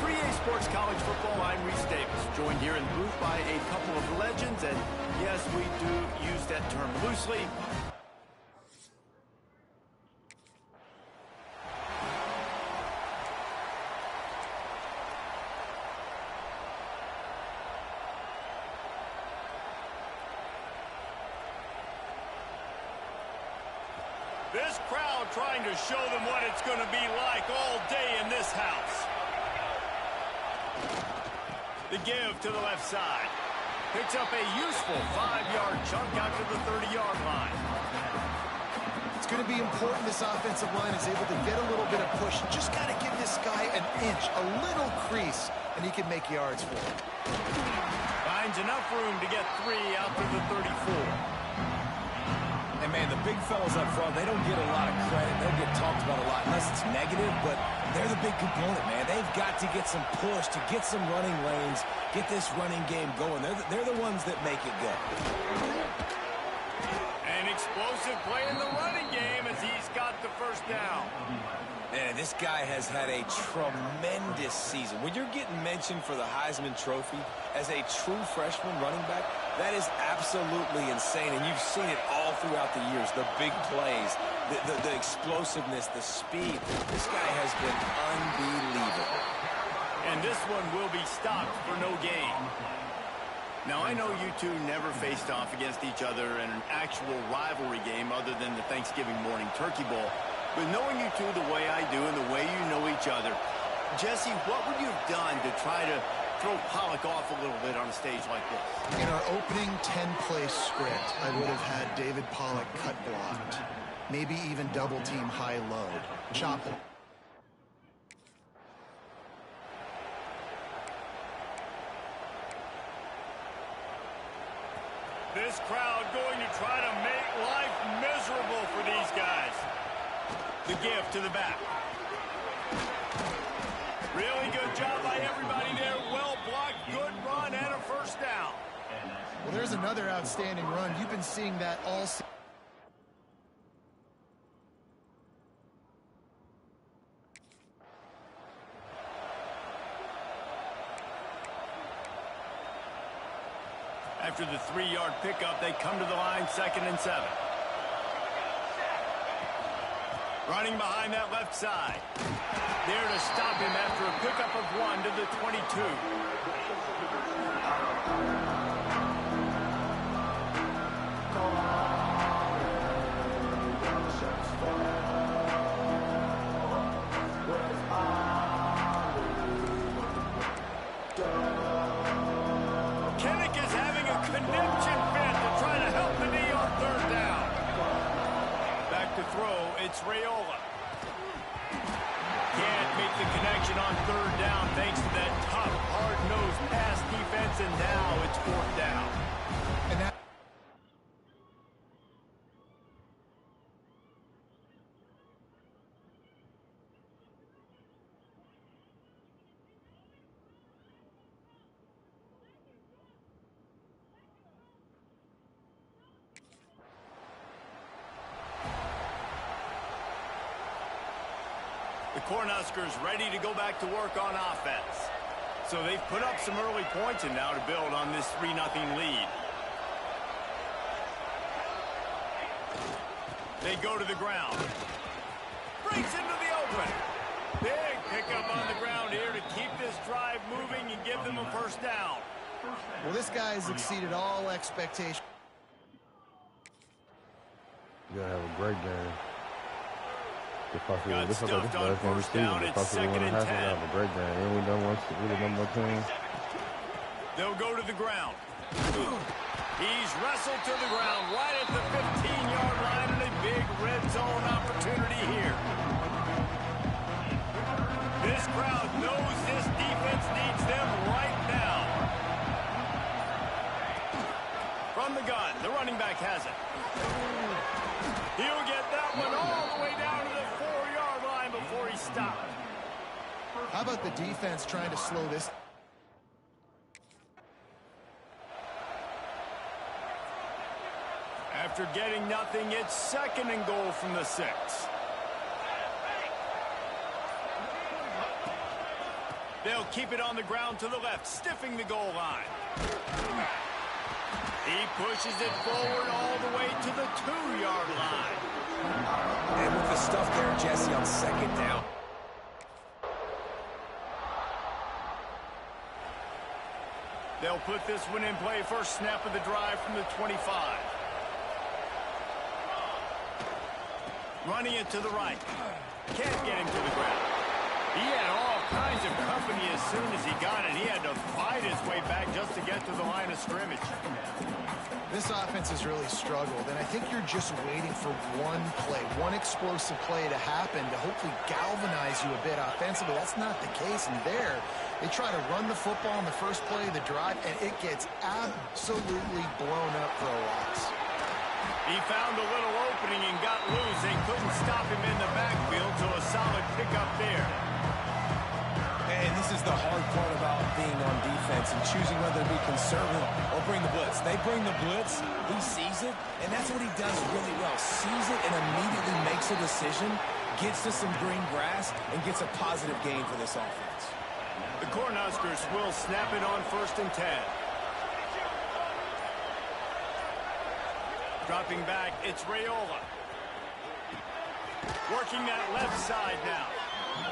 For EA Sports College Football, I'm Reese Davis, joined here in the booth by a couple of legends, and yes, we do use that term loosely. This crowd trying to show them what it's going to be like all day in this house. The give to the left side. Picks up a useful 5-yard chunk out to the 30-yard line.
It's going to be important this offensive line is able to get a little bit of push. Just got to give this guy an inch, a little crease, and he can make yards for it.
Finds enough room to get 3 out to the 34.
And, man, the big fellas up front, they don't get a lot of credit. They don't get talked about a lot unless it's negative, but they're the big component, man. They've got to get some push, to get some running lanes, get this running game going. They're the ones that make it go.
An explosive play in the running game as he's got the first down.
Man, this guy has had a tremendous season. When you're getting mentioned for the Heisman Trophy as a true freshman running back, that is absolutely insane, and you've seen it all throughout the years. The big plays, the explosiveness, the speed. This guy has been unbelievable.
And this one will be stopped for no gain. Now, I know you two never faced off against each other in an actual rivalry game other than the Thanksgiving morning Turkey Bowl. But knowing you two the way I do and the way you know each other, Jesse, what would you have done to try to throw Pollock off a little bit on a stage like this?
In our opening 10-play script, I would have had David Pollock cut blocked. Maybe even double-team high-load. Chop it.
This crowd going to try to make life miserable for these guys. The give to the back. Really good job by everybody there. Well blocked, good run, and a first down.
Well, there's another outstanding run. You've been seeing that all season.
After the 3-yard pickup, they come to the line 2nd and 7. Running behind that left side. There to stop him after a pickup of 1 to the 22. Kinnick is having a connection fit to try to help the knee on 3rd down. Back to throw, it's Raiola. Can't make the connection on 3rd down thanks to that tough, hard-nosed pass defense, and now it's 4th down.
And that
The Cornhuskers ready to go back to work on offense. So they've put up some early points and now to build on this 3-0 lead. They go to the ground. Breaks into the open. Big pickup on the ground here to keep this drive moving and give them a 1st down.
Well, this guy has exceeded all expectations.
You're going to have a great game.
Got stuffed on 1st down. It's 2nd and 10.
Have a great game. And we done once with the number 10.
They'll go to the ground. He's wrestled to the ground right at the 15-yard line, and a big red zone opportunity here. This crowd knows this defense needs them right now. From the gun, the running back has it. He'll get that one all the way down to the 4-yard line before he stopped.
How about the defense trying to slow this?
After getting nothing, it's 2nd and goal from the 6. They'll keep it on the ground to the left, stiffing the goal line. He pushes it forward all the way to the 2-yard line.
And with the stuff there, Jesse, on 2nd down.
They'll put this one in play. First snap of the drive from the 25. Running it to the right. Can't get him to the ground. He had all kinds of company as soon as he got it. He had to fight his way back just to get to the line of scrimmage.
This offense has really struggled, and I think you're just waiting for one play, one explosive play to happen to hopefully galvanize you a bit offensively. That's not the case, and there, they try to run the football in the first play of the drive, and it gets absolutely blown up for a loss.
He found a little opening and got loose. They couldn't stop him in the backfield, so a solid pickup there.
And this is the hard part about being on defense and choosing whether to be conservative or bring the blitz. They bring the blitz, he sees it, and that's what he does really well. Sees it and immediately makes a decision, gets to some green grass, and gets a positive gain for this offense.
The Cornhuskers will snap it on 1st and 10. Dropping back, it's Raiola. Working that left side now.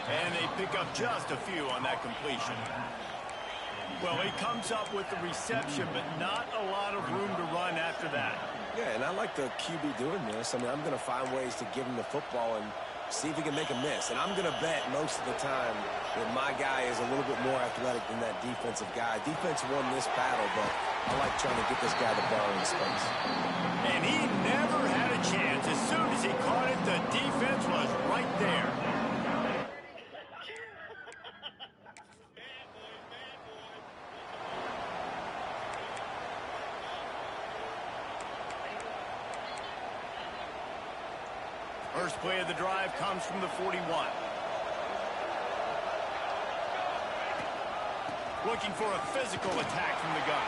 And they pick up just a few on that completion. Well, he comes up with the reception, but not a lot of room to run after that.
Yeah, and I like the QB doing this. I mean, I'm going to find ways to give him the football and see if he can make a miss. And I'm going to bet most of the time that my guy is a little bit more athletic than that defensive guy. Defense won this battle, but I like trying to get this guy the ball in space.
And he never had a chance. As soon as he caught it, the defense was right there. First play of the drive comes from the 41. Looking for a physical attack from the gun.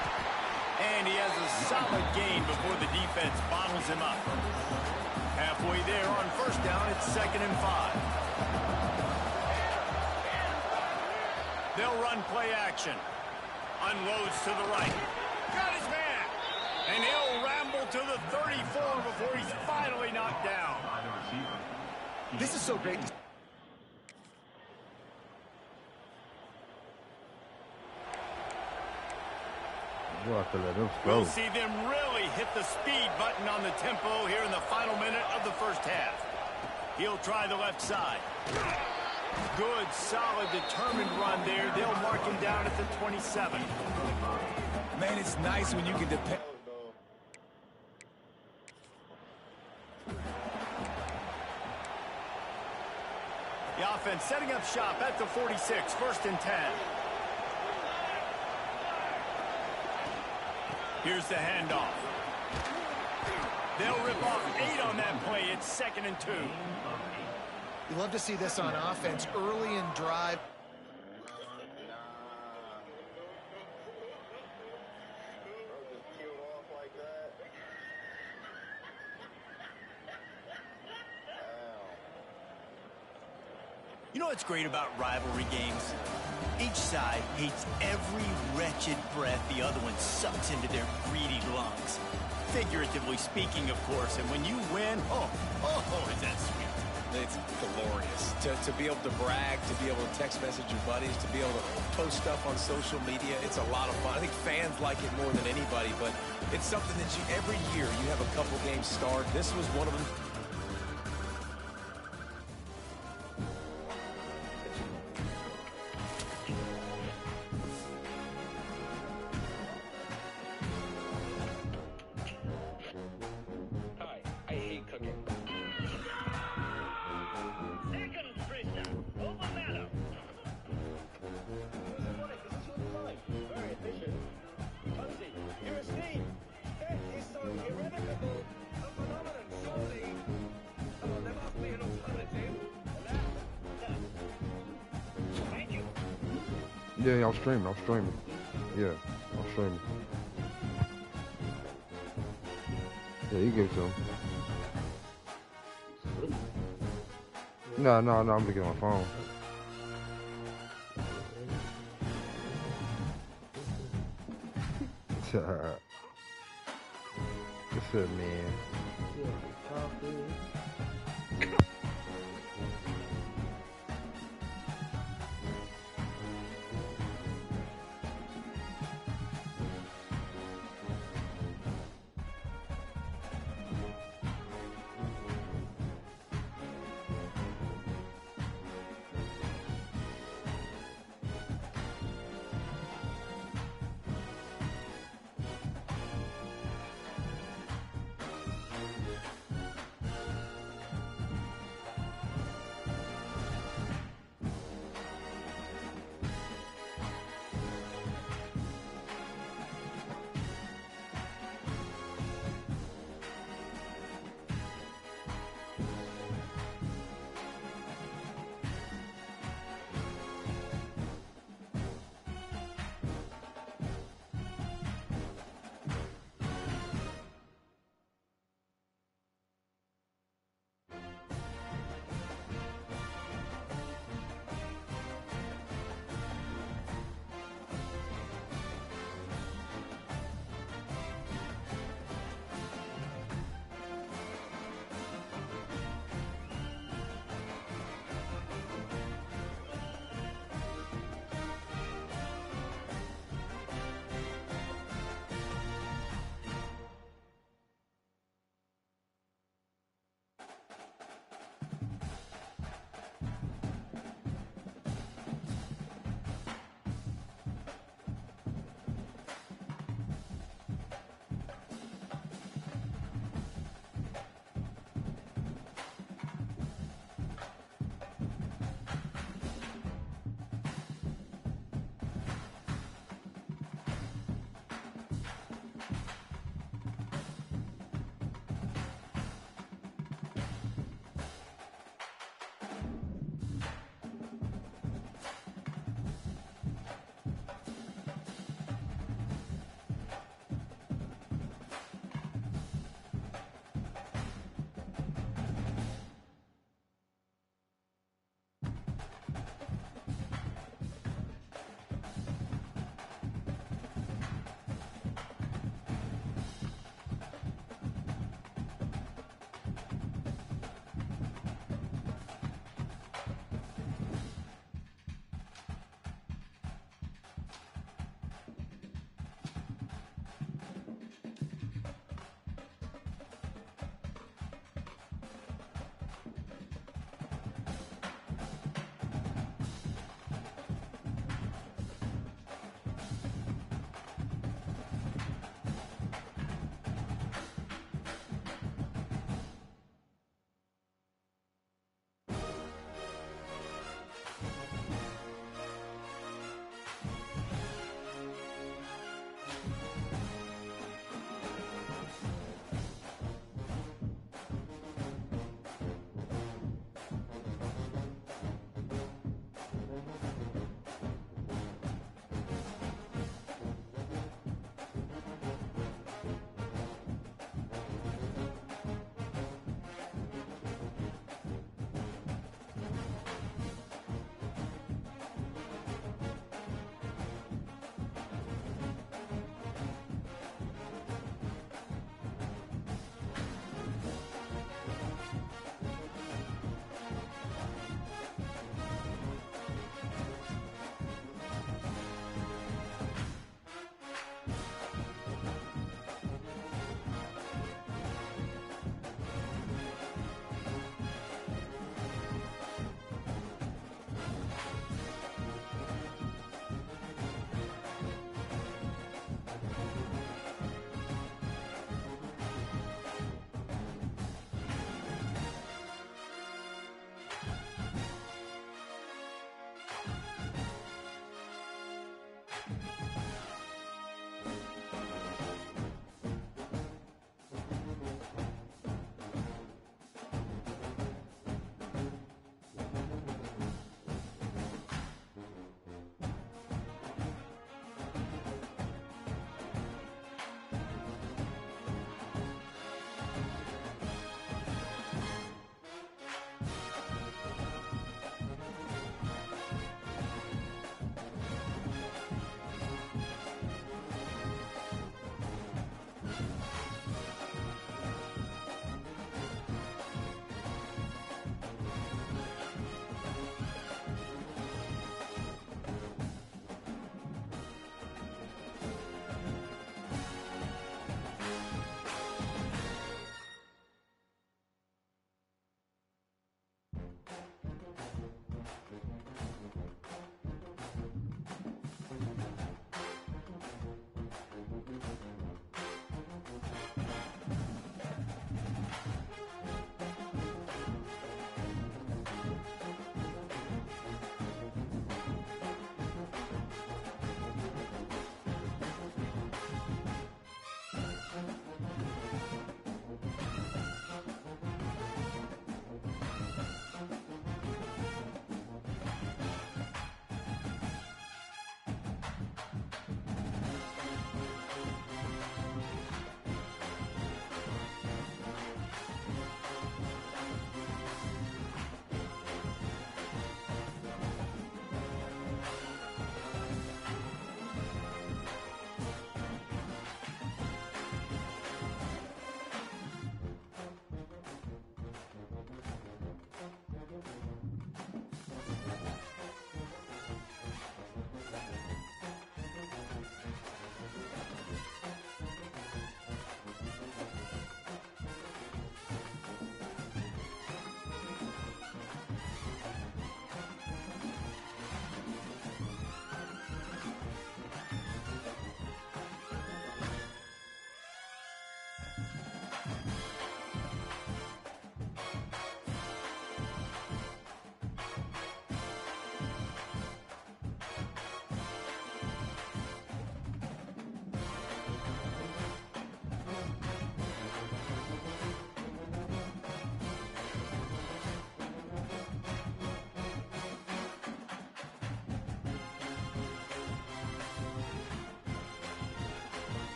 And he has a solid gain before the defense bottles him up. Halfway there on first down, it's 2nd and 5. They'll run play action. Unloads to the right. Got his man. And he'll ramble to the 34 before he's finally knocked down.
This is so great.
We'll have to let him
We'll
go.
see them really hit the speed button on the tempo here in the final minute of the first half. He'll try the left side. Good, solid, determined run there. They'll mark him down at the 27.
Man, it's nice when you can depend.
The offense setting up shop at the 46, 1st and 10. Here's the handoff. They'll rip off 8 on that play. It's 2nd and 2.
You love to see this on offense early in drive.
You know what's great about rivalry games? Each side hates every wretched breath the other one sucks into their greedy lungs. Figuratively speaking, of course, and when you win, oh, is that sweet.
It's glorious to be able to brag, to be able to text message your buddies, to be able to post stuff on social media. It's a lot of fun. I think fans like it more than anybody, but it's something that every year you have a couple games start. This was one of them.
Yeah, I'm streaming. Yeah, I'm streaming. Yeah, you give it to him. No, I'm gonna get on my phone. What's up, man?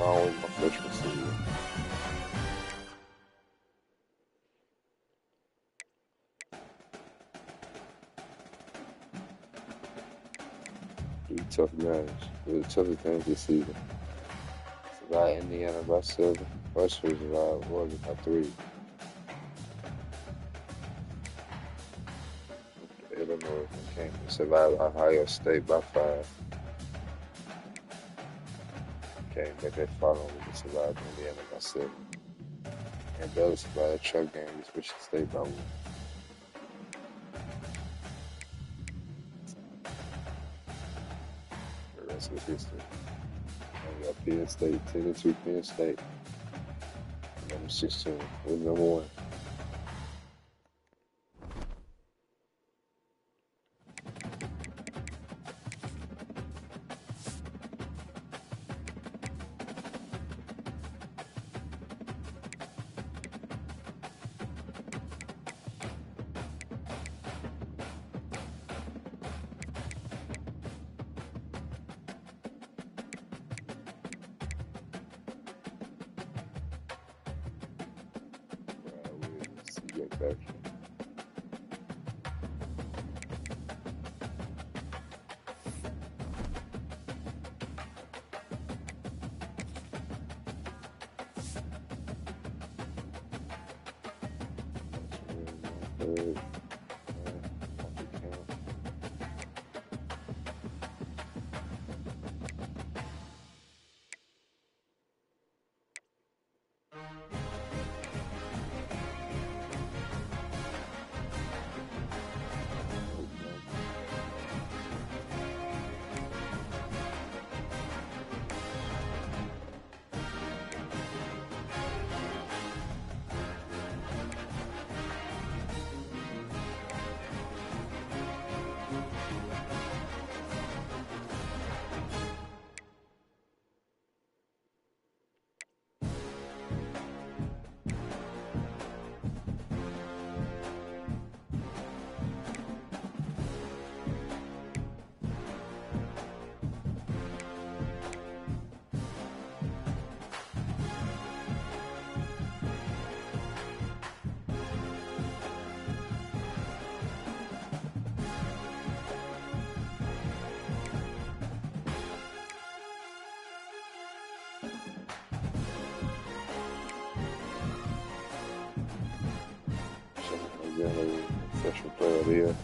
wrong with my freshman season. Three tough games. It was the toughest games this season. Survived Indiana by 7. First was survived Oregon by 3. Illinois came and survived Ohio State by 5. Came back that following week and survived Indiana by 7. And Baylor survived a truck game against Michigan State by 1. The rest was history. And we got Penn State, 10-2 Penn State. Number 16, with number 1. Get back. Freshman player of the year.